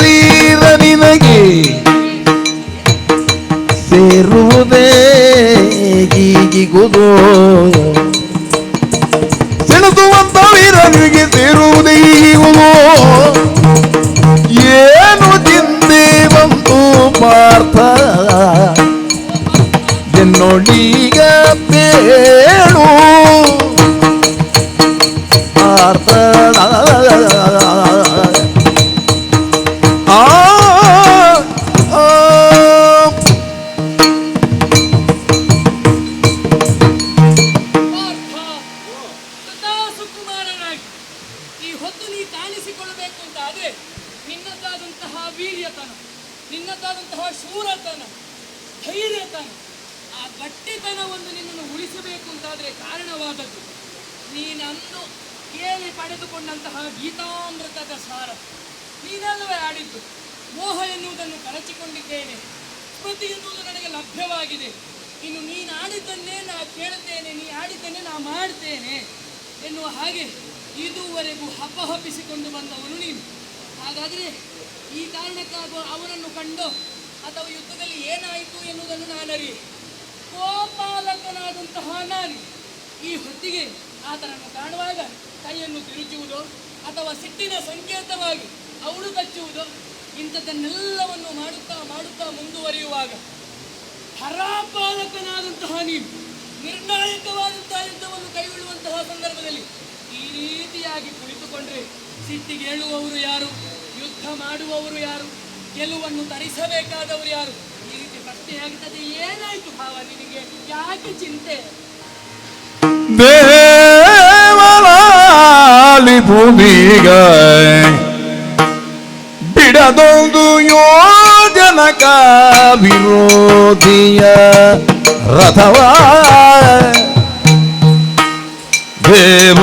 ವೀರ ನಿನಗೆ ಸೇರುವುದೇ ಹೀಗಿಗುವುದು. ಸೆಣಸುವಂಥ ವೀರ ನಿನಗೆ ಸೇರುವುದೇ ಹೀಗುವುದು. ಏನು ಚಿಂತೆ ಬಂತು ಪಾರ್ಥ ಎನ್ನೊಳೀಗ ಬೇಳು ಪಾರ್ಥ. ಸುಕುಮಾರನಾಗಿ ಈ ಹೊತ್ತು ನೀ ಕಾಣಿಸಿಕೊಳ್ಳಬೇಕು ಅಂತ ಆದ್ರೆ ನಿನ್ನದಾದಂತಹ ವೀರ್ಯತನ, ನಿನ್ನದಾದಂತಹ ಶೂರತನ, ಧೈರ್ಯತನ, ಆ ಗಟ್ಟಿತನವನ್ನು ನಿನ್ನನ್ನು ಉಳಿಸಬೇಕು ಅಂತಾದ್ರೆ ಕಾರಣವಾದದ್ದು ನೀನಂದು ಕೇಳಿ ಪಡೆದುಕೊಂಡಂತಹ ಗೀತಾಮೃತದ ಸಾರ. ನೀನಲ್ಲವೇ ಆಡಿದ್ದು. ಮೋಹ ಎನ್ನುವುದನ್ನು ಕಳಚಿಕೊಂಡಿದ್ದೇನೆ, ಸ್ಮೃತಿ ಎನ್ನುವುದು ನನಗೆ ಲಭ್ಯವಾಗಿದೆ. ಇನ್ನು ನೀನು ಆಡಿದ್ದನ್ನೇ ನಾ ಕೇಳುತ್ತೇನೆ, ನೀ ಆಡಿದ್ದನ್ನೇ ನಾ ಮಾಡ್ತೇನೆ ಎನ್ನುವ ಹಾಗೆ ಇದುವರೆಗೂ ಹಪ್ಪಹಪ್ಪಿಸಿಕೊಂಡು ಬಂದವನು ನೀನು. ಹಾಗಾದರೆ ಈ ಕಾರಣಕ್ಕಾಗುವ ಅವನನ್ನು ಕಂಡು ಅಥವಾ ಯುದ್ಧದಲ್ಲಿ ಏನಾಯಿತು ಎನ್ನುವುದನ್ನು ನಾನರಿಯೆ. ಗೋಪಾಲಕನಾದಂತಹ ನಾನು ಈ ಹೊತ್ತಿಗೆ ಆತನನ್ನು ಕಾಣುವಾಗ ಕೈಯನ್ನು ತಿರುಚುವುದು ಅಥವಾ ಸಿಟ್ಟಿನ ಸಂಕೇತವಾಗಿ ಅವಳು ಕಚ್ಚುವುದು ಇಂಥದ್ದನ್ನೆಲ್ಲವನ್ನು ಮಾಡುತ್ತಾ ಮುಂದುವರಿಯುವಾಗ ಹರಾಪಾಲಕನಾದಂತಹ ನೀನು ನಿರ್ಣಾಯಕವಾದಂತಹ ಯುದ್ಧವನ್ನು ಕೈಗೊಳ್ಳುವಂತಹ ಸಂದರ್ಭದಲ್ಲಿ ಈ ರೀತಿಯಾಗಿ ಕುಳಿತುಕೊಂಡ್ರೆ ಸಿಟ್ಟಿಗೆ ಏಳುವವರು ಯಾರು? ಯುದ್ಧ ಮಾಡುವವರು ಯಾರು? ಗೆಲುವನ್ನು ತರಿಸಬೇಕಾದವರು ಯಾರು? ಈ ಚಿಂತೆ ಆಗ್ತದೆ. ಏನಾಯ್ತು ಭಾವ ನಿನಗೆ? ಯಾಕೆ ಚಿಂತೆ? ದೇವಲಾಲಿ ಭೂಮಿಗ ಬಿಡದೊಂದು ಯೋಜನಕ ವಿರೋಧಿಯ ರಥವ ದೇವ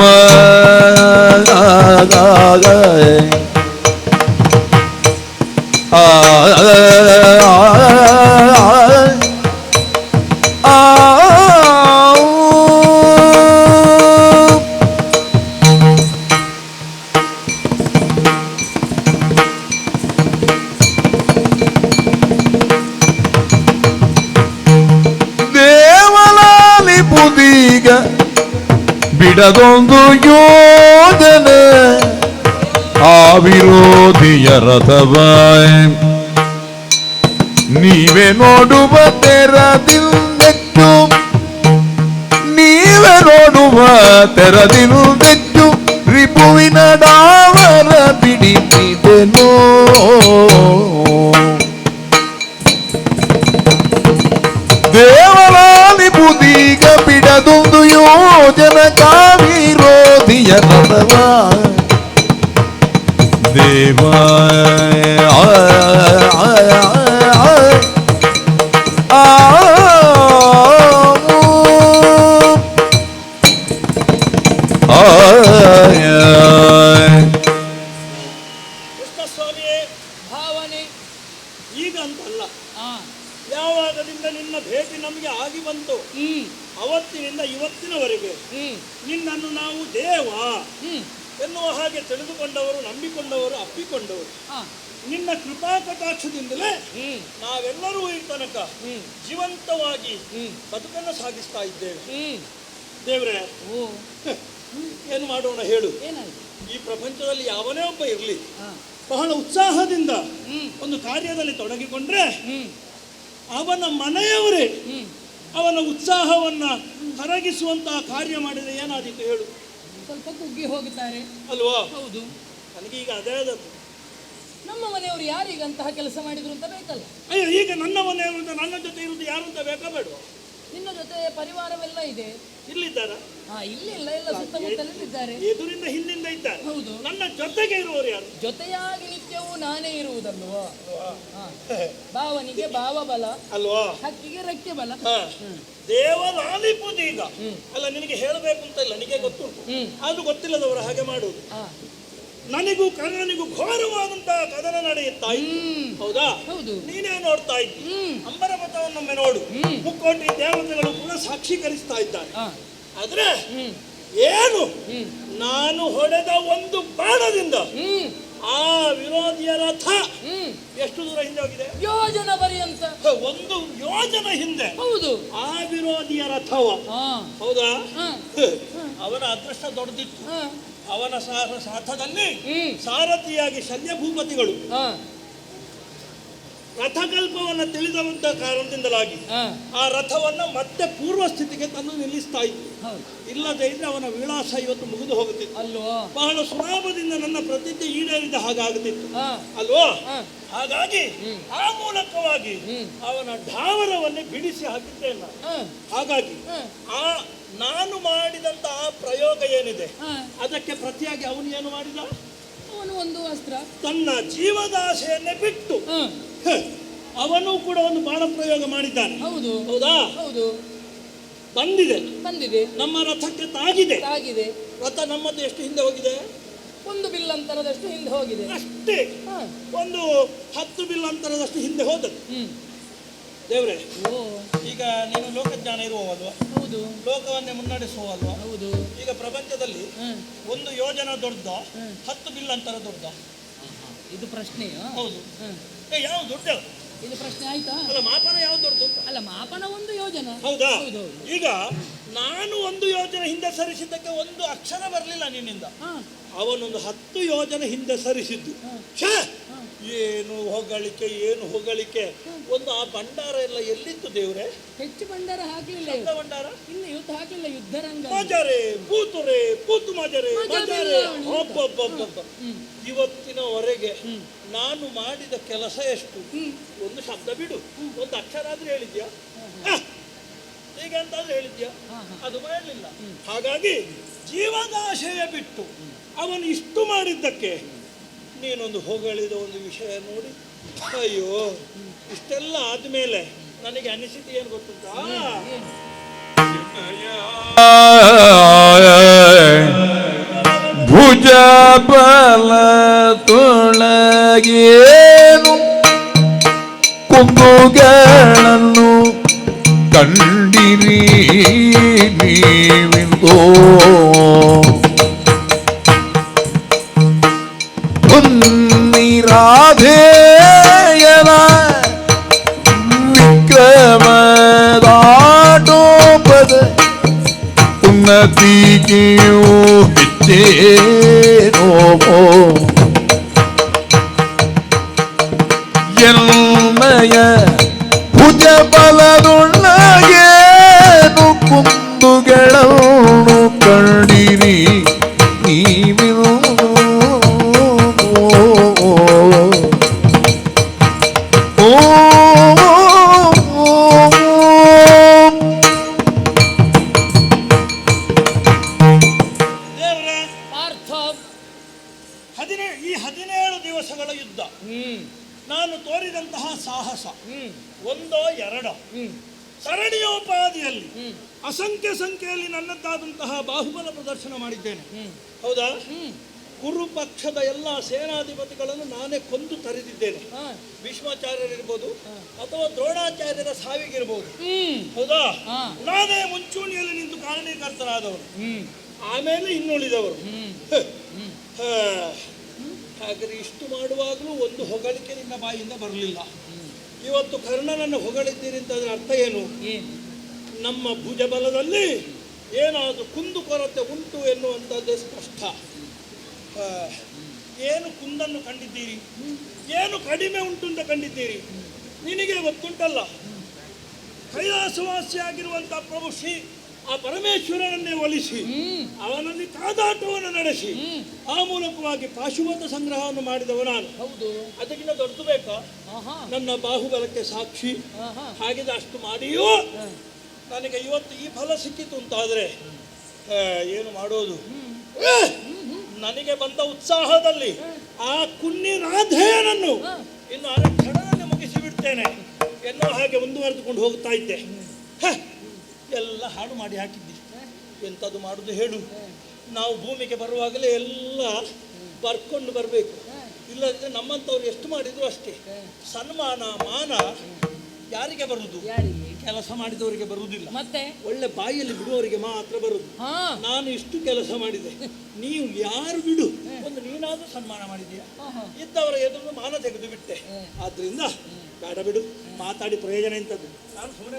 ದೇವಲಾಲಿ ಬುದಿಗ ಬಿಡದೊಂದು ಯೋಜನೆ ಆ ವಿರೋಧಿಯ ರಥವ ನೀವೇ ನೋಡುವ ತೆರದಿಂದೆಚ್ಚು, ನೀವೇ ನೋಡುವ ತೆರದಿಂದೆಚ್ಚು ರಿಪುವಿನ ಡಾವರ ಬಿಡಿಸಿದೆನೋ. ದೇವಲಾಲಿ ಬುದಿಗ ಬಿಡದೊಂದು ಯೋಜನಕ ವಿರೋಧಿಯ ರಥವ ದೇವ ಕೃಷ್ಣಸ್ವಾಮಿಯೇ, ಭಾವನೆ ಈಗ ಅಂತಲ್ಲ, ಆ ಯಾವಾಗದಿಂದ ನಿನ್ನ ಭೇಟಿ ನಮಗೆ ಆಗಿ ಬಂತು ಅವತ್ತಿನಿಂದ ಇವತ್ತಿನವರೆಗೆ ನಿನ್ನನ್ನು ನಾವು ದೇವ ಎನ್ನುವ ಹಾಗೆ ತಿಳಿದುಕೊಂಡವರು, ನಂಬಿಕೊಂಡವರು, ಅಪ್ಪಿಕೊಂಡವರು. ನಿನ್ನ ಕೃಪಾ ಕಟಾಕ್ಷದಿಂದಲೇ ನಾವೆಲ್ಲರೂ ಈ ತನಕ ಜೀವಂತವಾಗಿ ಬದುಕನ್ನು ಸಾಗಿಸ್ತಾ ಇದ್ದೇವೆ. ದೇವ್ರೆ, ಏನು ಮಾಡೋಣ ಹೇಳು? ಏನಾಯ್ತು? ಈ ಪ್ರಪಂಚದಲ್ಲಿ ಯಾವನೇ ಒಬ್ಬ ಇರಲಿ, ಬಹಳ ಉತ್ಸಾಹದಿಂದ ಒಂದು ಕಾರ್ಯದಲ್ಲಿ ತೊಡಗಿಕೊಂಡ್ರೆ ಅವನ ಮನೆಯವರೇ ಅವನ ಉತ್ಸಾಹವನ್ನ ಕರಗಿಸುವಂತಹ ಕಾರ್ಯ ಮಾಡಿದರೆ ಏನಾದೀತು ಹೇಳು? ಸ್ವಲ್ಪ ಕುಗ್ಗಿ ಹೋಗುತ್ತಾರೆ ಅಲ್ವಾ? ಹೌದು. ನನಗೀಗ ಅದೇ ಆದದ್ದು. ನಮ್ಮ ಮನೆಯವರು ಯಾರೀಗ ಅಂತಹ ಕೆಲಸ ಮಾಡಿದ್ರು ಅಂತ ಬೇಕಲ್ಲ? ಅಯ್ಯೋ, ಈಗ ನನ್ನ ಮನೆಯವರು ಅಂತ ನನ್ನ ಜೊತೆ ಇರುವುದು ಯಾರು ಅಂತ ಬೇಕಾ ಬೇಡ? ನಿನ್ನ ಜೊತೆ ಪರಿವಾರವೆಲ್ಲ ಇದೆ. ಇಲ್ಲಿದ್ದಾರ? ಇಲ್ಲಿಲ್ಲ, ಎಲ್ಲ ಸುತ್ತಮುತ್ತಲಿದ್ದಾರೆ. ಎದುರಿಂದ ಹಿಂದಿಂದ ಇದ್ದಾರೆ. ಹೌದು. ನನ್ನ ಜೊತೆಗೆ ಇರುವವರು ಯಾರು? ಜೊತೆಯಾಗಿ ನಿತ್ಯವೂ ನಾನೇ ಇರುವುದಲ್ವೋ? ಭಾವನಿಗೆ ಭಾವ ಬಲ, ಅಲ್ವಾ? ಹಕ್ಕಿಗೆ ರೆಕ್ಕೆ ಬಲ. ದೇವಲಾಲಿಪುದೀಗ ಅಲ್ಲ, ನಿನಗೆ ಹೇಳಬೇಕು ಅಂತ ಇಲ್ಲ, ನನಗೆ ಗೊತ್ತುಂಟು. ಆದ್ರೂ ಗೊತ್ತಿಲ್ಲದವರು ಹಾಗೆ ಮಾಡುವುದು. ನನಗೂ ಕರ್ಣನಿಗೂ ಘೋರವಾದಂತಹ ಕದನ ನಡೆಯುತ್ತಾ ಇತ್ತು. ಹೌದಾ? ಹೌದು. ನೀನೇ ನೋಡ್ತಾ ಇದ್ದಿ. ಅಂಬರ ಮತವನ್ನೊಮ್ಮೆ ನೋಡು. ಮುಕ್ಕೋಟಿ ದೇವತೆಗಳು ಕೂಡ ಸಾಕ್ಷೀಕರಿಸ್ತಾ ಇದ್ದಾರೆ. ಆದ್ರೆ ಏನು, ನಾನು ಹೊಡೆದ ಒಂದು ಬಾಣದಿಂದ ಆ ವಿರೋಧಿಯ ರಥ ಎಷ್ಟು ದೂರ ಹಿಂದೆ ಹೋಗಿದೆ? ಯೋಜನ ಪರ್ಯಂತ. ಒಂದು ಯೋಜನ ಹಿಂದೆ. ಹೌದು. ಆ ವಿರೋಧಿಯ ರಥವ. ಹೌದಾ? ಅವನ ಅದೃಷ್ಟ ದೊಡ್ಡದಿತ್ತು. ಅವನ ಸಾಥದಲ್ಲಿ ಸಾರಥಿಯಾಗಿ ಶಲ್ಯ ಭೂಪತಿಗಳು ರಥಕಲ್ಪವನ್ನು ತಿಳಿದಂತ ಕಾರಣದಿಂದಲಾಗಿ ಆ ರಥವನ್ನ ಮತ್ತೆ ಪೂರ್ವ ಸ್ಥಿತಿಗೆ ತಂದು ನಿಲ್ಲಿಸ್ತಾ ಇತ್ತು. ಇಲ್ಲದೆ ಇದ್ರೆ ಅವನ ವಿಳಾಸ ಇವತ್ತು ಮುಗಿದು ಹೋಗುತ್ತಿತ್ತು ಅಲ್ವಾ? ಬಹಳ ಸುಲಭದಿಂದ ನನ್ನ ಪ್ರತಿಜ್ಞೆ ಈಡೇರಿದ ಹಾಗಾಗುತ್ತಿತ್ತು ಅಲ್ವಾ? ಹಾಗಾಗಿ ಆ ಮೂಲಕವಾಗಿ ಅವನ ಢಾವರವನ್ನೇ ಬಿಡಿಸಿ ಹಾಕಿದ್ದೇನೆ. ಹಾಗಾಗಿ ಆ ನಾನು ಮಾಡಿದಂತ ಆ ಪ್ರಯೋಗ ಏನಿದೆ ಅದಕ್ಕೆ ಪ್ರತಿಯಾಗಿ ಅವನು ಏನು ಮಾಡಿದ? ಅವನು ಒಂದು ಅಸ್ತ್ರ, ತನ್ನ ಜೀವದಾಸೆಯನ್ನೇ ಬಿಟ್ಟು ಅವನು ಕೂಡ ಒಂದು ಬಾಣ ಪ್ರಯೋಗ ಮಾಡಿದ್ದಾನೆ. ಹೌದು. ಹೌದಾ? ಹೌದು. ಬಂದಿದೆ, ಬಂದಿದೆ. ನಮ್ಮ ರಥಕ್ಕೆ ತಾಗಿದೆ. ತಾಗಿದೆ. ರಥ ನಮ್ಮದು ಎಷ್ಟು ಹಿಂದೆ ಹೋಗಿದೆ? ಒಂದು ಬಿಲ್ ಅಂತರದಷ್ಟು ಹಿಂದೆ ಹೋಗಿದೆ ಅಷ್ಟೇ. ಒಂದು 10 ಬಿಲ್ ಅಂತರದಷ್ಟು ಹಿಂದೆ ಹೋದದ್ದು. ದೇವ್ರೆ, ಈಗ ನೀನು ಲೋಕಜ್ಞಾನ ಇರುವವಲ್ವಾ? ಹೌದು. ಲೋಕವನ್ನೇ ಮುನ್ನಡೆಸುವಲ್ವಾ? ಹೌದು. ಈಗ ಪ್ರಪಂಚದಲ್ಲಿ ಒಂದು ಯೋಜನ ದೊಡ್ಡ, 10 ಬಿಲ್ ಅಂತರ ದೊಡ್ಡ? ಇದು ಪ್ರಶ್ನೆ. ಹೌದು. ಯಾವ ದೊಡ್ಡ? ಇದು ಪ್ರಶ್ನೆ ಆಯ್ತಾ? ಅಲ್ಲ, ಮಾಪನ ಯಾವ್ದು ದೊಡ್ಡ? ಅಲ್ಲ, ಮಾಪನ ಒಂದು ಯೋಜನ. ಹೌದಾ? ಹೌದು. ಈಗ ನಾನು ಒಂದು ಯೋಜನೆ ಹಿಂದೆ ಸರಿಸಿದ್ದಕ್ಕೆ ಒಂದು ಅಕ್ಷರ ಬರಲಿಲ್ಲ ನಿನ್ನಿಂದ. ಅವನೊಂದು 10 ಯೋಜನೆ ಹಿಂದೆ ಸರಿಸಿದ್ದು. ಏನು ಹೊಗಳಿಕೆ, ಏನು ಹೊಗಳಿಕೆ. ಒಂದು ಆ ಭಂಡಾರ ಎಲ್ಲ ಎಲ್ಲಿತ್ತು ದೇವ್ರೆ? ಹೆಚ್ಚು ಭಂಡಾರ ಹಾಕ್ಲಿಲ್ಲ ಶಬ್ದ ಇವತ್ತು. ಭಂಡಾರ ಇನ್ನು ಯುದ್ಧ ಹಾಕ್ಲಿಲ್ಲ, ಯುದ್ಧರಂಗ. ಮಜರೆ ಪೂತುರೆ ಪೂತು ಮಜರೆ ಮಜರೆ. ಅಬ್ಬಬ್ಬಬ್ಬಬ್ಬ. ಇವತ್ತಿನವರೆಗೆ ನಾನು ಮಾಡಿದ ಕೆಲಸ ಎಷ್ಟು? ಒಂದು ಶಬ್ದ ಬಿಡು, ಒಂದು ಅಕ್ಷರ ಆದ್ರೂ ಹೇಳಿದ್ಯಾ? ಹೀಗೆ ಅಂತಾದ್ರೂ ಹೇಳಿದ್ಯಾ? ಅದು ಮಾಡಲಿಲ್ಲ. ಹಾಗಾಗಿ ಜೀವದಾಶಯ ಬಿಟ್ಟು ಅವನು ಇಷ್ಟು ಮಾಡಿದ್ದಕ್ಕೆ ನೀನೊಂದು ಹೊಗಳಿದ ಒಂದು ವಿಷಯ ನೋಡಿ, ಅಯ್ಯೋ ಇಷ್ಟೆಲ್ಲ ಆದ್ಮೇಲೆ ನನಗೆ ಅನಿಸಿದ್ದು ಏನು ಗೊತ್ತುಂಟಾ? ಭುಜ ಬಲ ತೊಳಗೇನು ಕುಂದುಗಳನ್ನು ಕಂಡಿರಿ ನೀವಿಂದೋ ರಾಧೇಯನ ವಿಕ್ರಮದಾಟೋಪದ ಉನ್ನತಿಗೆಯೂ ಹೆಚ್ಚೇನೋ ಎನ್ಮಯ ಭುಜ ಬಲದೊಳಗೇನು ಕುಂದುಗಳನ್ನು ಕಂಡಿರಿ ನೀವಿರು ಈ 17 ದಿವಸಗಳ ಯುದ್ಧ ನಾನು ತೋರಿದಂತಹ ಸಾಹಸ ಒಂದೋ ಎರಡೋ ಸರಣಿಯೋಪಾದಿಯಲ್ಲಿ ಅಸಂಖ್ಯ ಸಂಖ್ಯೆಯಲ್ಲಿ ನನ್ನದ್ದಾದಂತಹ ಬಾಹುಬಲ ಪ್ರದರ್ಶನ ಮಾಡಿದ್ದೇನೆ. ಹೌದಾ? ಕುರು ಪಕ್ಷದ ಎಲ್ಲ ಸೇನಾಧಿಪತಿಗಳನ್ನು ನಾನೇ ಕೊಂದು ತರಿದಿದ್ದೇನೆ. ಭೀಷ್ಮಾಚಾರ್ಯರಿರ್ಬೋದು ಅಥವಾ ದ್ರೋಣಾಚಾರ್ಯರ ಸಾವಿಗಿರ್ಬೋದು. ಹೌದಾ? ನಾನೇ ಮುಂಚೂಣಿಯಲ್ಲಿ ನಿಂತು ಕಾರಣೀಕರ್ತರಾದವರು, ಆಮೇಲೆ ಇನ್ನುಳಿದವರು. ಹಾಗಾದ್ರೆ ಇಷ್ಟು ಮಾಡುವಾಗಲೂ ಒಂದು ಹೊಗಳಿಕೆ ನಿನ್ನ ಬಾಯಿಂದ ಬರಲಿಲ್ಲ. ಇವತ್ತು ಕರ್ಣನನ್ನು ಹೊಗಳಿದ್ದೀರಿ ಅಂತ ಅದರ ಅರ್ಥ ಏನು? ನಮ್ಮ ಭುಜಬಲದಲ್ಲಿ ಏನಾದರೂ ಕುಂದು ಕೊರತೆ ಉಂಟು ಎನ್ನುವಂಥದ್ದೇ ಸ್ಪಷ್ಟ. ಏನು ಕುಂದನ್ನು ಕಂಡಿದ್ದೀರಿ? ಏನು ಕಡಿಮೆ ಉಂಟು ಅಂತ ಕಂಡಿದ್ದೀರಿ? ನಿನಗೆ ಗೊತ್ತುಂಟಲ್ಲ, ಕೈಲಾಸವಾಸಿಯಾಗಿರುವಂಥ ಪ್ರಭು ಶ್ರೀ ಆ ಪರಮೇಶ್ವರನನ್ನೇ ಒಲಿಸಿ ಅವನಲ್ಲಿ ಕಾದಾಟವನ್ನು ನಡೆಸಿ ಆ ಮೂಲಕವಾಗಿ ಪಾಶುಪತ ಸಂಗ್ರಹವನ್ನು ಮಾಡಿದವ ನಾನು. ಅದಕ್ಕಿಂತ ದೊಡ್ಡದು ಬೇಕಾ? ನನ್ನ ಬಾಹುಬಲಕ್ಕೆ ಸಾಕ್ಷಿ. ಹಾಗಿದ್ರೆ ಅಷ್ಟು ಮಾಡಿಯೂ ನನಗೆ ಇವತ್ತು ಈ ಫಲ ಸಿಕ್ಕಿತು ಅಂತಾದ್ರೆ ಏನು ಮಾಡೋದು? ನನಗೆ ಬಂದ ಉತ್ಸಾಹದಲ್ಲಿ ಆ ಕುನ್ನಿ ರಾಧೆಯನನ್ನು ಇನ್ನು ಅರೆ ಕ್ಷಣದಲ್ಲಿ ಮುಗಿಸಿ ಬಿಡ್ತೇನೆ ಎನ್ನೋ ಹಾಗೆ ಮುಂದುವರೆದುಕೊಂಡು ಹೋಗ್ತಾ ಇದ್ದೆ. ಎಲ್ಲ ಹಾಳು ಮಾಡಿ ಹಾಕಿದ್ದಿ. ಎಂಥದ್ದು ಮಾಡುದು ಹೇಳು? ನಾವು ಭೂಮಿಗೆ ಬರುವಾಗಲೇ ಎಲ್ಲ ಬರ್ಕೊಂಡು ಬರಬೇಕು, ಇಲ್ಲದಿದ್ರೆ ನಮ್ಮಂಥವ್ರು ಎಷ್ಟು ಮಾಡಿದ್ರು ಅಷ್ಟೇ. ಸನ್ಮಾನ ಮಾನ ಯಾರಿಗೆ ಬರುವುದು? ಕೆಲಸ ಮಾಡಿದವರಿಗೆ ಬರುವುದಿಲ್ಲ. ಮತ್ತೆ ಒಳ್ಳೆ ಬಾಯಿಯಲ್ಲಿ ಬಿಡುವವರಿಗೆ ಮಾತ್ರ ಬರುದು. ನಾನು ಇಷ್ಟು ಕೆಲಸ ಮಾಡಿದೆ, ನೀವು ಯಾರು ಬಿಡು, ಒಂದು ನೀನಾದ್ರೂ ಸನ್ಮಾನ ಮಾಡಿದೀಯ, ಇದ್ದವರ ಎದುರು ಮಾನ ತೆಗೆದು ಬಿಟ್ಟೆ. ಆದ್ರಿಂದ ಬೇಡ ಬಿಡು, ಮಾತಾಡಿ ಪ್ರಯೋಜನ ಎಂತದ್ದು. ನಾನು ಸುಮ್ಮನೆ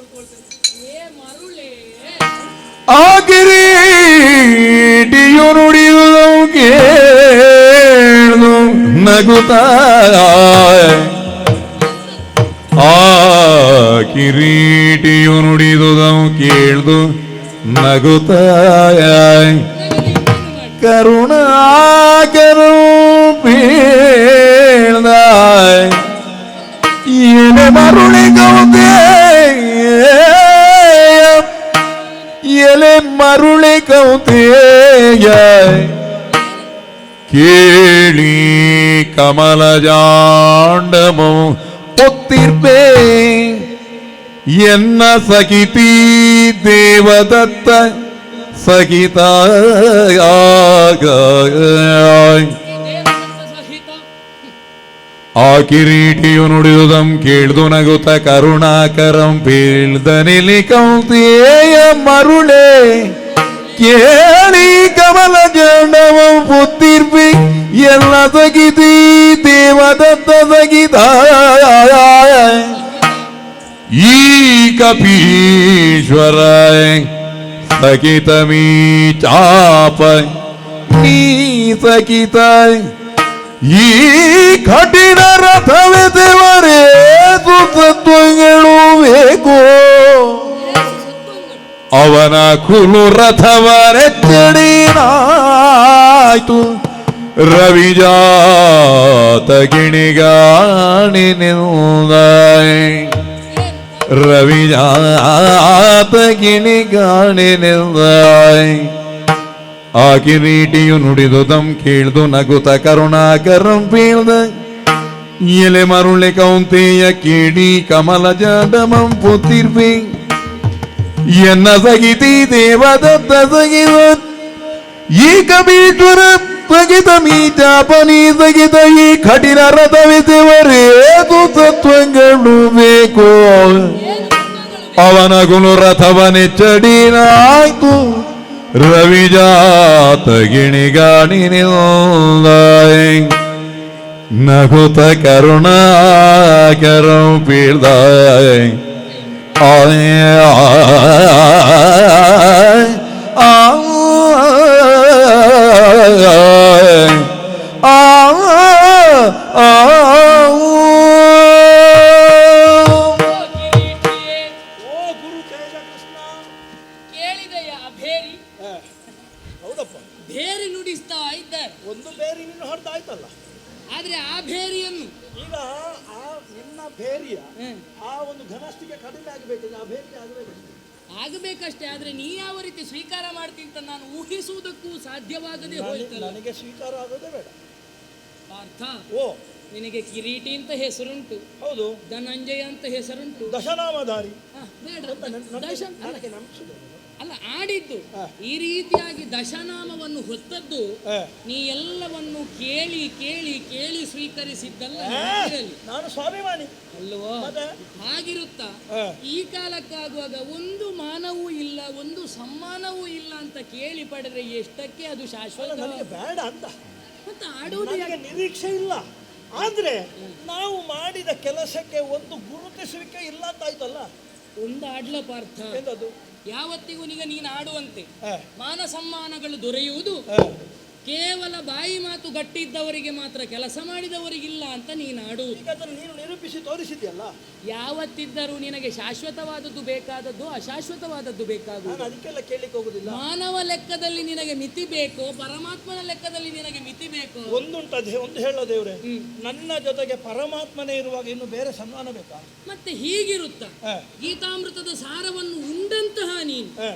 ಆಗಿರಿಡಿಯು ನುಡಿಯುವುದು ಕೇಳು ನಗುತ್ತಾ, ಆ ಕಿರೀಟಿಯು ನುಡಿದುದವು ಕೇಳ್ದು ನಗುತ್ತಾಯ ಕರುಣಾಕರು ಬೀಳ್ದಾಯ ಏನೆ ಮರುಳಿ ಗೌದೆ ಎಲೆ ಮರುಳಿ ಕೌತೆಯ ಕೇಳಿ ಕಮಲ ಜಾಂಡಮು ಒತ್ತಿರ್ಬೇ ಎನ್ನ ಸಖಿತಿ ದೇವದತ್ತ ಸಹಿತ ಆ ಕಿರೀಟಿಯು ನುಡಿಯುವುದಂ ಕೇಳ್ದು ನಗುತ್ತ ಕರುಣಾಕರಂ ಬೀಳ್ದನಿಲಿ ಕೌಂತೆಯ ಮರುಳೆ ಕೇಳಿ ಕಮಲ ಜಂಡವಂ ಪುತ್ತಿರ್ಬಿ ಎಲ್ಲ ಸಗಿತಿ ದೇವದತ್ತ ಸಗಿತ ಈ ಕಪೀಶ್ವರ ಸಕಿತ ಮೀ ಚಾಪ ನೀ ಸಕಿತ ಈ ಕಠಿಣ ರಥವೇ ದೇವರೇ ತತ್ವಗಳು ಬೇಕು ಅವನ ಕುಲು ರಥವರೆಚ್ಚಡಿನಾಯ್ತು ರವಿಜಾತ ಗಿಣಿಗಾಣಿನಿಂದ ರವಿಜಾತ ಗಿಣಿಗಾಣಿನಿಂದ ಆ ಕಿರೀಟಿಯು ನುಡಿದುದಂ ಕೇಳ್ದು ನಗುತ ಕರುಣಾಕರಂ ಬೀಳ್ದ ಎಲೆ ಮರುಳೆ ಕೌಂತೆಯ ಕೇಳಿ ಕಮಲ ಜಾಡಮಂ ಪುತ್ತಿರ್ಬಿ ಎನ್ನ ಸಗಿತಿ ದೇವದತ್ತ ಸಗಿದ ಈ ಕಬೀಶ್ವರ ಸಗಿತ ಮೀ ಚಾಪನಿ ಸಗಿತ ಈ ಕಠಿಣ ರಥವಿಸುವರೇ ತತ್ವಗಳು ಬೇಕು ಅವನ ಗುಣು ರಥವನೆಚ್ಚಡಿನಾಯ್ತು ರವಿಜಾತ ಗಿಣಿಗಾಣಿನಿಂದ ನಗುತ ಕರುಣಾಕರಂ ಬೀಳ್ದ ಕೇಳಿದೆಯ ಭೇರಿ ಹೌದಪ್ಪ, ಭೇರಿ ನುಡಿಸ್ತಾ ಇದ್ದಾರೆ. ಒಂದು ಬೇರಿ ನಿನ್ನ ಹೊಡೆದಾಯ್ತಲ್ಲ. ಆದ್ರೆ ಆ ಭೇರಿಯನ್ನು ಈಗ ಆ ನಿನ್ನ ಬೇರಿಯ ಆ ಒಂದು ಘನಸ್ಥಿಗೆ ಕಡಿಮೆ ಆಗಬೇಕಿದೆ, ಆ ಬೇರಿ ಆಗಬೇಕು ಆಗಬೇಕಷ್ಟೇ. ಆದ್ರೆ ನೀ ಯಾವ ರೀತಿ ಸ್ವೀಕಾರ ಮಾಡ್ತೀನಿ ಅಂತ ನಾನು ಊಹಿಸುವುದಕ್ಕೂ ಸಾಧ್ಯವಾಗದೆ ಹೋಯ್ತಲ್ಲ. ನನಗೆ ಸ್ವೀಕಾರ ಆಗೋದೇ ಬೇಡ. ಪಾರ್ಥ, ಓ ನಿನಗೆ ಕಿರೀಟಿ ಅಂತ ಹೆಸರುಂಟು, ಹೌದು, ಧನಂಜಯ ಅಂತ ಹೆಸರುಂಟು, ದಶನಾಮಧಾರಿ. ಬೇಡ ನನಗೆ ನಂಬಿಸಿದೆ. ಅಲ್ಲ, ಆಡಿದ್ದು ಈ ರೀತಿಯಾಗಿ ದಶನಾಮವನ್ನು ಹೊತ್ತದ್ದು ನೀ ಎಲ್ಲವನ್ನು ಕೇಳಿ ಕೇಳಿ ಕೇಳಿ ಸ್ವೀಕರಿಸಿದ್ದಲ್ಲ ಇದರಲ್ಲಿ. ನಾನು ಸ್ವಾಭಿಮಾನಿ ಅಲ್ವೋ? ಹಾಗಿರುತ್ತಾ ಈ ಕಾಲಕ್ಕಾಗುವಾಗ ಒಂದು ಮಾನವೂ ಇಲ್ಲ, ಒಂದು ಸಮ್ಮಾನವೂ ಇಲ್ಲ ಅಂತ ಕೇಳಿ ಪಡೆದ್ರೆ ಎಷ್ಟಕ್ಕೆ ಅದು ಶಾಶ್ವತ? ನನಗೆ ಬೇಡ ಅಂತ ಮತ್ತೆ ಆಡುವುದು ನಿರೀಕ್ಷೆ ಇಲ್ಲ. ಆದ್ರೆ ನಾವು ಮಾಡಿದ ಕೆಲಸಕ್ಕೆ ಒಂದು ಗುರುತಿಸುವಿಕೆ ಇಲ್ಲ ಅಂತ ಆಯ್ತಲ್ಲ. ಒಂದು ಆಡ್ಲ ಪಾರ್ಥ, ಎಂತದ್ದು? ಯಾವತ್ತಿಗೂ ನೀನು ಆಡುವಂತೆ ಮಾನ ಸಮ್ಮಾನಗಳು ದೊರೆಯುವುದು ಕೇವಲ ಬಾಯಿ ಮಾತು ಗಟ್ಟಿದ್ದವರಿಗೆ ಮಾತ್ರ, ಕೆಲಸ ಮಾಡಿದವರಿಗಿಲ್ಲ ಅಂತ ನೀನು ಆಡುವುದು. ಈಗ ಅದನ್ನು ನೀನು ನಿರೂಪಿಸಿ ತೋರಿಸಿದ್ಯಲ್ಲ. ಯಾವತ್ತಿದ್ದರೂ ನಿನಗೆ ಶಾಶ್ವತವಾದದ್ದು ಬೇಕಾದದ್ದು, ಅಶಾಶ್ವತವಾದದ್ದು ಬೇಕಾಗುವುದು. ನಾನು ಅದಕ್ಕೆಲ್ಲ ಕೇಳಲಿಕ್ಕೆ ಹೋಗುದಿಲ್ಲ. ಮಾನವ ಲೆಕ್ಕದಲ್ಲಿ ನಿನಗೆ ಮಿತಿ ಬೇಕೋ, ಪರಮಾತ್ಮನ ಲೆಕ್ಕದಲ್ಲಿ ನಿನಗೆ ಮಿತಿ ಬೇಕೋ? ಒಂದುಂಟದೆ, ಒಂದು ಹೇಳೋ ದೇವ್ರೆ, ನನ್ನ ಜೊತೆಗೆ ಪರಮಾತ್ಮನೇ ಇರುವಾಗ ಇನ್ನು ಬೇರೆ ಸನ್ಮಾನ ಬೇಕಾ? ಮತ್ತೆ ಹೀಗಿರುತ್ತ ಗೀತಾಮೃತದ ಸಾರವನ್ನು ಉಂಡಂತಹ ನೀನು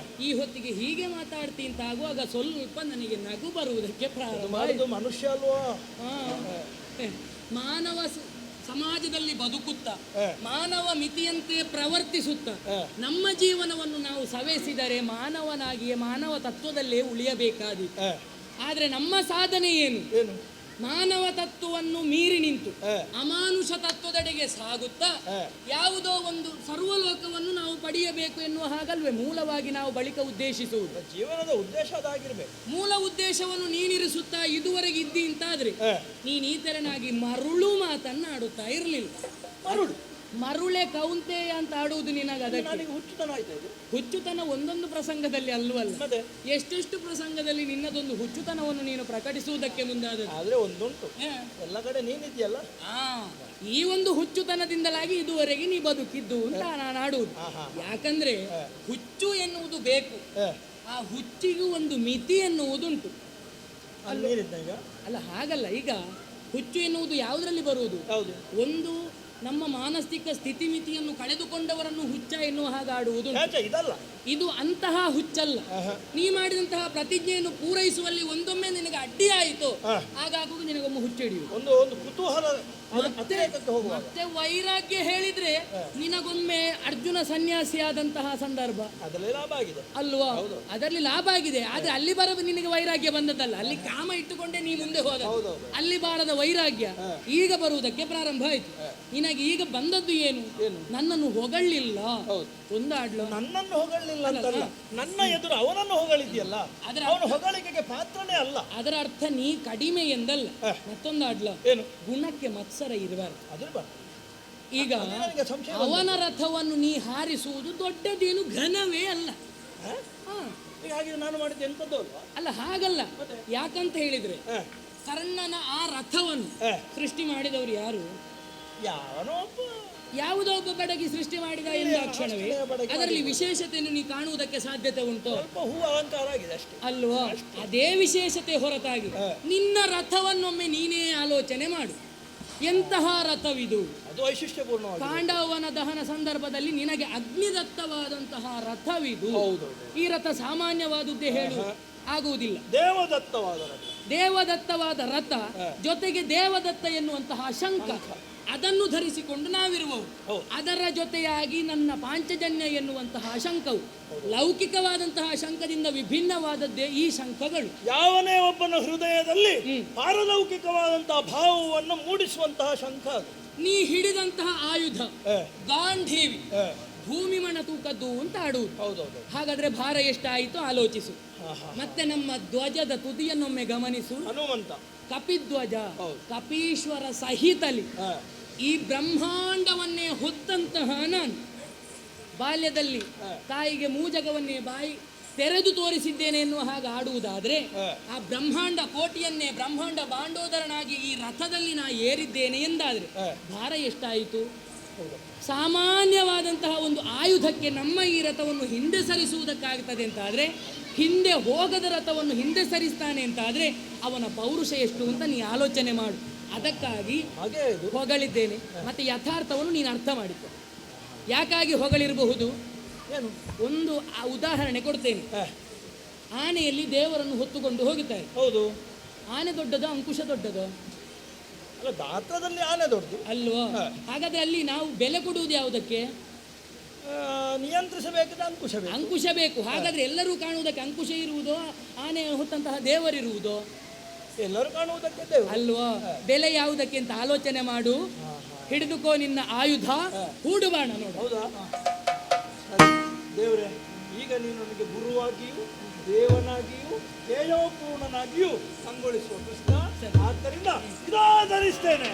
ಈ ಹೊತ್ತಿಗೆ ಹೀಗೆ ಮಾತಾಡ್ತಿ ಅಂತ ಆಗುವಾಗ ಸ್ವಲ್ಪ ನನಗೆ ನಗು ಬರುವುದಕ್ಕೆ ಪ್ರಾರಂಭ. ಮನುಷ್ಯ ಅಲ್ವಾ? ಮಾನವ ಸಮಾಜದಲ್ಲಿ ಬದುಕುತ್ತಾ ಮಾನವ ಮಿತಿಯಂತೆ ಪ್ರವರ್ತಿಸುತ್ತಾ ನಮ್ಮ ಜೀವನವನ್ನು ನಾವು ಸವೆಸಿದರೆ ಮಾನವನಾಗಿಯೇ ಮಾನವ ತತ್ವದಲ್ಲೇ ಉಳಿಯಬೇಕಾದೀತು. ಆದ್ರೆ ನಮ್ಮ ಸಾಧನೆ ಏನು? ಮಾನವ ತತ್ವವನ್ನು ಮೀರಿ ನಿಂತು ಅಮಾನುಷ ತತ್ವದೆಡೆಗೆ ಸಾಗುತ್ತಾ ಯಾವುದೋ ಒಂದು ಸರ್ವಲೋಕವನ್ನು ನಾವು ಪಡೆಯಬೇಕು ಎನ್ನುವ ಹಾಗಲ್ವೇ ಮೂಲವಾಗಿ ನಾವು ಬಳಿಕ ಉದ್ದೇಶಿಸುವುದು. ಜೀವನದ ಉದ್ದೇಶ ಅದಾಗಿರ್ಬೇಕು. ಮೂಲ ಉದ್ದೇಶವನ್ನು ನೀನಿರಿಸುತ್ತಾ ಇದುವರೆಗೆ ಇದ್ದಿ ಅಂತಾದ್ರೆ ನೀನು ಈ ತೆರನಾಗಿ ಮರುಳು ಮಾತನ್ನಾಡುತ್ತಾ ಇರಲಿಲ್ಲ. ಮರುಳೆ ಕೌಂತೆಯ ಅಂತ ಆಡುವುದು ನಿನಗೆ ಅದಕ್ಕೆ ಹುಚ್ಚುತನ ಆಯ್ತು. ಹುಚ್ಚುತನ ಒಂದೊಂದು ಪ್ರಸಂಗದಲ್ಲಿ ಅಲ್ವಲ್ಲ, ಎಷ್ಟೆಷ್ಟು ಪ್ರಸಂಗದಲ್ಲಿ ನಿನ್ನದೊಂದು ಹುಚ್ಚುತನವನ್ನು ನೀನು ಪ್ರಕಟಿಸುವುದಕ್ಕೆ ಮುಂದಾದ. ಆದ್ರೆ ಒಂದುಂಟು, ಎಲ್ಲ ಕಡೆ ನೀನಿದ್ಯಲ್ಲ, ಈ ಒಂದು ಹುಚ್ಚುತನದಿಂದಲಾಗಿ ಇದುವರೆಗೆ ನೀ ಬದುಕಿದ್ದು ಅಂತ ನಾನು ಆಡುವುದು. ಯಾಕಂದ್ರೆ ಹುಚ್ಚು ಎನ್ನುವುದು ಬೇಕು, ಆ ಹುಚ್ಚಿಗೂ ಒಂದು ಮಿತಿ ಎನ್ನುವುದುಂಟು. ಅಲ್ಲ ಹಾಗಲ್ಲ, ಈಗ ಹುಚ್ಚು ಎನ್ನುವುದು ಯಾವುದರಲ್ಲಿ ಬರುವುದು? ಒಂದು ನಮ್ಮ ಮಾನಸಿಕ ಸ್ಥಿತಿಮಿತಿಯನ್ನು ಕಳೆದುಕೊಂಡವರನ್ನು ಹುಚ್ಚ ಎನ್ನುವ ಹಾಗೆ ಆಡುವುದು ಇದಲ್ಲ. ಇದು ಅಂತಹ ಹುಚ್ಚಲ್ಲ. ನೀ ಮಾಡಿದಂತಹ ಪ್ರತಿಜ್ಞೆಯನ್ನು ಪೂರೈಸುವಲ್ಲಿ ಒಂದೊಮ್ಮೆ ನಿನಗೆ ಅಡ್ಡಿಯಾಯಿತು, ಹಾಗಾಗುವುದು ನಿನಗೊಮ್ಮೆ ಹುಚ್ಚಿಡಿಯುವುದು. ಒಂದು ಕುತೂಹಲ, ಮತ್ತೆ ವೈರಾಗ್ಯ ಹೇಳಿದ್ರೆ ನಿನಗೊಮ್ಮೆ ಅರ್ಜುನ ಸನ್ಯಾಸಿಯಾದಂತಹ ಸಂದರ್ಭ ಅದರಲ್ಲಿ ಲಾಭ ಆಗಿದೆ ಅಲ್ವಾ? ಅದರಲ್ಲಿ ಲಾಭ ಆಗಿದೆ. ಆದ್ರೆ ಅಲ್ಲಿ ಬರದ ನಿನಗೆ ವೈರಾಗ್ಯ ಬಂದದ್ದಲ್ಲ, ಅಲ್ಲಿ ಕಾಮ ಇಟ್ಟುಕೊಂಡೇ ನೀ ಮುಂದೆ ಹೋದ. ಅಲ್ಲಿ ಬಾರದ ವೈರಾಗ್ಯ ಈಗ ಬರುವುದಕ್ಕೆ ಪ್ರಾರಂಭ ಆಯ್ತು. ನಿನಗೆ ಈಗ ಬಂದದ್ದು ಏನು? ನನ್ನನ್ನು ಹೊಗಳಿಲ್ಲ. ಒಂದಾಡ್ಲು ನನ್ನನ್ನು ಹೊಗಳಿಲ್ಲ ಅಂತಲ್ಲ, ನನ್ನ ಎದುರು ಅವನನ್ನು ಹೊಗಳಿದ್ಯಲ್ಲ, ಅವನು ಹೊಗಳಿಕೆಗೆ ಪಾತ್ರನೇ ಅಲ್ಲ. ಅದರ ಅರ್ಥ ನೀ ಕಡಿಮೆ ಎಂದಲ್ಲ. ಮತ್ತೊಂದಾಡ್ಲ, ಏನು ಗುಣಕ್ಕೆ ಮತ್ಸರ ಇರಬಾರ್ದು. ಈಗ ಅವನ ರಥವನ್ನು ನೀ ಹಾರಿಸುವುದು ದೊಡ್ಡದೇನು ಘನವೇ ಅಲ್ಲ. ಹಾಗೆ ನಾನು ಮಾಡಿದ್ದು ಎಂತದ್ದು ಅಲ್ವಾ? ಅಲ್ಲ ಹಾಗಲ್ಲ. ಯಾಕಂತ ಹೇಳಿದ್ರೆ ಕರ್ಣನ ಆ ರಥವನ್ನು ಸೃಷ್ಟಿ ಮಾಡಿದವರು ಯಾರು? ಯಾವನೋ ಒಬ್ಬ ಯಾವುದೋ ಒಬ್ಬ ಬಡಗಿ ಸೃಷ್ಟಿ ಮಾಡಿದ ಎಂದ ಕ್ಷಣವೇ ಅದರಲ್ಲಿ ವಿಶೇಷತೆಯನ್ನು ನೀ ಕಾಣುವುದಕ್ಕೆ ಸಾಧ್ಯತೆ ಉಂಟು? ಸ್ವಲ್ಪ ಹೂ ಅಲಂಕಾರ ಆಗಿದೆ ಅಷ್ಟೇ ಅಲ್ವಾ? ಅದೇ ವಿಶೇಷತೆ ಹೊರತಾಗಿ ನಿನ್ನ ರಥವನ್ನೊಮ್ಮೆ ನೀನೇ ಆಲೋಚನೆ ಮಾಡು. ಎಂತಹ ರಥವಿದು? ಅದು ವೈಶಿಷ್ಟ್ಯಪೂರ್ಣವಾಗಿ ಪಾಂಡವನ ದಹನ ಸಂದರ್ಭದಲ್ಲಿ ನಿನಗೆ ಅಗ್ನಿದತ್ತವಾದಂತಹ ರಥವಿದು. ಈ ರಥ ಸಾಮಾನ್ಯವಾದುದೇ ಹೇಳು ಆಗುವುದಿಲ್ಲ. ದೇವದತ್ತವಾದ ರಥ ಜೊತೆಗೆ ದೇವದತ್ತ ಎನ್ನುವಂತಹ ಶಂಖ ಅದನ್ನು ಧರಿಸಿಕೊಂಡು ನಾವಿರುವವು. ಅದರ ಜೊತೆಯಾಗಿ ನನ್ನ ಪಾಂಚಜನ್ಯ ಎನ್ನುವಂತಹ ಶಂಖವು ಲೌಕಿಕವಾದಂತಹ ಶಂಖದಿಂದ ವಿಭಿನ್ನವಾದದ್ದೇ ಈ ಶಂಖಗಳು. ಯಾವನೇ ಒಬ್ಬನ ಹೃದಯದಲ್ಲಿ ಪಾರಲೌಕಿಕವಾದಂತಹ ಭಾವವನ್ನು ಮೂಡಿಸುವಂತಹ ಶಂಖ. ನೀ ಹಿಡಿದಂತಹ ಆಯುಧ ಗಾಂಧೀವಿ ಭೂಮಿ ಮಣ ತೂಕದ್ದು ಅಂತ ಆಡುವುದು. ಹಾಗಾದ್ರೆ ಭಾರ ಎಷ್ಟಾಯಿತು ಆಲೋಚಿಸು. ಮತ್ತೆ ನಮ್ಮ ಧ್ವಜದ ತುದಿಯನ್ನೊಮ್ಮೆ ಗಮನಿಸು. ಹನುಮಂತ ಕಪಿಧ್ವಜ ಕಪೀಶ್ವರ ಸಹಿತಲಿ ಈ ಬ್ರಹ್ಮಾಂಡವನ್ನೇ ಹೊತ್ತಂತಹ ನಾನು ಬಾಲ್ಯದಲ್ಲಿ ತಾಯಿಗೆ ಮೂಜಗವನ್ನೇ ಬಾಯಿ ತೆರೆದು ತೋರಿಸಿದ್ದೇನೆ ಎನ್ನುವ ಹಾಗೆ ಆಡುವುದಾದ್ರೆ ಆ ಬ್ರಹ್ಮಾಂಡ ಕೋಟಿಯನ್ನೇ ಬ್ರಹ್ಮಾಂಡ ಬಾಂಡೋದರನಾಗಿ ಈ ರಥದಲ್ಲಿ ನಾ ಏರಿದ್ದೇನೆ ಎಂದಾದ್ರೆ ಭಾರ ಎಷ್ಟಾಯಿತು? ಸಾಮಾನ್ಯವಾದಂತಹ ಒಂದು ಆಯುಧಕ್ಕೆ ನಮ್ಮ ಈ ರಥವನ್ನು ಹಿಂದೆ ಸರಿಸುವುದಕ್ಕಾಗ್ತದೆ ಅಂತಾದರೆ, ಹಿಂದೆ ಹೋಗದ ರಥವನ್ನು ಹಿಂದೆ ಸರಿಸ್ತಾನೆ ಅಂತಾದರೆ ಅವನ ಪೌರುಷ ಎಷ್ಟು ಅಂತ ನೀ ಆಲೋಚನೆ ಮಾಡು. ಅದಕ್ಕಾಗಿ ಹೊಗಳಿದ್ದೇನೆ. ಮತ್ತೆ ಯಥಾರ್ಥವನ್ನು ನೀನು ಅರ್ಥ ಮಾಡಿಕೊ. ಯಾಕಾಗಿ ಹೊಗಳಿರಬಹುದು? ಏನು ಒಂದು ಉದಾಹರಣೆ ಕೊಡ್ತೇನೆ. ಆನೆಯಲ್ಲಿ ದೇವರನ್ನು ಹೊತ್ತುಕೊಂಡು ಹೋಗುತ್ತಾರೆ. ಹೌದು. ಆನೆ ದೊಡ್ಡದೋ ಅಂಕುಶ ದೊಡ್ಡದೋ? ಅಲ್ಲ, ಗಾತ್ರದಲ್ಲಿ ಆನೆ ದೊಡ್ಡದು ಅಲ್ವಾ? ಹಾಗಾದ್ರೆ ಅಲ್ಲಿ ನಾವು ಬೆಲೆ ಕೊಡುವುದು ಯಾವುದಕ್ಕೆ? ನಿಯಂತ್ರಿಸಬೇಕಾದ ಅಂಕುಶ ಬೇಕು. ಹಾಗಾದ್ರೆ ಎಲ್ಲರೂ ಕಾಣುವುದಕ್ಕೆ ಅಂಕುಶ ಇರುವುದೋ, ಆನೆ ಹೊತ್ತಂತಹ ದೇವರಿರುವುದೋ? ಎಲ್ಲರೂ ಕಾಣುವುದಕ್ಕೆ ದೇವರು ಅಲ್ವಾ? ಬೆಲೆ ಯಾವುದಕ್ಕೆ ಅಂತ ಆಲೋಚನೆ ಮಾಡು. ಹಿಡಿದುಕೋ ನಿನ್ನ ಆಯುಧ, ಹೂಡುಬಾಣ ನೋಡು. ಹೌದಾ? ದೇವರೇ, ಈಗ ನೀನು ನನಗೆ ಗುರುವಾಗಿಯೂ ದೇವನಾಗಿಯೂ ತೇಜೋಪೂರ್ಣನಾಗಿಯೂ ಸಂಗೊಳಿಸುವ ಕೃಷ್ಣ. ಆದ್ದರಿಂದ ಇದಾ ಧರಿಸ್ತೇನೆ.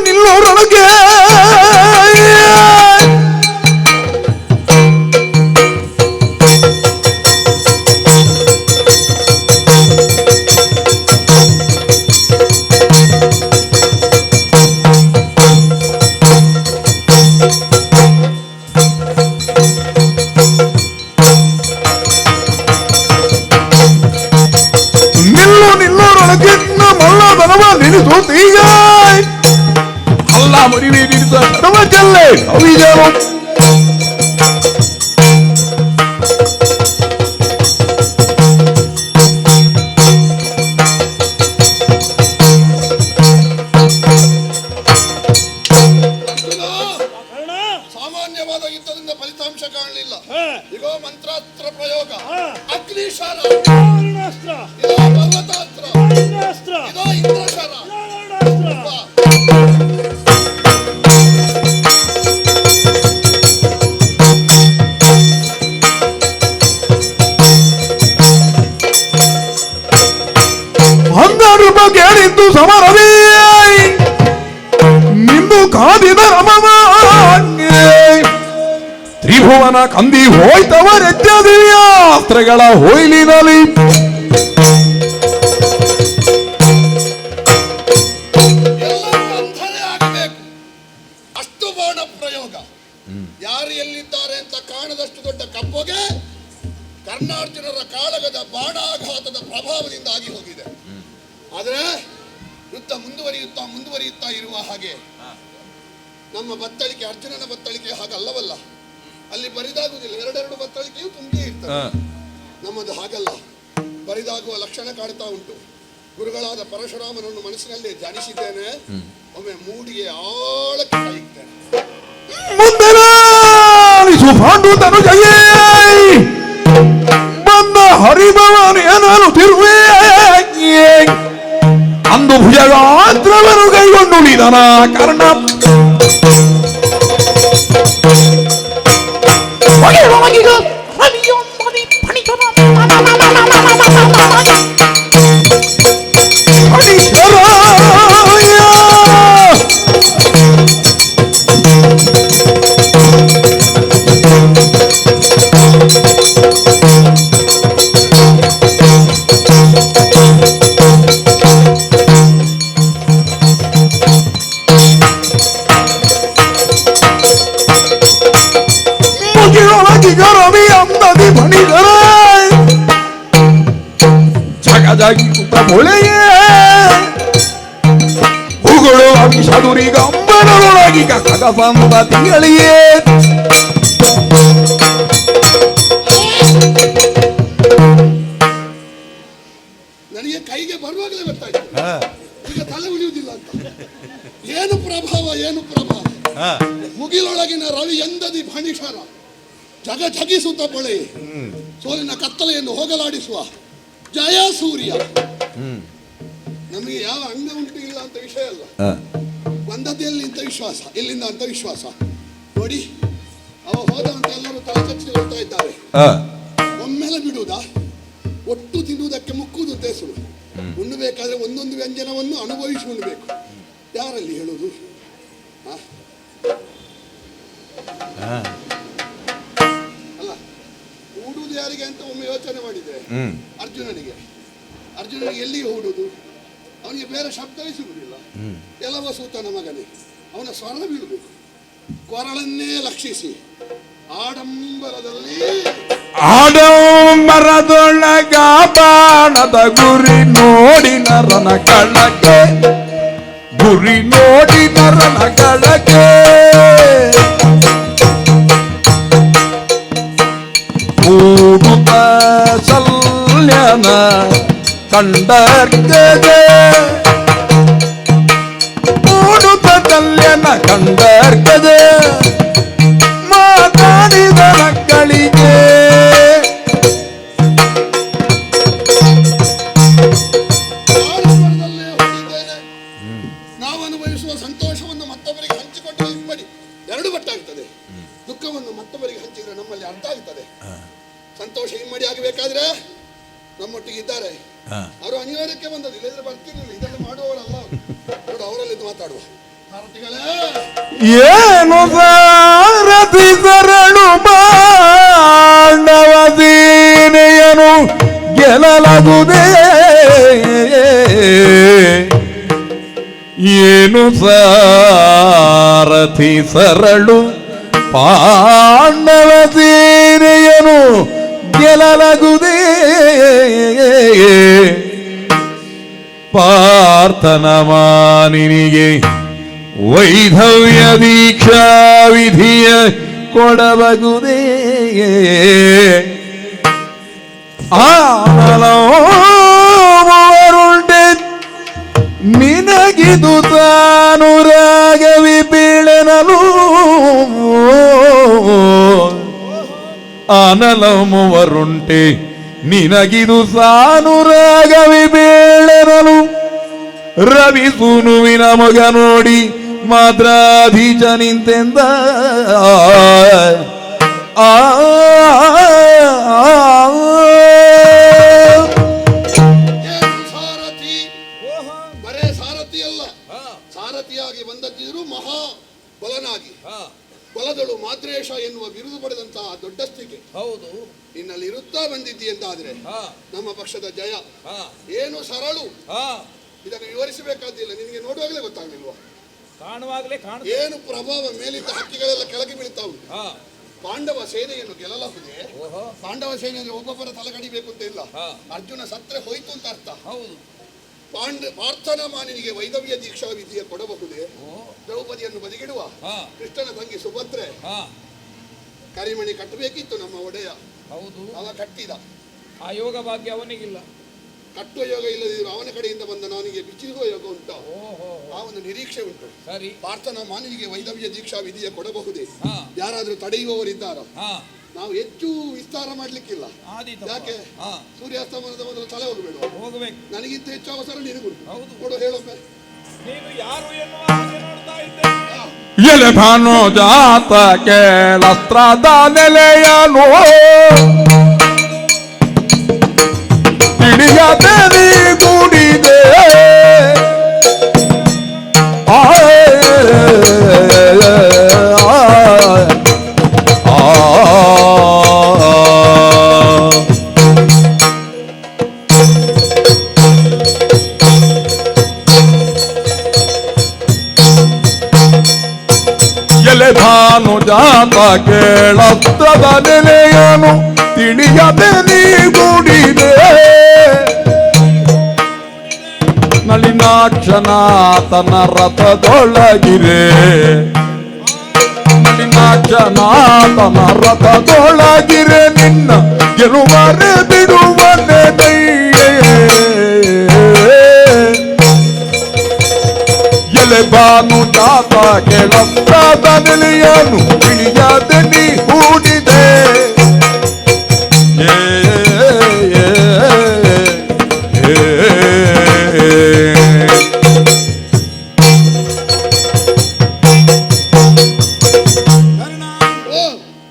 ನಿಲ್ಲೋರೊಳಗೆ ನಿಲ್ಲೋರೊಳಗೆ ಮಲ್ಲದನವ ನಿಲ್ಲಿಸೋತೀಗ ಅಲ್ಲ ಮರಿವೆ ನಿಲ್ಲಿಸ ಸರ್ವಜಲ್ಲೆ ಅವಿಜರು ಸಾಮಾನ್ಯವಾದ ಯುದ್ಧದಿಂದ ಫಲಿತಾಂಶ ಕಾಣಲಿಲ್ಲ. ಈಗ ಮಂತ್ರಾಸ್ತ್ರ ಪ್ರಯೋಗ, ಅಗ್ನಿಶಾರ, ಇದೋ ಪರ್ವತಾಸ್ತ್ರ, ಇದೋ ಇಂದ್ರಶಾರ. ಹಂಗಾರು ಕೇಳಿದ್ದು ಸಮರವೇ ನಿಂದು ಕಾದಿದ ರಮವಾಂಗೆ ತ್ರಿಭುವನ ಕಂದಿ ಹೋಯ್ತವರೆತ್ಯದಿವ್ಯಾಸ್ತ್ರಗಳ ಹೋಯ್ಲಿನಲ್ಲಿ ಅಷ್ಟು ಬಾಣ ಪ್ರಯೋಗ. ಯಾರು ಎಲ್ಲಿದ್ದಾರೆ ಅಂತ ಕಾಣದಷ್ಟು ದೊಡ್ಡ ಕಪ್ಪೊಗೆ ಕರ್ಣಾರ್ಜುನರ ಕಾಳಗದ ಬಾಣಾಘಾತದ ಪ್ರಭಾವದಿಂದ ಆಗಿ ಹೋಗಿದೆ. ಆದರೆ ಯುದ್ಧ ಮುಂದುವರಿಯುತ್ತಾ ಇರುವ ಹಾಗೆ ನಮ್ಮ ಬತ್ತಳಿಕೆ, ಅರ್ಜುನನ ಬತ್ತಳಿಕೆ ಹಾಗಲ್ಲವಲ್ಲ. ಅಲ್ಲಿ ಬರಿದಾಗುವುದಿಲ್ಲ, ಎರಡೆರಡು ಬತ್ತಳಿಕೆಯೂ ತುಂಬಿಯೇ ಇರ್ತದೆ. ನಮ್ಮದು ಹಾಗಲ್ಲ, ಬರಿದಾಗುವ ಲಕ್ಷಣ ಕಾಣ್ತಾ ಉಂಟು. ಗುರುಗಳಾದ ಪರಶುರಾಮನನ್ನು ಮನಸ್ಸಿನಲ್ಲಿ ಧ್ಯಾನಿಸಿದ್ದೇನೆ. ಒಮ್ಮೆ ಮೂಡಿಗೆ ಆಳಕ್ಕೆ ಕಾಯುತ್ತೇನೆ. ಪಾಂಡು ತನು ಜಯ ಬಂದ ಹರಿಭವನೇನನು ತಿರುವೆ ಅಂದು ಭುಜಗಾತ್ರವನ್ನು ಕೈಗೊಂಡುಳಿದನ ಕರ್ಣ ಹರೀಶ್ವರಾಯ ಸುತ್ತ ಮೊಳೆಯೇ ಉಗುಳುವ ವಿಷದುರಿಗ ಅಂಬರದೊಳಗಿ ಕಗ ಸಂಪತಿಗಳಿಯೇ ನನಗೆ ಕೈಗೆ ಬರುವಾಗಲೇ ಗೊತ್ತಾಯ್ತು ಈಗ ತಲೆ ಉಳಿಯುವುದಿಲ್ಲ ಅಂತ. ಏನು ಪ್ರಭಾವ, ಏನು ಪ್ರಭಾವ! ಮುಗಿಲೊಳಗಿನ ರವಿ ಎಂದದಿ ಫಣಿಷರ ಜಗ ಜಗಿಸುತ್ತ ಪೊಳೆ ಸೋಲಿನ ಕತ್ತಲೆಯನ್ನು ಹೋಗಲಾಡಿಸುವ ಜಯ ಸೂರ್ಯ. ನಮಗೆ ಯಾವ ಅಂಗ ಉಂಟು ಇಲ್ಲ ಅಂತ ವಿಷಯ ಅಲ್ಲ, ಬಂದದ್ದೆಲ್ಲಿ ಅಂತ ವಿಶ್ವಾಸ, ಇಲ್ಲಿಂದ ಅಂತ ವಿಶ್ವಾಸ. ನೋಡಿ, ಅವ ಹೋದ ಅಂತ ಎಲ್ಲರೂ ತಲೆ ಚಚ್ಚಿ ಹೋಗ್ತಾ ಇದ್ದಾರೆ. ಒಮ್ಮೆಲೆ ಬಿಡುವುದಾ? ಒಟ್ಟು ತಿನ್ನುವುದಕ್ಕೆ ಮುಕ್ಕುವುದು ಉದ್ದೇಶರು. ಉಣ್ಣಬೇಕಾದ್ರೆ ಒಂದೊಂದು ವ್ಯಂಜನವನ್ನು ಅನುಭವಿಸಿ ಉಣ್ಣಬೇಕು. ಯಾರಲ್ಲಿ ಹೇಳುವುದು? ಅಲ್ಲ, ಹೂಡುವುದು ಯಾರಿಗೆ ಅಂತ ಒಮ್ಮೆ ಯೋಚನೆ ಮಾಡಿದ್ರೆ ಅರ್ಜುನನಿಗೆ ಎಲ್ಲಿಗೆ ಹೂಡುವುದು? ಅವನಿಗೆ ಬೇರೆ ಶಬ್ದವೇ ಸಿಗುವುದಿಲ್ಲ. ಎಲ್ಲವ ಸೂತನ ಮಗನೇ, ಅವನ ಸ್ವರ ಬೀಳಬೇಕು. ಕೊರಳನ್ನೇ ಲಕ್ಷಿಸಿ ಆಡಂಬರದೊಳಗ ಬಾಣದ ಗುರಿ ನೋಡಿ ನರನ ಕಳಕೆ, ಗುರಿ ನೋಡಿ ನರನ ಕಳಕೆ. ಕೂಡುತ್ತ ಶಲ್ಯನ ಕಂಡರ್ಗದೆ, ಕೂಡುತ್ತ ಶಲ್ಯನ ಕಂಡರ್ಗದೆ ಮಾತಾಡಿದ ಮಕ್ಕಳಿಗೆ. ನಾವು ಅನುಭವಿಸುವ ಸಂತೋಷವನ್ನು ಮತ್ತೊಬ್ಬರಿಗೆ ಹಂಚಿಕೊಂಡು ಮಾಡಿ ಎರಡು ಬಟ್ಟಾಗ್ತದೆ. ದುಃಖವನ್ನು ಮತ್ತೊಬ್ಬರಿಗೆ ಹಂಚಿದ್ರೆ ನಮ್ಮಲ್ಲಿ ಅರ್ಥ ಆಗ್ತದೆ. ಸಂತೋಷ ಇಮ್ಮಡಿ ಆಗಬೇಕಾದ್ರೆ ನಮ್ಮೊಟ್ಟಿಗೆ ಇದ್ದಾರೆ. ಅವರು ಅನಿವಾರ್ಯಕ್ಕೆ ಬಂದದ್ದು, ಇಲ್ಲದ್ರೆ ಬರ್ತಿರ್ಲಿಲ್ಲ. ಇದನ್ನು ಮಾಡುವವರಲ್ಲ ನೋಡು, ಅವರಲ್ಲಿದ್ದು ಮಾತಾಡುವ ಸಾರಥಿಗಳೇ. ಏನು ಸಾರಥಿ ಸರಳು ಬಾಂಡವ ಸೇನೆಯನು ಗೆಲ್ಲಲಾಗುವುದೇ? ಏನು ಸಾರಥಿ ಸರಳು ಪಾಂಡವ ಸೇನೆಯನು ಗೆಲ್ಲಲಾಗುವುದೇ? ಪಾರ್ಥನ ಮಾನಿನಿಗೆ ವೈಧವ್ಯ ದೀಕ್ಷಾ ವಿಧಿಯ ಕೊಡಬಹುದೇ? ಆನಲೋರುಂಡೆ ನಿನಗಿದು ತಾನು ರಾಗವಿ ಬೀಳೆನಲು. ಆನಲಮುವರುಂಟೆ ನಿನಗಿದು ಸಾನುರಾಗವಿ ಬೀಳೆನಲು. ರವಿ ಸೂನುವಿನ ಮಗ ನೋಡಿ ಮಾದ್ರಾಧೀಶ ನಿಂತೆಂದ. ಸಾರಥಿ ಬರೇ ಸಾರಥಿ ಅಲ್ಲ, ಸಾರಥಿಯಾಗಿ ಬಂದದ್ದಿದ್ರು ಮಹಾ ಬಲನಾಗಿ. ಬಲದಳು ಮಾದ್ರೇಶ ಎನ್ನುವ ಬಿರುದು ಪಡೆದಂತಹ ದೊಡ್ಡಸ್ತಿಗೆ ಹೌದು ನಿನ್ನಲ್ಲಿ ಇರುತ್ತಾ ಬಂದಿದ್ದಿ ಎಂದಾದ್ರೆ ನಮ್ಮ ಪಕ್ಷದ ಜಯ. ಏನು ಸರಳು, ಇದನ್ನು ವಿವರಿಸಬೇಕಾದಿಲ್ಲ. ನಿನಗೆ ನೋಡುವಾಗಲೇ ಗೊತ್ತಾಗ್ಲಿಲ್ವಾ? ಕಾಣುವಾಗಲೇ ಏನು ಪ್ರಭಾವ! ಮೇಲಿದ್ದ ಹಕ್ಕಿಗಳೆಲ್ಲ ಕೆಳಗೆ ಬೀಳ್ತಾವು. ಪಾಂಡವ ಸೇನೆಯನ್ನು ಗೆಲ್ಲಲಾಗುದೇ? ಪಾಂಡವ ಸೇನೆ ಅಂದ್ರೆ ಒಬ್ಬೊಬ್ಬರ ತಲೆ ಕಡಿಬೇಕು ಅಂತ ಇಲ್ಲ. ಅರ್ಜುನ ಸತ್ರೆ ಹೋಯ್ತು ಅಂತ ಅರ್ಥ. ಹೌದು. ಪಾರ್ಥನ ಮಾನಿನಿಗೆ ವೈದವ್ಯ ದೀಕ್ಷಾ ವಿಧಿಯ ಕೊಡಬಹುದೇ? ದ್ರೌಪದಿಯನ್ನು ಬದಿಗಿಡುವ ಕೃಷ್ಣನ ತಂಗಿ ಸುಭದ್ರೆ ಕರಿಮಣಿ ಕಟ್ಟಬೇಕಿತ್ತು ನಮ್ಮ ಒಡೆಯ. ಹೌದು, ಅವ ಕಟ್ಟಿದ. ಆ ಯೋಗ ಭಾಗ್ಯ ಅವನಿಗಿಲ್ಲ. ಕಟ್ಟುವ ಯೋಗ ಇಲ್ಲದಿದ್ರು ಅವನ ಕಡೆಯಿಂದ ಬಂದ ನನಗೆ ಬಿಚ್ಚಿರುವ ಯೋಗ ಉಂಟು. ಆ ಒಂದು ನಿರೀಕ್ಷೆ ಉಂಟು. ಸರಿ, ಪಾರ್ಥನ ಮಾನಿನಿಗೆ ವೈದವ್ಯ ದೀಕ್ಷಾ ವಿಧಿಯ ಕೊಡಬಹುದೇ? ಯಾರಾದ್ರೂ ತಡೆಯುವವರಿದ್ದಾರೋ? ನಾವು ಹೆಚ್ಚು ವಿಸ್ತಾರ ಮಾಡ್ಲಿಕ್ಕಿಲ್ಲ. ಯಾಕೆ? ಸೂರ್ಯಾಸ್ತಮನದ ಮೊದಲು ತಲೆ ಹೋಗಬೇಕು. ನನಗಿಂತ ಹೆಚ್ಚು ಅವಸರ ನಿನಗುಂಟು. ಕೊಡು, ಹೇಳೊಮ್ಮೆ. ನೀನು ಯಾರು ಎನ್ನುವ ಹಾಗೆ ನೋಡ್ತಾ ಇದ್ದೆ. ಎಲೆ ಭಾನು ಜಾತ ಕೇಳಸ್ತ್ರದ ನೆಲೆಯನು ತಿಳಿಯದೆ ನೀ ಕೂಡಿದೆ. ಎಲೆ ಭಾನು ಜಾತ ಕೇಳಸ್ತ್ರದ ನೆಲೆಯನು ತಿಳಿಯದೆ ನೀ ಗೂಡಿದೆ. ನಳಿನಾಕ್ಷನಾಥನ ರಥದೊಳಗಿರೆ ನಳಿನಾಕ್ಷನಾಥನ ರಥದೊಳಗಿರೆ ನಿನ್ನ ಗೆಲುವರೆ ಬಿಡುವನೆ ಎಲೆ ಬಾನು ಜಾತ ಕೆಳಪ್ರಾದ ನೆಲೆಯನು ಇಳಿಯದೆ ನೀ ಹೂಡಿದೆ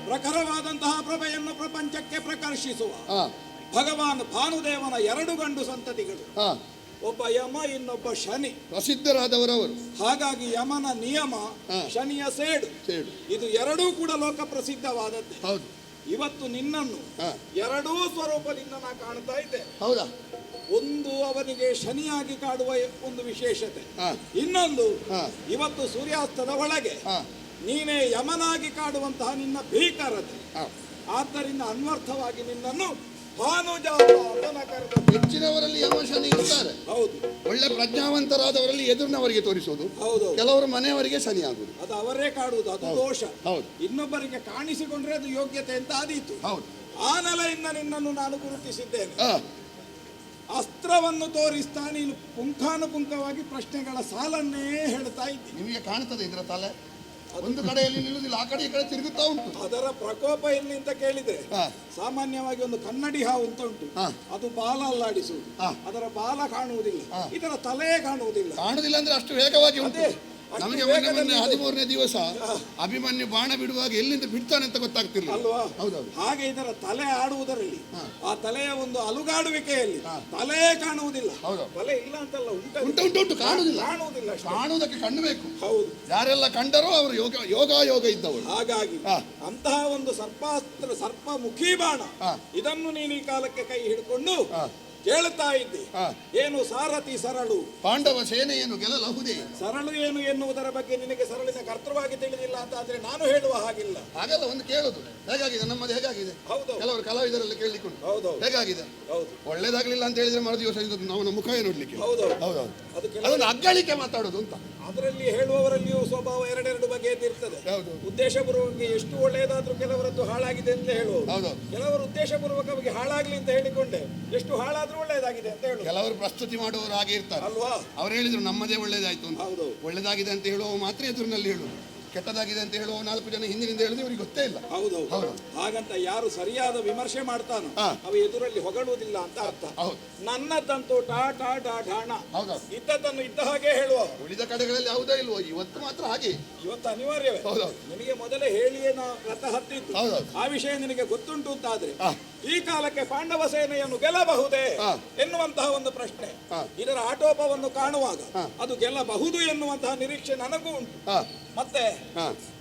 ಪ್ರಖರವಾದಂತಹ ಪ್ರಭೆಯನ್ನು ಪ್ರಪಂಚಕ್ಕೆ ಪ್ರಕರ್ಷಿಸುವ ಭಗವಾನ್ ಭಾನುದೇವನ ಎರಡು ಗಂಡು ಸಂತತಿಗಳು, ಒಬ್ಬ ಯಮ ಇನ್ನೊಬ್ಬ ಶನಿ, ಪ್ರಸಿದ್ಧರಾದವರವರು. ಹಾಗಾಗಿ ಯಮನ ನಿಯಮ, ಶನಿಯ ಸೇಡು, ಇದು ಎರಡೂ ಕೂಡ ಲೋಕ ಪ್ರಸಿದ್ಧವಾದದ್ದೇ. ಹೌದು. ಇವತ್ತು ನಿನ್ನನ್ನು ಎರಡೂ ಸ್ವರೂಪದಿಂದ ನಾ ಕಾಣ್ತಾ ಇದ್ದೆ. ಹೌದಾ? ಒಂದು ಅವನಿಗೆ ಶನಿಯಾಗಿ ಕಾಡುವ ಒಂದು ವಿಶೇಷತೆ, ಇನ್ನೊಂದು ಇವತ್ತು ಸೂರ್ಯಾಸ್ತದ ಒಳಗೆ ನೀನೇ ಯಮನಾಗಿ ಕಾಡುವಂತಹ ನಿನ್ನ ಭೀಕರತೆ. ಆದ್ದರಿಂದ ಅನ್ವರ್ಥವಾಗಿ ನಿನ್ನನ್ನು ಭಾನುಜಾತ ಅಂತ ಕರೆದ. ಹೆಚ್ಚಿನವರಲ್ಲಿ ಯಮ ಶನಿ ಇರ್ತಾರೆ. ಹೌದು. ಒಳ್ಳೆ ಪ್ರಜ್ಞಾವಂತರಾದವರಲ್ಲಿ ಎದುರಿನವರಿಗೆ ತೋರಿಸುವುದು. ಹೌದು. ಕೆಲವರು ಮನೆಯವರಿಗೆ ಶನಿ ಆಗುದು. ಅದು ಅವರೇ ಕಾಡುವುದು, ಅದು ದೋಷ. ಹೌದು. ಇನ್ನೊಬ್ಬರಿಗೆ ಕಾಣಿಸಿಕೊಂಡ್ರೆ ಅದು ಯೋಗ್ಯತೆ ಅಂತ ಆದೀತು. ಹೌದು. ಆ ನೆಲೆಯಿಂದ ನಿನ್ನನ್ನು ನಾನು ಗುರುತಿಸಿದ್ದೇನೆ. ಅಸ್ತ್ರವನ್ನು ತೋರಿಸ್ತಾ ನೀನು ಪುಂಖಾನುಪುಂಖವಾಗಿ ಪ್ರಶ್ನೆಗಳ ಸಾಲನ್ನೇ ಹೇಳ್ತಾ ಇದ್ದೀನಿ. ನಿಮಗೆ ಕಾಣ್ತದೆ ಇದರ ತಲೆ ಒಂದು ಕಡೆಯಲ್ಲಿ ನಿಲ್ಲುವುದಿಲ್ಲ, ಆ ಕಡೆ ಈ ಕಡೆ ತಿರುಗುತ್ತಾ ಉಂಟು. ಅದರ ಪ್ರಕೋಪ ಎಲ್ಲಿ ಅಂತ ಕೇಳಿದ್ರೆ, ಸಾಮಾನ್ಯವಾಗಿ ಒಂದು ಕನ್ನಡಿ ಹಾವು ಅಂತ ಉಂಟು, ಅದು ಬಾಲ ಅಲ್ಲಾಡಿಸುವುದು, ಅದರ ಬಾಲ ಕಾಣುವುದಿಲ್ಲ, ಇದರ ತಲೆ ಕಾಣುವುದಿಲ್ಲ. ಕಾಣುವುದಿಲ್ಲ ಅಂದ್ರೆ ಅಷ್ಟು ವೇಗವಾಗಿ ಉಂಟು. ನಮಗೆ 13ನೇ ದಿವಸ ಅಭಿಮನ್ಯು ಬಾಣ ಬಿಡುವಾಗ ಎಲ್ಲಿಂದ ಬಿಡ್ತಾನೆ ಅಂತ ಗೊತ್ತಾಗ್ತಿರ್ಲಿಲ್ಲ ಅಲ್ವಾ? ಹೌದೌದು. ಹಾಗೆ ಇದರ ತಲೆ ಆಡುವುದರಲ್ಲಿ, ಆ ತಲೆಯ ಒಂದು ಅಲುಗಾಡುವಿಕೆಯಲ್ಲಿ ತಲೆ ಕಾಣುವುದಿಲ್ಲ. ತಲೆ ಇಲ್ಲ ಅಂತಲ್ಲ, ಉಂಟು ಕಾಣುವುದಿಲ್ಲ. ಕಾಣುವುದಕ್ಕೆ ಕಣ್ಣು ಬೇಕು. ಹೌದು. ಯಾರೆಲ್ಲ ಕಂಡರೋ ಅವರು ಯೋಗ ಇದ್ದವರು. ಹಾಗಾಗಿ ಅಂತಹ ಒಂದು ಸರ್ಪ ಮುಖಿ ಬಾಣ ಇದನ್ನು ನೀನು ಈ ಕಾಲಕ್ಕೆ ಕೈ ಹಿಡ್ಕೊಂಡು ಕೇಳುತ್ತಾ ಇದ್ದೆ. ಏನು ಸಾರಥಿ ಸರಳು, ಪಾಂಡವ ಸೇನೆಯನ್ನು ಗೆಲ್ಲಬಹುದೇ? ಸರಳು ಏನು ಎನ್ನುವುದರ ಬಗ್ಗೆ ನಿನಗೆ ಸರಳಿನ ಕರ್ತೃವಾಗಿ ತಿಳಿದಿಲ್ಲ ಅಂತ ಆದ್ರೆ ನಾನು ಹೇಳುವ ಹಾಗಿಲ್ಲ. ಹಾಗಲ್ಲ, ಒಂದು ಕೇಳುದು ಹೇಗಾಗಿದೆ, ನಮ್ಮದು ಹೇಗಾಗಿದೆ. ಹೌದು. ಕೆಲವರು ಕಲಾವಿದರಲ್ಲಿ ಕೇಳಿಕೊಂಡು ಹೌದು ಹೇಗಾಗಿದೆ. ಹೌದು. ಒಳ್ಳೇದಾಗ್ಲಿಲ್ಲ ಅಂತ ಹೇಳಿದ್ರೆ ಮರು ದಿವಸ ಅವನ ಮುಖ ನೋಡ್ಲಿಕ್ಕೆ. ಹೌದು. ಅದನ್ನು ಅಗ್ಗಳಿಕೆ ಮಾತಾಡೋದು ಅಂತ. ಅದರಲ್ಲಿ ಹೇಳುವವರಲ್ಲಿಯೂ ಸ್ವಭಾವ ಎರಡೆರಡು ಬಗೆಯದಿರ್ತದೆ. ಉದ್ದೇಶಪೂರ್ವಕವಾಗಿ ಎಷ್ಟು ಒಳ್ಳೆಯದಾದ್ರೂ ಕೆಲವರದ್ದು ಹಾಳಾಗಿದೆ ಅಂತ ಹೇಳುವುದು, ಕೆಲವರು ಉದ್ದೇಶಪೂರ್ವಕವಾಗಿ ಹಾಳಾಗ್ಲಿ ಅಂತ ಹೇಳಿಕೊಂಡೆ ಎಷ್ಟು ಹಾಳಾದ್ರೂ ಒಳ್ಳೆಯದಾಗಿದೆ ಅಂತ ಹೇಳುದು. ಕೆಲವರು ಪ್ರಸ್ತುತಿ ಮಾಡುವವರು ಹಾಗೆ ಇರ್ತಾರೆ ಅಲ್ವಾ? ಅವ್ರು ಹೇಳಿದ್ರು ನಮ್ಮದೇ ಒಳ್ಳೇದಾಯ್ತು ಅಂತ. ಒಳ್ಳೇದಾಗಿದೆ ಅಂತ ಹೇಳುವ ಮಾತ್ರ ಎದುರಿನಲ್ಲಿ ಹೇಳುದು, ಕೆಟ್ಟದಾಗಿದೆ ಅಂತ ಹೇಳುವ 4 ಜನ ಹಿಂದಿನಿಂದ ಹೇಳುದು ಇವರಿಗೆ ಗೊತ್ತೇ ಇಲ್ಲ. ಹೌದು. ಹಾಗಂತ ಯಾರು ಸರಿಯಾದ ವಿಮರ್ಶೆ ಮಾಡ್ತಾನೋ ಅವ ಎದುರಲ್ಲಿ ಹೊಗಳುವುದಿಲ್ಲ ಅಂತ ಅರ್ಥ. ನನ್ನದಂತೂ ಠಾಣ ಇದ್ದದ್ದನ್ನು ಇದ್ದ ಹಾಗೆ ಹೇಳುವ. ಉಳಿದ ಕಡೆಗಳಲ್ಲಿ ಯಾವುದೋ ಇಲ್ವೋ, ಇವತ್ತು ಮಾತ್ರ ಹಾಗೆ. ಇವತ್ತು ಅನಿವಾರ್ಯವೇ. ನಿನಗೆ ಮೊದಲೇ ಹೇಳಿಯೇ ನಾ ರಥ ಹತ್ತಿದ್ದು, ಆ ವಿಷಯ ನಿನಗೆ ಗೊತ್ತುಂಟು ಅಂತಾದ್ರೆ ಈ ಕಾಲಕ್ಕೆ ಪಾಂಡವ ಸೇನೆಯನ್ನು ಗೆಲ್ಲಬಹುದೇ ಎನ್ನುವಂತಹ ಒಂದು ಪ್ರಶ್ನೆ. ಇದರ ಆಟೋಪವನ್ನು ಕಾಣುವಾಗ ಅದು ಗೆಲ್ಲಬಹುದು ಎನ್ನುವಂತಹ ನಿರೀಕ್ಷೆ ನನಗೂ ಉಂಟು. ಮತ್ತೆ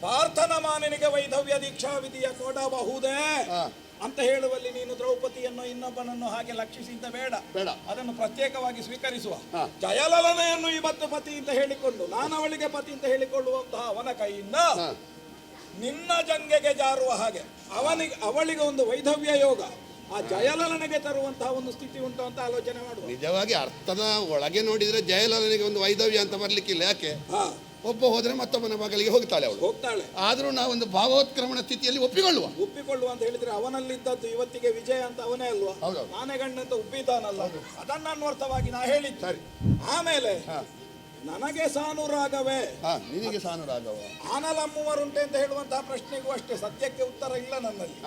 ಪಾರ್ಥನ ಮಾನಿನಿಗೆ ವೈಧವ್ಯ ದೀಕ್ಷಾ ವಿಧಿಯ ಕೊಡಬಹುದೇ ಅಂತ ಹೇಳುವಲ್ಲಿ ನೀನು ದ್ರೌಪದಿಯನ್ನು ಇನ್ನೊಬ್ಬನನ್ನು ಹಾಗೆ ಲಕ್ಷಿಸಿದ್ದ ಬೇಡ, ಅದನ್ನು ಪ್ರತ್ಯೇಕವಾಗಿ ಸ್ವೀಕರಿಸುವ. ಜಯಲಲನೆಯನ್ನು ಇವತ್ತು ಪತಿ ಅಂತ ಹೇಳಿಕೊಂಡು ನಾನು ಅವಳಿಗೆ ಪತಿ ಅಂತ ಹೇಳಿಕೊಳ್ಳುವಂತಹ ಅವನ ಕೈಯಿಂದ ನಿನ್ನ ಜಂಗೆಗೆ ಜಾರುವ ಹಾಗೆ ಅವಳಿಗೆ ಒಂದು ವೈಧವ್ಯ ಯೋಗ ಆ ಜಯಲಲನೆಗೆ ತರುವಂತಹ ಒಂದು ಸ್ಥಿತಿ ಉಂಟು ಅಂತ ಆಲೋಚನೆ ಮಾಡುವ. ನಿಜವಾಗಿ ಅರ್ಥದ ಒಳಗೆ ನೋಡಿದ್ರೆ ಜಯಲಲನೆಗೆ ಒಂದು ವೈಧವ್ಯ ಅಂತ ಬರ್ಲಿಕ್ಕಿಲ್ಲ. ಯಾಕೆ? ಒಬ್ಬ ಹೋದ್ರೆ ಮತ್ತೊಬ್ಬನ ಬಾಗಿಲಿಗೆ ಹೋಗ್ತಾಳೆ. ಆದ್ರೂ ನಾವೊಂದು ಭಾವೋತ್ಕ್ರಮಣ ಸ್ಥಿತಿಯಲ್ಲಿ ಒಪ್ಪಿಕೊಳ್ಳುವ ಅಂತ ಹೇಳಿದ್ರೆ ಅವನಲ್ಲಿದ್ದದ್ದು ಇವತ್ತಿಗೆ ವಿಜಯ ಅಂತ ಅವನೇ ಅಲ್ವಾ? ನಾನೇ ಗಂಡಂತ ಉಬ್ಬಿದ್ದಾನಲ್ಲ, ಅದನ್ನ ಅನ್ವರ್ಥವಾಗಿ ನಾ ಹೇಳಿದ್ದೆ. ಸರಿ. ಆಮೇಲೆ ನನಗೆ ಸಾನುರಾಗವೇ, ನಿನಗೆ ಸಾನುರಾಗವ, ಆನಲಮ್ಮುವರುಂಟೆ ಅಂತ ಹೇಳುವಂತಹ ಪ್ರಶ್ನೆಗೂ ಅಷ್ಟೇ ಸತ್ಯಕ್ಕೆ ಉತ್ತರ ಇಲ್ಲ ನನ್ನಲ್ಲಿ.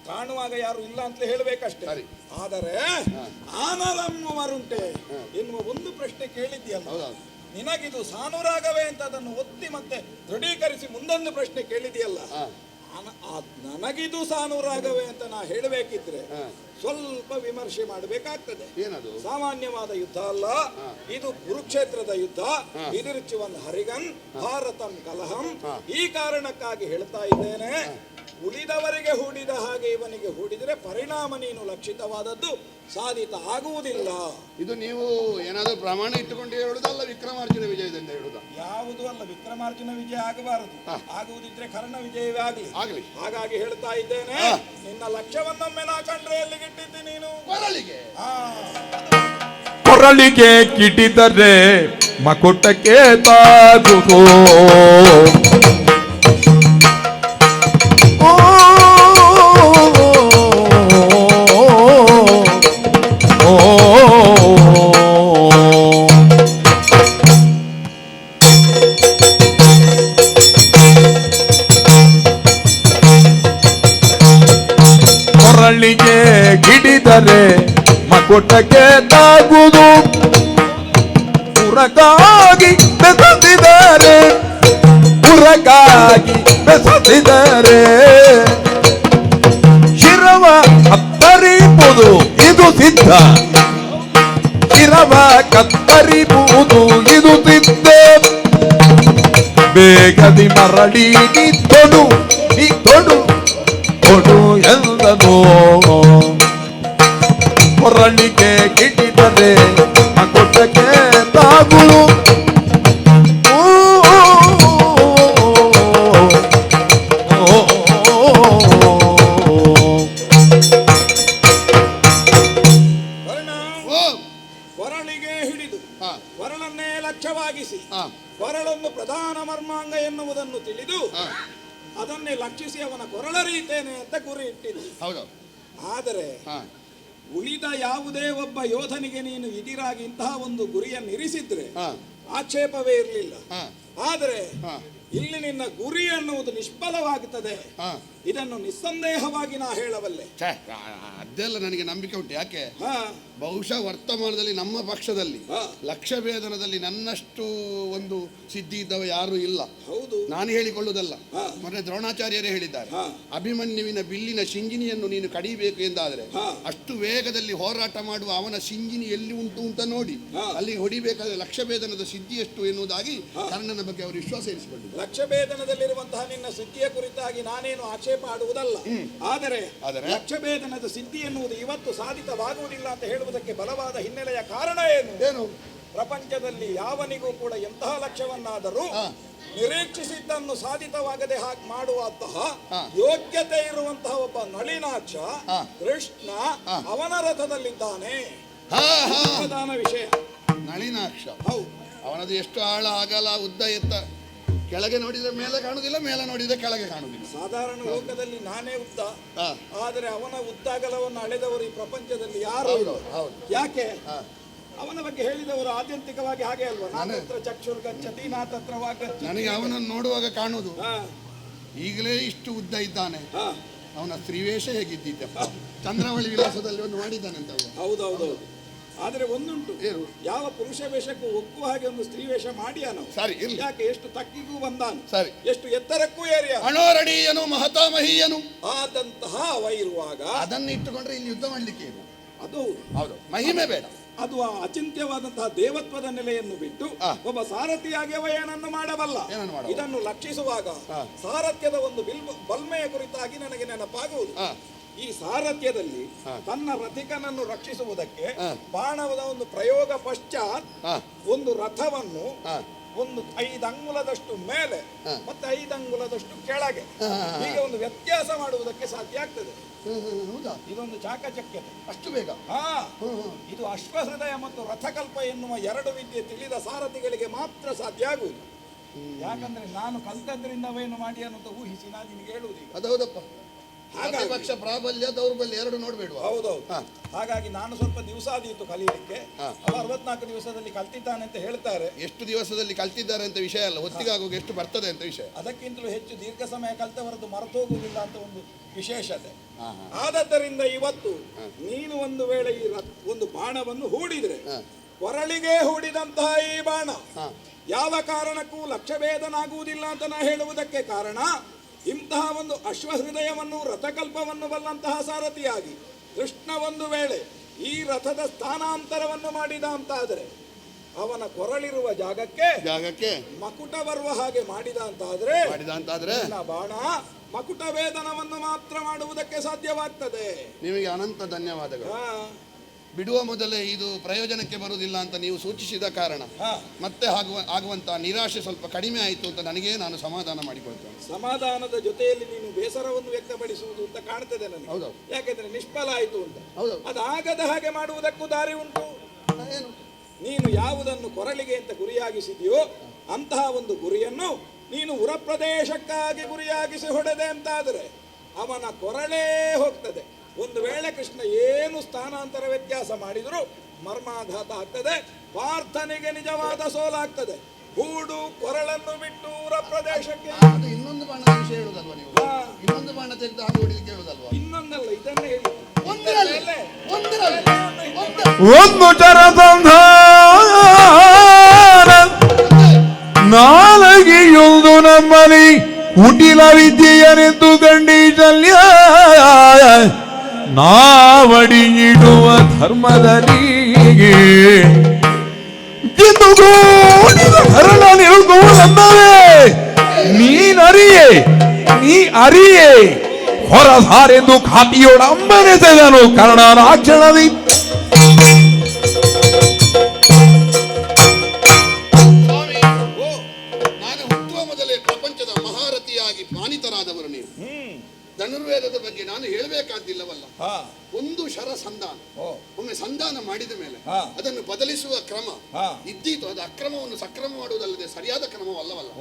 ಕಾಣುವಾಗ ಯಾರು ಇಲ್ಲ ಅಂತ ಹೇಳಬೇಕಷ್ಟೇ. ಆದರೆ ಆನಲಮ್ಮುವರುಂಟೆ ಎನ್ನುವ ಒಂದು ಪ್ರಶ್ನೆ ಕೇಳಿದ್ಯಲ್ಲ, ನಿನಗಿದು ಸಾನುರಾಗವೇ ಅಂತ ಅದನ್ನು ಒತ್ತಿ ಮತ್ತೆ ದೃಢೀಕರಿಸಿ ಮುಂದೊಂದು ಪ್ರಶ್ನೆ ಕೇಳಿದೆಯಲ್ಲ, ನನಗಿದು ಸಾನುರಾಗವೇ ಅಂತ ನಾ ಹೇಳಬೇಕಿದ್ರೆ ಸ್ವಲ್ಪ ವಿಮರ್ಶೆ ಮಾಡಬೇಕಾಗ್ತದೆ. ಸಾಮಾನ್ಯವಾದ ಯುದ್ಧ ಅಲ್ಲ ಇದು, ಕುರುಕ್ಷೇತ್ರದ ಯುದ್ಧ. ಇದಿರುಚುವನ್ ಹರಿಗನ್ ಭಾರತಂ ಕಲಹಂ. ಈ ಕಾರಣಕ್ಕಾಗಿ ಹೇಳ್ತಾ ಇದ್ದೇನೆ, ಉಳಿದವರಿಗೆ ಹೂಡಿದ ಹಾಗೆ ಇವನಿಗೆ ಹೂಡಿದರೆ ಪರಿಣಾಮ ನೀನು ಲಕ್ಷಿತವಾದದ್ದು ಸಾಧಿತ ಆಗುವುದಿಲ್ಲ. ಇದು ನೀವು ಏನಾದರೂ ಪ್ರಮಾಣ ಇಟ್ಟುಕೊಂಡು ಹೇಳುವುದಲ್ಲ, ವಿಕ್ರಮಾರ್ಜುನ ವಿಜಯದಿಂದ ಹೇಳುವುದು? ಯಾವುದೂ ಅಲ್ಲ, ವಿಕ್ರಮಾರ್ಜುನ ವಿಜಯ ಆಗಬಾರದು. ಆಗುವುದಿದ್ರೆ ಕರ್ಣ ವಿಜಯವೇ ಆಗಲಿ. ಹಾಗಾಗಿ ಹೇಳ್ತಾ ಇದ್ದೇನೆ, ನಿನ್ನ ಲಕ್ಷ್ಯವನ್ನೊಮ್ಮೆ ನಾ ಕಂಡ್ರೆ ಎಲ್ಲಿಗಿಟ್ಟಿದ್ದಿ ನೀನು? ಕೊರಳಿಗೆ ಕಿಡಿದರೆ ಮಕುಟಕ್ಕೆ ತಾಗುವುದು. ಓ, ಓ, ಕೊರಳಿಗೆ ಗಿಡಿದರೆ ಮಕುಟಕ್ಕೆ ತಾಗುವುದು. ಉರಗಾಗಿ ಬೆಸದಿದ್ದಾರೆ, ಉರಗಾಗಿ ಬೆಸದಿದ್ದಾರೆ. ಶಿರವ ಕತ್ತರಿಬುದು ಇದು ಸಿದ್ಧ, ಶಿರವ ಕತ್ತರಿಬುದು ಇದು ಸಿದ್ಧ. ಬೇಗದಿ ಮರಳಿ ನೀ ತೊಡು, ನೀ ತೊಡು ಕೊಡು ಎಂದನು. ಕೊರಳಿಗೆ ಗಿಡಿದರೆ ಮಕುಟಕ್ಕೆ ತಾಗುವುದು. ಓ, ಓ ಕೊರಳಿಗೆ ಹಿಡಿದು ಹಾ ಕೊರಳನ್ನೇ ಲಕ್ಷ್ಯವಾಗಿಸಿ ಹಾ ಕೊರಳೊಂದು ಪ್ರಧಾನ ಮರ್ಮಾಂಗ ಎನ್ನುವುದನ್ನು ತಿಳಿದು ಹಾ ಅದನ್ನೇ ಲಕ್ಷಿಸಿ ಅವನ ಕೊರಳರೀತೇನೆ ಅಂತ ಗುರಿ ಇಟ್ಟಿದ್ದು. ಹೌದು ಆದರೆ ಹಾ ಉಳಿದ ಯಾವುದೇ ಒಬ್ಬ ಯೋಧನಿಗೆ ನೀನು ಇದಿರಾಗಿ ಇಂತಹ ಒಂದು ಗುರಿಯನ್ನು ಇರಿಸಿದ್ರೆ ಹಾ ಆಕ್ಷೇಪವೇ ಇರಲಿಲ್ಲ. ಹಾ ಆದರೆ ಹಾ ಇಲ್ಲಿ ನಿನ್ನ ಗುರಿ ಎನ್ನುವುದು ನಿಷ್ಫಲವಾಗುತ್ತದೆ. ಹಾ ಇದನ್ನು ನಿಸ್ಸಂದೇಹವಾಗಿ ನಾ ಹೇಳಬಲ್ಲೆ. ಛೇ, ಅದೆಲ್ಲ ನನಗೆ ನಂಬಿಕೆ ಉಂಟು. ಯಾಕೆ ಹಾ ಬಹುಶಃ ವರ್ತಮಾನದಲ್ಲಿ ನಮ್ಮ ಪಕ್ಷದಲ್ಲಿ ಹಾ. ಲಕ್ಷಭೇದನದಲ್ಲಿ ನನ್ನಷ್ಟು ಒಂದು ಸಿದ್ಧಿ ಇದ್ದವ ಯಾರೂ ಇಲ್ಲ. ಹೌದು, ನಾನು ಹೇಳಿಕೊಳ್ಳುವುದಲ್ಲ, ಹಾ. ಮೊನ್ನೆ ದ್ರೋಣಾಚಾರ್ಯರೇ ಹೇಳಿದ್ದಾರೆ. ಹಾ. ಅಭಿಮನ್ಯುವಿನ ಬಿಲ್ಲಿನ ಶಿಂಜಿನಿಯನ್ನು ನೀನು ಕಡಿಬೇಕು ಎಂದಾದರೆ ಹಾ. ಅಷ್ಟು ವೇಗದಲ್ಲಿ ಹೋರಾಟ ಮಾಡುವ ಅವನ ಶಿಂಜಿನಿ ಎಲ್ಲಿ ಉಂಟು ಅಂತ ನೋಡಿ ಹಾ. ಅಲ್ಲಿ ಹೊಡಿಬೇಕಾದ್ರೆ ಲಕ್ಷಭೇದನದ ಸಿದ್ಧಿ ಎಷ್ಟು ಎನ್ನುವುದಾಗಿ ಕರ್ಣನ ಬಗ್ಗೆ ಅವರು ವಿಶ್ವಾಸ ಇರಿಸಿಕೊಂಡಿದ್ದಾರೆ. ಲಕ್ಷಭೇದನದಲ್ಲಿರುವಂತಹ ನಿನ್ನ ಸಿದ್ಧಿಯ ಕುರಿತಾಗಿ ನಾನೇನು ಆಕ್ಷೇಪ ಆಡುವುದಲ್ಲ. ಆದರೆ ಲಕ್ಷಭೇದನದ ಸಿದ್ಧಿ ಎನ್ನುವುದು ಇವತ್ತು ಸಾಧಿತವಾಗುವುದಿಲ್ಲ ಅಂತ ಹೇಳುವುದಕ್ಕೆ ಬಲವಾದ ಹಿನ್ನೆಲೆಯ ಕಾರಣ ಏನು? ಪ್ರಪಂಚದಲ್ಲಿ ಯಾವನಿಗೂ ಕೂಡ ಎಂತಹ ಲಕ್ಷ್ಯವನ್ನಾದರೂ ನಿರೀಕ್ಷಿಸಿದ್ದನ್ನು ಸಾಧಿತವಾಗದೆ ಹಾಗೆ ಮಾಡುವಂತಹ ಯೋಗ್ಯತೆ ಇರುವಂತಹ ಒಬ್ಬ ನಳಿನಾಕ್ಷ ಕೃಷ್ಣ ಅವನ ರಥದಲ್ಲಿದ್ದಾನೆ. ಪ್ರಧಾನ ವಿಷಯ ನಳಿನಾಕ್ಷ. ಹೌದು, ಅವನದು ಎಷ್ಟು ಆಳ ಅಗಲ ಉದ್ದ ಎತ್ತ ಕೆಳಗೆ ನೋಡಿದ್ರೆ ಮೇಲೆ ಕಾಣುವುದಿಲ್ಲ, ಮೇಲೆ ನೋಡಿದ್ರೆ ಕೆಳಗೆ ಕಾಣುವುದಿಲ್ಲ. ಸಾಧಾರಣ ಲೋಕದಲ್ಲಿ ನಾನೇ ಉದ್ದ, ಹಾ. ಆದರೆ ಅವನ ಉದ್ದಾಗಲವನ್ನು ಅಳೆದವರು ಈ ಪ್ರಪಂಚದಲ್ಲಿ ಯಾರು ಇಲ್ಲ. ಹೌದು. ಯಾಕೆ? ಅವನ ಬಗ್ಗೆ ಹೇಳಿದವರು ಆತ್ಯಂತಿಕವಾಗಿ ಹಾಗೆ ಅಲ್ವಾ? ನಾತತ್ರ ಚಕ್ಷುರ್ಗಚ್ಚತಿ ನಾತತ್ರ ವಾಗಚ್ಚತಿ. ನನಗೆ ಅವನನ್ನು ನೋಡುವಾಗ ಕಾಣುವುದು ಹಾ, ಈಗಲೇ ಇಷ್ಟು ಉದ್ದ ಇದ್ದಾನೆ, ಹಾ. ಅವನ ಸ್ತ್ರೀವೇಷ ಹೇಗಿದ್ದೀತಪ್ಪ. ಚಂದ್ರವಳಿ ವಿಲಾಸದಲ್ಲಿ ಒಂದು ಮಾಡಿದ್ದಾನಂತ ಅವನು. ಹೌದೌದು. ಆದರೆ ಒಂದುಂಟು, ಏನು? ಯಾವ ಪುರುಷ ವೇಷಕ್ಕೂ ಒಕ್ಕುವ ಹಾಗೆ ಒಂದು ಸ್ತ್ರೀ ವೇಷ ಮಾಡಿಯ ನಾವು. ಸರಿ, ಇರ್ಲಿ. ಯಾಕೆ? ಎಷ್ಟು ತಕ್ಕಿಗೂ ಬಂದಾನು, ಸರಿ, ಎಷ್ಟು ಎತ್ತರಕ್ಕೂ ಏರಿಯ ಅಣೋರಣೀಯನು ಮಹತಾಮಹೀಯನು ಆದಂತಹ ಅವ ಇರುವಾಗ ಅದನ್ನು ಇಟ್ಟುಕೊಂಡ್ರೆ ಇಲ್ಲಿ ಯುದ್ಧ ಮಾಡ್ಲಿಕ್ಕೆ ಏನು? ಅದು ಹೌದು, ಮಹಿಮೆ ಬೇಡ. ಅದು ಆ ಅಚಿಂತ್ಯವಾದಂತಹ ದೇವತ್ವದ ನೆಲೆಯನ್ನು ಬಿಟ್ಟು ಒಬ್ಬ ಸಾರಥಿಯಾಗಿ ಅವ ಏನನ್ನು ಮಾಡಬಲ್ಲ. ಇದನ್ನು ಲಕ್ಷಿಸುವಾಗ ಸಾರಥ್ಯದ ಒಂದು ಬಲ್ಮೆಯ ಕುರಿತಾಗಿ ನನಗೆ ನೆನಪಾಗುವುದು. ಈ ಸಾರಥ್ಯದಲ್ಲಿ ತನ್ನ ರಥಿಕನನ್ನು ರಕ್ಷಿಸುವುದಕ್ಕೆ ಬಾಣದ ಒಂದು ಪ್ರಯೋಗ ಪಶ್ಚಾತ್ ಒಂದು ರಥವನ್ನು ಒಂದು 5 ಅಂಗುಲದಷ್ಟು ಮೇಲೆ ಮತ್ತೆ 5 ಅಂಗುಲದಷ್ಟು ಕೆಳಗೆ ಹೀಗೆ ಒಂದು ವ್ಯತ್ಯಾಸ ಮಾಡುವುದಕ್ಕೆ ಸಾಧ್ಯ ಆಗ್ತದೆ. ಇದೊಂದು ಚಾಕಚಕ್ಯತೆ. ಅಷ್ಟು ಬೇಗ? ಇದು ಅಶ್ವಹೃದಯ ಮತ್ತು ರಥಕಲ್ಪ ಎನ್ನುವ 2 ವಿದ್ಯೆ ತಿಳಿದ ಸಾರಥಿಗಳಿಗೆ ಮಾತ್ರ ಸಾಧ್ಯ ಆಗುವುದು. ಯಾಕಂದ್ರೆ ನಾನು ಕಲ್ತದ್ರಿಂದವೇನು ಮಾಡಿ ಅನ್ನೋದು ಊಹಿಸಿ ನಾನು ನಿನಗೆ ಹೇಳುವುದು. ಅದೌದಪ್ಪ, ಪಕ್ಷ ಪ್ರಾಬಲ್ಯ ದೌರ್ಬಲ್ಯ ಎರಡು ನೋಡ್ಬೇಡುವ. ಹೌದೌದು. ಹಾಗಾಗಿ ನಾನು ಸ್ವಲ್ಪ ದಿವಸ ಆದೀತು ಕಲೀಲಿಕ್ಕೆ. 64 ದಿವಸದಲ್ಲಿ ಕಲ್ತಿದ್ದಾನೆ ಅಂತ ಹೇಳ್ತಾರೆ. ಎಷ್ಟು ದಿವಸದಲ್ಲಿ ಕಲ್ತಿದ್ದಾರೆ ಅಂತ ವಿಷಯ ಅಲ್ಲ, ಹೊತ್ತಿಗಾಗುವಾಗ ಎಷ್ಟು ಬರ್ತದೆ ಅಂತ ವಿಷಯ. ಅದಕ್ಕಿಂತಲೂ ಹೆಚ್ಚು ದೀರ್ಘ ಸಮಯ ಕಲ್ತವರದ್ದು ಮರೆತು ಹೋಗುವುದಿಲ್ಲ ಅಂತ ಒಂದು ವಿಶೇಷತೆ. ಆದದ್ದರಿಂದ ಇವತ್ತು ನೀನು ಒಂದು ವೇಳೆ ಈ ಒಂದು ಬಾಣವನ್ನು ಹೂಡಿದ್ರೆ, ಕೊರಳಿಗೆ ಹೂಡಿದಂತಹ ಈ ಬಾಣ ಯಾವ ಕಾರಣಕ್ಕೂ ಲಕ್ಷ್ಯಭೇದನಾಗುವುದಿಲ್ಲ ಅಂತ ನಾ ಹೇಳುವುದಕ್ಕೆ ಕಾರಣ, ಇಂತಹ ಒಂದು ಅಶ್ವಹೃದಯವನ್ನು ರಥಕಲ್ಪವನ್ನು ಬಲ್ಲಂತಹ ಸಾರಥಿಯಾಗಿ ಕೃಷ್ಣ ಒಂದು ವೇಳೆ ಈ ರಥದ ಸ್ಥಾನಾಂತರವನ್ನು ಮಾಡಿದ ಅಂತಾದರೆ, ಅವನ ಕೊರಳಿರುವ ಜಾಗಕ್ಕೆ ಮಕುಟ ಬರುವ ಹಾಗೆ ಮಾಡಿದ ಅಂತಾದ್ರೆ ಬಾಣ ಮಕುಟ ವೇದನವನ್ನು ಮಾತ್ರ ಮಾಡುವುದಕ್ಕೆ ಸಾಧ್ಯವಾಗ್ತದೆ. ನಿಮಗೆ ಅನಂತ ಧನ್ಯವಾದಗಳು. ಬಿಡುವ ಮೊದಲೇ ಇದು ಪ್ರಯೋಜನಕ್ಕೆ ಬರುವುದಿಲ್ಲ ಅಂತ ನೀವು ಸೂಚಿಸಿದ ಕಾರಣ ಮತ್ತೆ ಆಗುವಂತಹ ನಿರಾಶೆ ಸ್ವಲ್ಪ ಕಡಿಮೆ ಆಯಿತು ಅಂತ ನನಗೆ ನಾನು ಸಮಾಧಾನ ಮಾಡಿಕೊಳ್ತೇನೆ. ಸಮಾಧಾನದ ಜೊತೆಯಲ್ಲಿ ನೀನು ಬೇಸರವನ್ನು ವ್ಯಕ್ತಪಡಿಸುವುದು ಅಂತ ಕಾಣ್ತದೆ ನನಗೆ. ಯಾಕೆಂದ್ರೆ ನಿಷ್ಫಲ ಆಯಿತು ಅಂತ. ಅದಾಗದ ಹಾಗೆ ಮಾಡುವುದಕ್ಕೂ ದಾರಿ ಉಂಟು. ಏನು ನೀನು ಯಾವುದನ್ನು ಕೊರಳಿಗೆ ಅಂತ ಗುರಿಯಾಗಿಸಿದೆಯೋ ಅಂತಹ ಒಂದು ಗುರಿಯನ್ನು ನೀನು ಉರ ಪ್ರದೇಶಕ್ಕಾಗಿ ಗುರಿಯಾಗಿಸಿ ಹೊಡೆದೆ ಅಂತಾದರೆ ಅವನ ಕೊರಳೇ ಹೋಗ್ತದೆ. ಒಂದು ವೇಳೆ ಕೃಷ್ಣ ಏನು ಸ್ಥಾನಾಂತರ ವ್ಯತ್ಯಾಸ ಮಾಡಿದರೂ ಮರ್ಮಾಘಾತ ಆಗ್ತದೆ, ಪಾರ್ಥನಿಗೆ ನಿಜವಾದ ಸೋಲಾಗ್ತದೆ. ಹೂಡು ಕೊರಳನ್ನು ಬಿಟ್ಟು ಉರ ಪ್ರದೇಶಕ್ಕೆ. ಅದು ಇನ್ನೊಂದು ಬಾಣದ ವಿಷಯ ಹೇಳುದಲ್ವಾ ನೀವು? ಇನ್ನೊಂದು ಬಾಣ ತೆಗೆದು ಹಾಗೆ ಹೊಡಿಲಿಕ್ಕೆ ಹೇಳುದಲ್ವಾ? ಇನ್ನೊಂದಲ್ಲ, ಇದನ್ನೇ ಹೇಳಿ. ಒಂದರಲ್ಲಿ ಒಂದು ಚರಸಂಧಾನ ನಾಲಗಿಯೊಂದು ನಮ್ಮನಿ ಕುಟಿಲ ವಿದ್ಯೆಯನೆಂದು ಗಂಡೀಶಲ್ಯ ನಾವಡಿ ಇಡುವ ಧರ್ಮದಲ್ಲಿಗೆ ಹರಣ ನಿರುಗುವುದಲ್ಲವೇ ನೀ ಅರಿಯೇ ಹೊರಸಾರೆಂದು ಖಾತಿಯೋಡ ಅಂಬನೆಸೆದನು ಕರ್ಣರಾಕ್ಷಣದಿ. ಸ್ವಾಮಿ, ನಾನು ಹುಟ್ಟುವ ಮೊದಲೇ ಪ್ರಪಂಚದ ಮಹಾರಥಿಯಾಗಿ ಮಾನಿತರಾದವರು ನೀವು. ಧನುರ್ವೇದದ ಬಗ್ಗೆ ನಾನು ಹೇಳಬೇಕಾದಿಲ್ಲವಲ್ಲ. ಒಂದು ಶರ ಸಂಧಾನ, ಒಮ್ಮೆ ಸಂಧಾನ ಮಾಡಿದ ಮೇಲೆ ಅದನ್ನು ಬದಲಿಸುವ ಕ್ರಮ ಇದ್ದೀತು. ಅದು ಅಕ್ರಮವನ್ನು ಸಕ್ರಮ ಮಾಡುವುದಲ್ಲದೆ ಸರಿಯಾದ ಕ್ರಮವಲ್ಲವಲ್ಲ.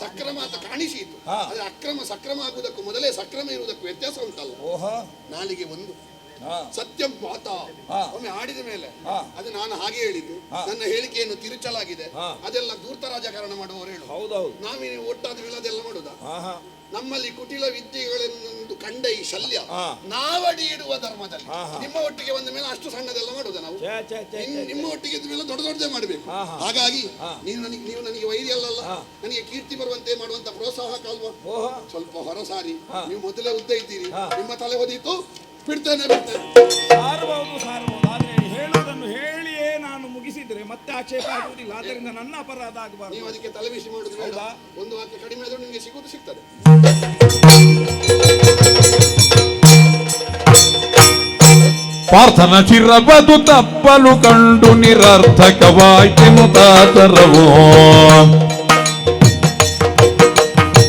ಸಕ್ರಮ ಅಂತ ಕಾಣಿಸಿತು, ಆದ್ರೆ ಅಕ್ರಮ ಸಕ್ರಮ ಆಗುವುದಕ್ಕೂ ಮೊದಲೇ ಸಕ್ರಮ ಇರುವುದಕ್ಕೂ ವ್ಯತ್ಯಾಸ ಉಂಟಲ್ಲ. ನಾಲಿಗೆ ಒಂದು ಸತ್ಯಂ ಮಾತ ಒಮ್ಮೆ ಆಡಿದ ಮೇಲೆ ಅದು ನಾನು ಹಾಗೆ ಹೇಳಿದ್ದು. ನನ್ನ ಹೇಳಿಕೆಯನ್ನು ತಿರುಚಲಾಗಿದೆ, ಅದೆಲ್ಲ ಧೂರ್ತ ರಾಜಕಾರಣ ಮಾಡುವವರು ಹೇಳು. ನಾವೇನು ಒಟ್ಟಾದ ಮೇಲೆ ಅದೆಲ್ಲ ಮಾಡುದ? ನಮ್ಮಲ್ಲಿ ಕುಟಿಲ ವಿದ್ಯೆಗಳೆಂದು ಕಂಡ ಈ ಶಲ್ಯ ನಾವಡಿ ಇಡುವ ಧರ್ಮದಲ್ಲಿ ನಿಮ್ಮ ಒಟ್ಟಿಗೆ ಬಂದ ಮೇಲೆ ಅಷ್ಟು ಸಣ್ಣದೆಲ್ಲ ಮಾಡುದ ನಾವು? ನಿಮ್ಮ ಒಟ್ಟಿಗೆ ಇದ್ದ ಮೇಲೆ ದೊಡ್ಡ ದೊಡ್ಡದೇ ಮಾಡಬೇಕು. ಹಾಗಾಗಿ ನೀವು ನನಗೆ ವೈರಿ ಅಲ್ಲಲ್ಲ, ನನಗೆ ಕೀರ್ತಿ ಬರುವಂತೆ ಮಾಡುವಂತ ಪ್ರೋತ್ಸಾಹ ಕಾಲ್ವಾ? ಸ್ವಲ್ಪ ಹೊರಸಾರಿ, ನೀವು ಮೊದಲೇ ಉದ್ದ ಇದ್ದೀರಿ, ನಿಮ್ಮ ತಲೆ ಹೊದೀತು, ಬಿಡ್ತೇನೆ. ಹೇಳುವುದನ್ನು ಹೇಳಿಯೇ ನಾನು ಮುಗಿಸಿದ್ರೆ ಮತ್ತೆ ಆಕ್ಷೇಪ ಆಗುವುದಿಲ್ಲ. ಆದ್ದರಿಂದ ನನ್ನ ಅಪರಾಧ ಆಗಬಾರದು. ನೀವು ಅದಕ್ಕೆ ತಲೆಬಿಸಿ ಮಾಡುದು ಬೇಡ. ಒಂದು ವಾಕ್ಯ ಕಡಿಮೆ ಆದರೂ ನಿಮಗೆ ಸಿಗುವುದು ಸಿಗ್ತದೆ. ಪಾರ್ಥನ ಚಿರಬದು ತಪ್ಪಲು ಕಂಡು ನಿರರ್ಥಕವಾಯ್ತೆನುತಾತರವೋ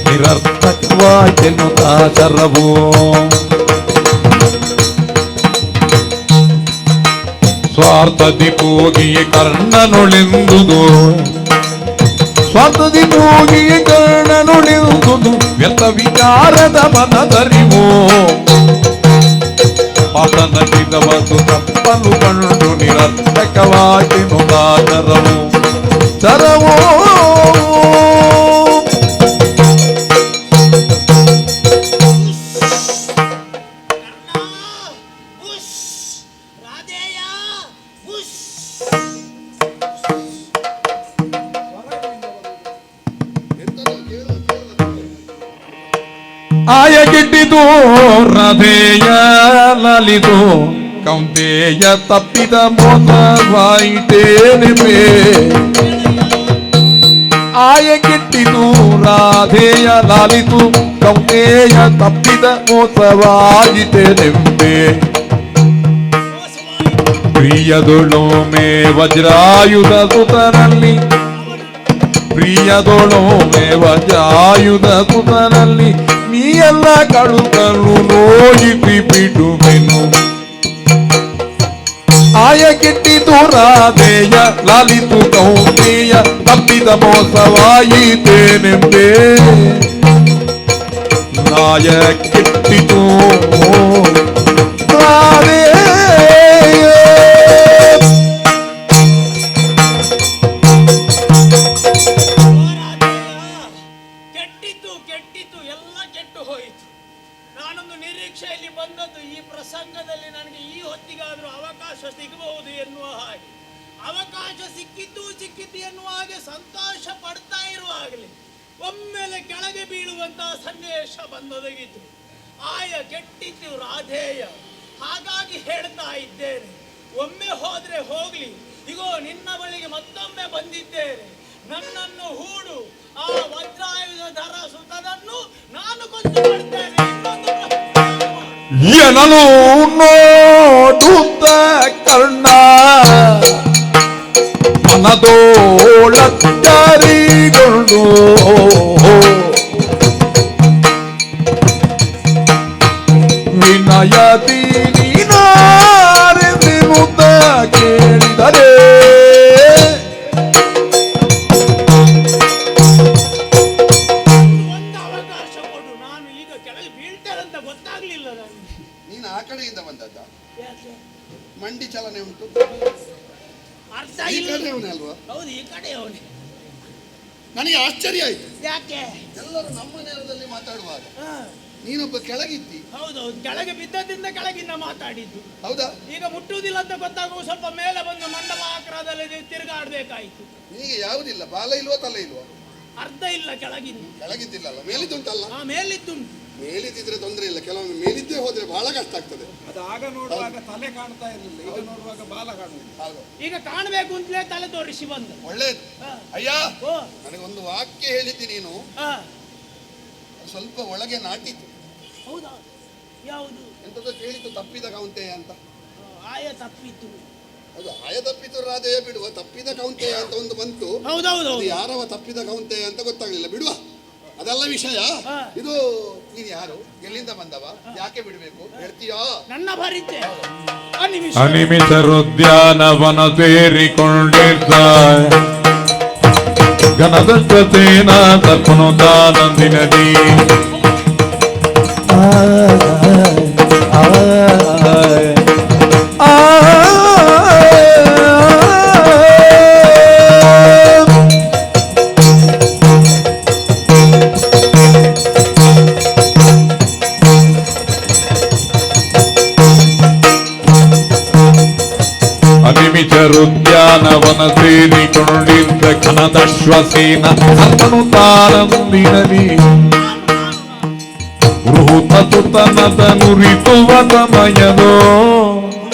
ನಿರರ್ಥಕವಾಯ್ತೆನುತಾತರವೋ ಸ್ವಾರ್ಥದಿ ಪೋಗಿಯೇ ಕರ್ಣನೊಳೆಂದುದು ಸ್ವಾರ್ಥದಿ ಪೋಗಿಯೇ ಕರ್ಣನೊಳೆಂದುದು ವ್ಯರ್ಥ ವಿಚಾರದ ಮನದರಿವು ಪಾತನ ಚಿರಬದು ತಪ್ಪಲು ಕಂಡು ನಿರರ್ಥಕವಾಗಿ ನುತಾಚರವು ಚರವೋ ಆಯ ಗಿಟ್ಟಿತು ರಥೆಯ ಲಲಿತು ಕೌಂತೆಯ ತಪ್ಪಿದ ಮೋಸವಾಯಿತೇನೆಂಬೆ ಆಯ ಗಿಟ್ಟಿತು ರಾಧೆಯ ಲಾಲಿತು ಕೌಂತೆಯ ತಪ್ಪಿದ ಮೋಸವಾಯಿತೇನೆಂಬೆ ಪ್ರಿಯದೊಳೊಮ್ಮೆ ವಜ್ರಾಯುಧ ಸುತನಲ್ಲಿ ಪ್ರಿಯದೊಳೊಮ್ಮೆ ವಜ್ರಾಯುಧ ಸುತನಲ್ಲಿ ನೀಯಲ್ಲ ಕಳುಕಲು ನೋಯಿಸಿ ಬಿಡುವೆನು ಆಯ ಕೆಟ್ಟಿತು ರಾಧೆಯ ಲಾಲಿತು ಕೌಂತೆಯ ತಪ್ಪಿದ ಮೋಸವಾಯಿತೇನೆಂಬೆ ನಾಯ ಕೆಟ್ಟಿತು ರಾಧೆಯ ನಿರೀಕ್ಷೆಯಲ್ಲಿ ಬಂದದ್ದು ಈ ಪ್ರಸಂಗದಲ್ಲಿ ನನಗೆ ಈ ಹೊತ್ತಿಗಾದರೂ ಅವಕಾಶ ಸಿಗಬಹುದು ಎನ್ನುವ ಹಾಗೆ, ಅವಕಾಶ ಸಿಕ್ಕಿದ್ದು ಎನ್ನುವ ಹಾಗೆ ಸಂತೋಷ ಪಡ್ತಾ ಇರುವಾಗಲೇ ಒಮ್ಮೆಲೆ ಕೆಳಗೆ ಬೀಳುವಂತಹ ಸನ್ನಿವೇಶ ಬಂದೊದಗಿತು. ಆಯ ಕೆಟ್ಟಿದ್ದು ರಾಧೇಯ, ಹಾಗಾಗಿ ಹೇಳ್ತಾ ಇದ್ದೇನೆ, ಒಮ್ಮೆ ಹೋದ್ರೆ ಹೋಗ್ಲಿ, ಇಗೋ ನಿನ್ನ ಬಳಿಗೆ ಮತ್ತೊಮ್ಮೆ ಬಂದಿದ್ದೇನೆ. ನನ್ನನ್ನು ಹೂಡು, ಆ ವಜ್ರಾಯುಧರ ಸುತನನ್ನು ನಾನು ಕೊಂದು ಬಿಡ್ತೇನೆ. ಎನಲು ನೋಡುತ್ತ ಕರ್ಣ ಮನದೋಳತ್ತರಿಗೊಂಡು ವಿನಯದಿ ನೀನಾರೆಂದಿರುತ್ತ ಕೇಳಿದರೆ ನೀನು ಆ ಕಡೆಯಿಂದ ಬಂದದ್ದ? ಯಾಕೆ ಮಂಡಿ ಚಲನೆ ಉಂಟು. ಅರ್ಥ ಈ ಇಲ್ಲ. ಕಡೆಯವನೇ ಅಲ್ವಾ? ಹೌದು, ಈ ಕಡೆ ಅವನೇ. ನನಗೆ ಆಶ್ಚರ್ಯ ಆಯ್ತು. ಯಾಕೆ? ಎಲ್ಲರೂ ನಮ್ಮ ನೇರದಲ್ಲಿ ಮಾತಾಡುವಾಗ ಹಾ, ನೀನೊಬ್ಬ ಕೆಳಗಿದ್ದಿ. ಹೌದೌದು, ಕೆಳಗೆ ಬಿದ್ದದಿಂದ ಕೆಳಗಿಂದ ಮಾತಾಡಿದ್ದು. ಹೌದಾ? ಈಗ ಮುಟ್ಟುವುದಿಲ್ಲ ಅಂತ ಗೊತ್ತಾಗುವ ಸ್ವಲ್ಪ ಮೇಲೆ ಬಂದು ಮಂಡಲ ಆಕಾರದಲ್ಲಿ ತಿರುಗಾಡ್ಬೇಕಾಯ್ತು. ನಿನಗೆ ಯಾವುದಿಲ್ಲ, ಬಾಲ ಇಲ್ವೋ ತಲೆ ಇಲ್ವೋ? ಅರ್ಧ ಇಲ್ಲ ಕೆಳಗಿಂದ. ಕೆಳಗಿದ್ದಿಲ್ಲಲ್ಲ, ಮೇಲಿದ್ದುಂಟಲ್ಲ. ಹಾ, ಮೇಲಿದ್ದುಂಟು. ಮೇಲಿದ್ದಿದ್ರೆ ತೊಂದರೆ ಇಲ್ಲ, ಕೆಲವೊಮ್ಮೆ ಮೇಲಿದ್ದೇ ಹೋದ್ರೆ ಬಹಳ ಕಷ್ಟ ಆಗ್ತದೆ. ಅದು ಆಗ ನೋಡುವಾಗ ತಲೆ ಕಾಣ್ತಾ ಇರಲಿಲ್ಲ, ಈಗ ನೋಡುವಾಗ ಬಾಲ ಕಾಣುವುದು. ಹೌದು, ಈಗ ಕಾಣಬೇಕು ಅಂತಲೇ ತಲೆ ತೋರಿಸಿ ಬಂದ. ಒಳ್ಳೇದು. ಹಾ. ಅಯ್ಯ, ಓ, ನನಗೊಂದು ವಾಕ್ಯ ಹೇಳಿದ್ದಿ ನೀನು, ಹಾ, ಸ್ವಲ್ಪ ಒಳಗೆ ನಾಟಿತು. ಹೌದಾ? ಯಾವುದು? ಎಂತದ್ದು ಕೇಳಿತು, ತಪ್ಪಿದ ಕೌಂತೆಯ ಅಂತ. ಆಯ ತಪ್ಪಿತು. ಅದು ಆಯ ತಪ್ಪಿತು ರಾಧೆಯ ಬಿಡುವ, ತಪ್ಪಿದ ಕೌಂತೆಯ ಅಂತ ಒಂದು ಬಂತು. ಹೌದೌದು. ಅದು ಯಾರವ ತಪ್ಪಿದ ಕೌಂತೆಯ ಅಂತ ಗೊತ್ತಾಗ್ಲಿಲ್ಲ, ಬಿಡುವ, ಅದೆಲ್ಲ ವಿಷಯ. ಹಾ. ಇದು ನೀನು ಯಾರು, ಎಲ್ಲಿಂದ ಬಂದವ, ಯಾಕೆ ಬಿಡ್ಬೇಕು ಹೇಳ್ತೀಯಾ? ನನ್ನ ಪರಿಚಯ ಅನಿಮಿಷರುದ್ಯಾನವನ ಸೇರಿಕೊಂಡಿದ್ದ ಘನದತ್ತೇನ ತಪ್ಪನು ತಾನಂದಿನದಿ ಅನಿಮಿಷರುದ್ಯಾನವನ ಸೇರಿಕೊಂಡಿದ್ದ ಘನದಶ್ವಸೇನ ತಪ್ಪನು ತಾನಂದಿನದಿ ಬೃಹುತತುತನದ ನುರಿತುವ ಸಮಯದೋ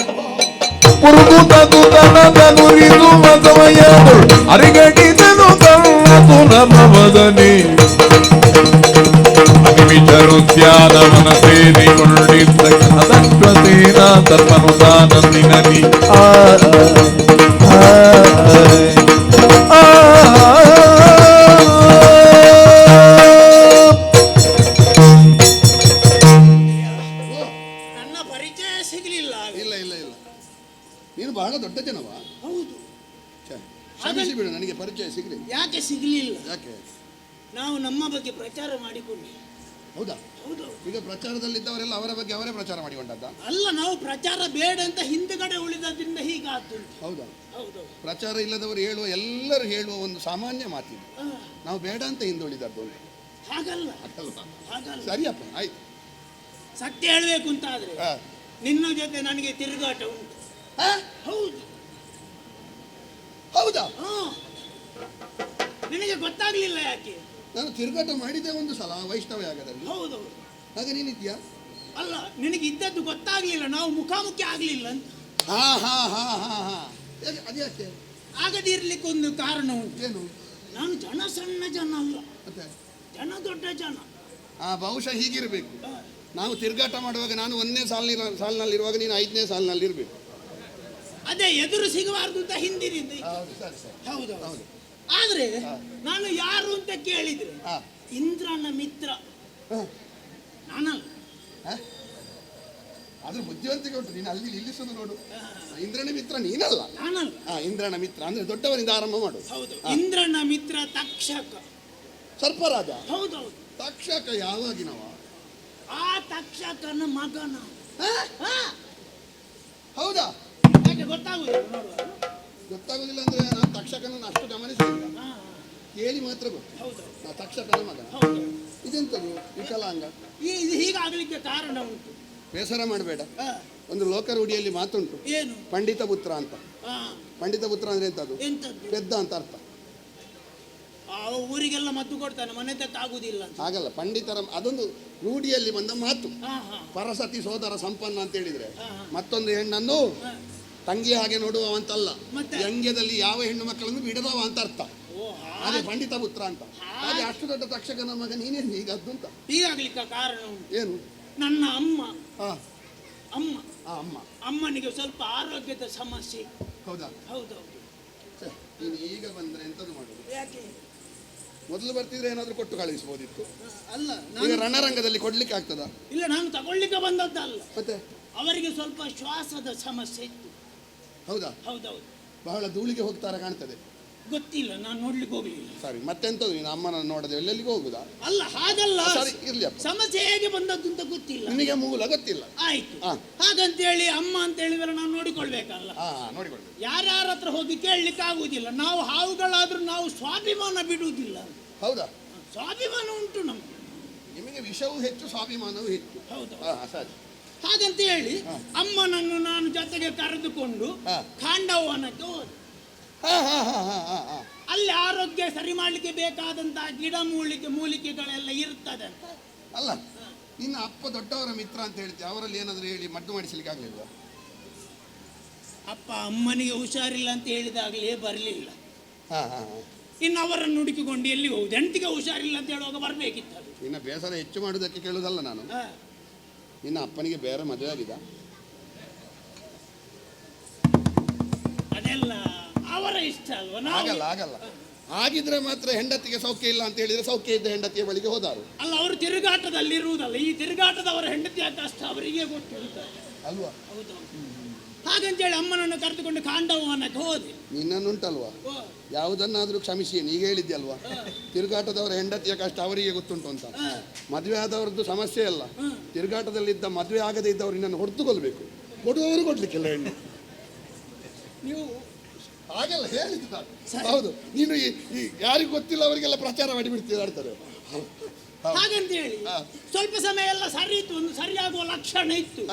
ಪುರುಗುತತುತನದ ನುರಿತುವ ಸಮಯದೋ ಅರಿಗಡಿದನು ತನ್ನ ಪುನರ್ನವದನೆ ಅನಿಮಿಷರುದ್ಯಾನವನ ಸೇರಿಕೊಂಡಿದ್ದ ಘನದಶ್ವಸೇನ ತಪ್ಪನು ತಾನಂದಿನದಿ ನನ್ನ ಪರಿಚಯ ಸಿಗಲಿಲ್ಲ. ಇಲ್ಲ ಇಲ್ಲ ಇಲ್ಲ, ನೀನು ಬಹಳ ದೊಡ್ಡ ಜನವ. ಹೌದು. ಛೆ, ಕ್ಷಮಿಸಿ ಬಿಡು, ನನಗೆ ಪರಿಚಯ ಸಿಗಲಿ. ಯಾಕೆ ಸಿಗಲಿಲ್ಲ? ಯಾಕೆ? ನಾವು ನಮ್ಮ ಬಗ್ಗೆ ಪ್ರಚಾರ ಮಾಡಿಕೊಂಡ್ವಿ. ಹೌದಾ? ಹೌದು. ಈಗ ಪ್ರಚಾರದಲ್ಲಿದ್ದವರೆಲ್ಲ ಅವರ ಬಗ್ಗೆ ಅವರೇ ಪ್ರಚಾರ ಮಾಡಿಕೊಂಡದ್ದ? ಅಲ್ಲ, ನಾವು ಪ್ರಚಾರ ಬೇಡ ಅಂತ ಹಿಂದುಗಡೆ ಉಳಿದದ್ರಿಂದ ಹೀಗಾತು. ಹೌದಾ? ಹೌದು. ಪ್ರಚಾರ ಇಲ್ಲದವರು ಹೇಳುವ, ಎಲ್ಲರೂ ಹೇಳುವ ಒಂದು ಸಾಮಾನ್ಯ ಮಾತಿದೆ, ನಾವು ಬೇಡ ಅಂತ ಹಿಂದುಳಿದದ್ದು. ಹಾಗಲ್ಲ, ಅಲ್ವಾ? ಹಾಗಲ್ಲ. ಸರಿಯಪ್ಪ, ಆಯ್ತು. ಸತ್ಯ ಹೇಳ್ಬೇಕು ಅಂತ ಆದ್ರೆ ಹಾ. ನಿನ್ನ ಜೊತೆ ನನಗೆ ತಿರುಗಾಟ ಉಂಟು. ಹಾ? ಹೌದು. ಹೌದಾ? ಹಾ. ನಿನಗೆ ಗೊತ್ತಾಗ್ಲಿಲ್ಲ ಯಾಕೆ? ನಾನು ತಿರುಗಾಟ ಮಾಡಿದ್ದೆ ಒಂದು ಸಲ ವೈಷ್ಣವ ಯಾಗದಲ್ಲಿ. ಹೌದು. ಹಾಗೆ ನೀನಿದ್ಯಾ? ಅಲ್ಲ, ನಿನಗೆ ಇದ್ದದ್ದು ಗೊತ್ತಾಗ್ಲಿಲ್ಲ, ನಾವು ಮುಖಾಮುಖಿ ಆಗ್ಲಿಲ್ಲ ಅಂತ. ಹಾ ಹಾ ಹಾ ಹಾ ಹಾ, ಅದ್ಯಾಕೆ? ಆಗದಿರ್ಲಿಕ್ಕೆ ಒಂದು ಕಾರಣ ಉಂಟು. ಏನು? ನಾನು ಜನ ಸಣ್ಣ ಜನ ಅಲ್ಲ, ಮತ್ತೆ ಜನ ದೊಡ್ಡ ಜನ. ಬಹುಶಃ ಹೀಗಿರಬೇಕು. ಹಾ. ನಾವು ತಿರುಗಾಟ ಮಾಡುವಾಗ ನಾನು 1ನೇ ಸಾಲಿನಲ್ಲಿರುವಾಗ ನೀನು 5ನೇ ಸಾಲಿನಲ್ಲಿ ಇರಬೇಕು. ಅದೇ ಎದುರು ಸಿಗಬಾರ್ದು ಅಂತ ಹಿಂದಿನಿಂದ. ಹೌದು, ಸರಿ ಸರಿ. ಹೌದು. ಹೌದು. ಆದ್ರೆ ನಾನು ಯಾರು ಅಂತ ಕೇಳಿದ್ರೆ ಹಾ. ಇಂದ್ರನ ಮಿತ್ರ ಹಾ. ನಾನಲ್ಲ. ಹಾ? ಅದ್ರ ಬುದ್ಧಿವಂತಿಕೆ ಉಂಟು, ನೀನು ಅಲ್ಲಿ ನಿಲ್ಲಿಸೋದು ನೋಡು. ಇಂದ್ರನ ಮಿತ್ರ ನೀನಲ್ಲ. ನಾನಲ್ಲ. ಇಂದ್ರನ ಮಿತ್ರ ಅಂದ್ರೆ ದೊಡ್ಡವರಿಂದ ಆರಂಭ ಮಾಡು. ಹೌದು. ಇಂದ್ರನ ಮಿತ್ರ ತಕ್ಷಕ. ಸರ್ಪರಾಜ. ಹೌದೌದು. ತಕ್ಷಕ ಯಾವಾಗಿನವ? ಆ ತಕ್ಷಕನ ಮಗನ. ಹಾ. ಹೌದಾ? ಯಾಕೆ ಗೊತ್ತಾಗುದಿಲ್ಲ ನೋಡುವ? ಗೊತ್ತಾಗುದಿಲ್ಲ ಅಂದ್ರೆ ನಾನು ತಕ್ಷಕನನ್ನು ಅಷ್ಟು ಗಮನಿಸಲಿಲ್ಲ, ಹಾ. ಕೇಳಿ ಮಾತ್ರ ಗೊತ್ತು. ಹೌದು. ನಾ ತಕ್ಷಕನ ಮಗನ. ಹೌದು. ಇದೆಂತದು ವಿಕಲಾಂಗ? ಇದು ಹೀಗಾಗ್ಲಿಕ್ಕೆ ಕಾರಣ ಉಂಟು. ಬೇಸರ ಮಾಡಬೇಡ, ಹಾ. ಒಂದು ಲೋಕರೂಢಿಯಲ್ಲಿ ಮಾತುಂಟು, ಏನು? ಪಂಡಿತ ಪುತ್ರ ಅಂತ. ಹಾ. ಪಂಡಿತ ಪುತ್ರ ಅಂದ್ರೆ ಎಂತದು? ಎಂತದ್ದು? ಪೆದ್ದ ಅಂತ ಅರ್ಥ. ಆ ಊರಿಗೆಲ್ಲ ಮದ್ದು ಕೊಡ್ತಾನೆ, ಮನೆ ಆಗುದಿಲ್ಲ ಅಂತ. ಹಾಗಲ್ಲ, ಪಂಡಿತರ ಅದೊಂದು ರೂಢಿಯಲ್ಲಿ ಬಂದ ಮಾತು. ಹಾ, ಹಾ. ಪರಸತಿ ಸೋದರ ಸಂಪನ್ನ ಅಂತ ಹೇಳಿದ್ರೆ ಹಾ, ಹಾ. ಮತ್ತೊಂದು ಹೆಣ್ಣನ್ನು ಹಾ. ತಂಗಿ ಹಾಗೆ ನೋಡುವ ಅಂತಲ್ಲ, ಮತ್ತೆ? ವ್ಯಂಗ್ಯದಲ್ಲಿ ಯಾವ ಹೆಣ್ಣು ಮಕ್ಕಳನ್ನು ಬಿಡದವ ಅಂತ ಅರ್ಥ. ಓ, ಅದೇ ಪಂಡಿತ ಪುತ್ರ ಅಂತ. ಹಾಗೆ ಅಷ್ಟು ದೊಡ್ಡ ತಕ್ಷಕನ ಮಗ ನೀನೇನು ಹೀಗದ್ದು ಅಂತ? ಹೀಗಾಗ್ಲಿಕ್ಕೆ ಕಾರಣ ಉಂಟು. ಏನು? ನನ್ನ ಅಮ್ಮ ಹಾ. ಅಮ್ಮ ಅಮ್ಮ. ಅಮ್ಮನಿಗೆ ಸ್ವಲ್ಪ ಆರೋಗ್ಯದ ಸಮಸ್ಯೆ. ಹೌದಾ? ಹೌದೌದು. ಛೆ, ನೀನು ಈಗ ಬಂದ್ರೆ ಎಂತದ್ದು ಮಾಡುದು? ಯಾಕೆ? ಮೊದಲು ಬರ್ತಿದ್ರೆ ಏನಾದ್ರೂ ಕೊಟ್ಟು ಕಳಿಸ್ಬೋದಿತ್ತು. ಅಲ್ಲ, ಈಗ ನಾನು ರಣರಂಗದಲ್ಲಿ ಕೊಡ್ಲಿಕ್ಕೆ ಆಗ್ತದ? ಇಲ್ಲ, ನಾನು ತಗೊಳ್ಳಿಕ್ಕೆ ಬಂದದ್ದಲ್ಲ. ಮತ್ತೆ? ಅವರಿಗೆ ಸ್ವಲ್ಪ ಶ್ವಾಸದ ಸಮಸ್ಯೆ ಇತ್ತು. ಹೌದಾ? ಹೌದೌದು. ಬಹಳ ಧೂಳಿಗೆ ಹೋಗ್ತಾರ ಕಾಣ್ತದೆ. ಗೊತ್ತಿಲ್ಲ, ನಾನು ನೋಡ್ಲಿಕ್ಕೆ ಹೋಗ್ಲಿಲ್ಲ. ಸರಿ, ಮತ್ತೆಂತದ್ದು ನೀನು ಅಮ್ಮನ ನೋಡದೆ ಎಲ್ಲೆಲ್ಲಿಗೆ ಹೋಗುದಾ? ಅಲ್ಲ ಹಾಗಲ್ಲ, ಸರಿ ಇರ್ಲಿ ಅಪ್ಪ, ಸಮಸ್ಯೆ ಹೇಗೆ ಬಂದದ್ದು ಅಂತ ಗೊತ್ತಿಲ್ಲ. ನಿನಗೆ ಮೂಲ ಗೊತ್ತಿಲ್ಲ. ಆಯ್ತು, ಹಾ. ಹಾಗಂತೇಳಿ ಅಮ್ಮ ಅಂತ ಹೇಳಿದ್ರೆ ನಾನು ನೋಡಿಕೊಳ್ಬೇಕಲ್ಲ. ನೋಡಿಕೊಳ್ಳಿ. ಯಾರ್ಯಾರ ಹತ್ರ ಹೋಗಿ ಕೇಳಲಿಕ್ಕೆ ಆಗುವುದಿಲ್ಲ. ನಾವು ಹಾವುಗಳಾದ್ರೂ ನಾವು ಸ್ವಾಭಿಮಾನ ಬಿಡುವುದಿಲ್ಲ. ಹೌದಾ? ಸ್ವಾಭಿಮಾನ ಉಂಟು ನಮ್ಗೆ. ನಿಮಗೆ ವಿಷವೂ ಹೆಚ್ಚು, ಸ್ವಾಭಿಮಾನವೂ ಹೆಚ್ಚು. ಹೌದು. ಸರಿ. ಹಾಗಂತ ಹೇಳಿ ಅಮ್ಮನನ್ನು ನಾನು ಜೊತೆಗೆ ಕರೆದುಕೊಂಡು ಹಾ. ಖಾಂಡವನಕ್ಕೆ ಹೋದೆ. ಅಲ್ಲಿ ಆರೋಗ್ಯ ಸರಿ ಮಾಡ್ಲಿಕ್ಕೆ ಬೇಕಾದಂತಹ ಗಿಡ ಮೂಲಿಕೆಗಳೆಲ್ಲ ಇರ್ತದೆ ಅಂತ. ಅಲ್ಲ, ನಿನ್ನ ಅಪ್ಪ ದೊಡ್ಡವರ ಮಿತ್ರ ಅಂತ ಹೇಳ್ತೀವಿ, ಅವರಲ್ಲಿ ಏನಾದರೂ ಹೇಳಿ ಮದ್ದು ಮಾಡಿಸ್ಲಿಕ್ಕೆ ಆಗ್ಲಿಲ್ವಾ? ಅಪ್ಪ ಅಮ್ಮನಿಗೆ ಹುಷಾರಿಲ್ಲ ಅಂತ ಹೇಳಿದಾಗಲೇ ಬರಲಿಲ್ಲ. ಇನ್ನು ಅವರನ್ನು ಹುಡುಕಿಕೊಂಡು ಎಲ್ಲಿ ಹೋಗುದು? ಹೆಂಡತಿಗೆ ಹುಷಾರಿಲ್ಲ ಅಂತ ಹೇಳುವಾಗ ಬರಬೇಕಿತ್ತು. ನಿನ್ನ ಬೇಸರ ಹೆಚ್ಚು ಮಾಡುವುದಕ್ಕೆ ಕೇಳುವುದಲ್ಲ ನಾನು. ನಿನ್ನ ಅಪ್ಪನಿಗೆ ಬೇರೆ ಮದುವೆ ಆಗಿದೆ? ಅದೆಲ್ಲ ಅವರ ಇಷ್ಟ ಅಲ್ವಾ? ಆಗಲ್ಲ ಆಗಲ್ಲ. ಆಗಿದ್ರೆ ಮಾತ್ರ ಹೆಂಡತಿಗೆ ಸೌಖ್ಯ ಇಲ್ಲ ಅಂತ ಹೇಳಿದ್ರೆ ಸೌಖ್ಯ ಇದ್ದ ಹೆಂಡತಿಯ ಬಳಿಗೆ ಹೋದಾರು ಅಲ್ಲ. ಅವರು ತಿರುಗಾಟದಲ್ಲಿ ಇರುವುದಲ್ಲ. ಈ ತಿರುಗಾಟದವರ ಹೆಂಡತಿಯ ಕಷ್ಟ ಅವರಿಗೆ ಗೊತ್ತಿರುತ್ತದೆ ಅಲ್ವಾ? ಹೌದು. ಹಾಗಂತೇಳಿ ಅಮ್ಮನನ್ನು ಕರೆದುಕೊಂಡು ಖಾಂಡವನಕ್ಕೆ ಹೋದೆ. ನಿನ್ನನ್ನುಂಟಲ್ವಾ, ಯಾವುದನ್ನಾದ್ರೂ ಕ್ಷಮಿಸಿ. ಈಗ ಹೇಳಿದ್ಯಲ್ವಾ, ತಿರುಗಾಟದವರ ಹೆಂಡತಿಯ ಕಷ್ಟ ಅವರಿಗೆ ಗೊತ್ತುಂಟು ಅಂತ. ಮದುವೆ ಆದವರದ್ದು ಸಮಸ್ಯೆ ಅಲ್ಲ, ತಿರುಗಾಟದಲ್ಲಿದ್ದ ಮದುವೆ ಆಗದೆ ಇದ್ದವರು ನಿನ್ನನ್ನು ಹೊಡೆದುಕೊಳ್ಬೇಕು. ಕೊಡುವವರು ಕೊಡ್ಲಿಕ್ಕಿಲ್ಲ ಹೆಣ್ಣು. ನೀವು ಹಾಗೆಲ್ಲ ಹೇಳಿದ. ಹೌದು, ನೀನು ಯಾರಿಗೂ ಗೊತ್ತಿಲ್ಲ ಅವರಿಗೆಲ್ಲ ಪ್ರಚಾರ ಮಾಡಿ ಬಿಡ್ತಿರ್ತಾರೆ. ಹಾಗಂತೇಳಿ ಸ್ವಲ್ಪ ಸಮಯ ಎಲ್ಲ ಸರಿ ಇತ್ತು, ಒಂದು ಸರಿಯಾಗುವ ಲಕ್ಷಣ ಇತ್ತು.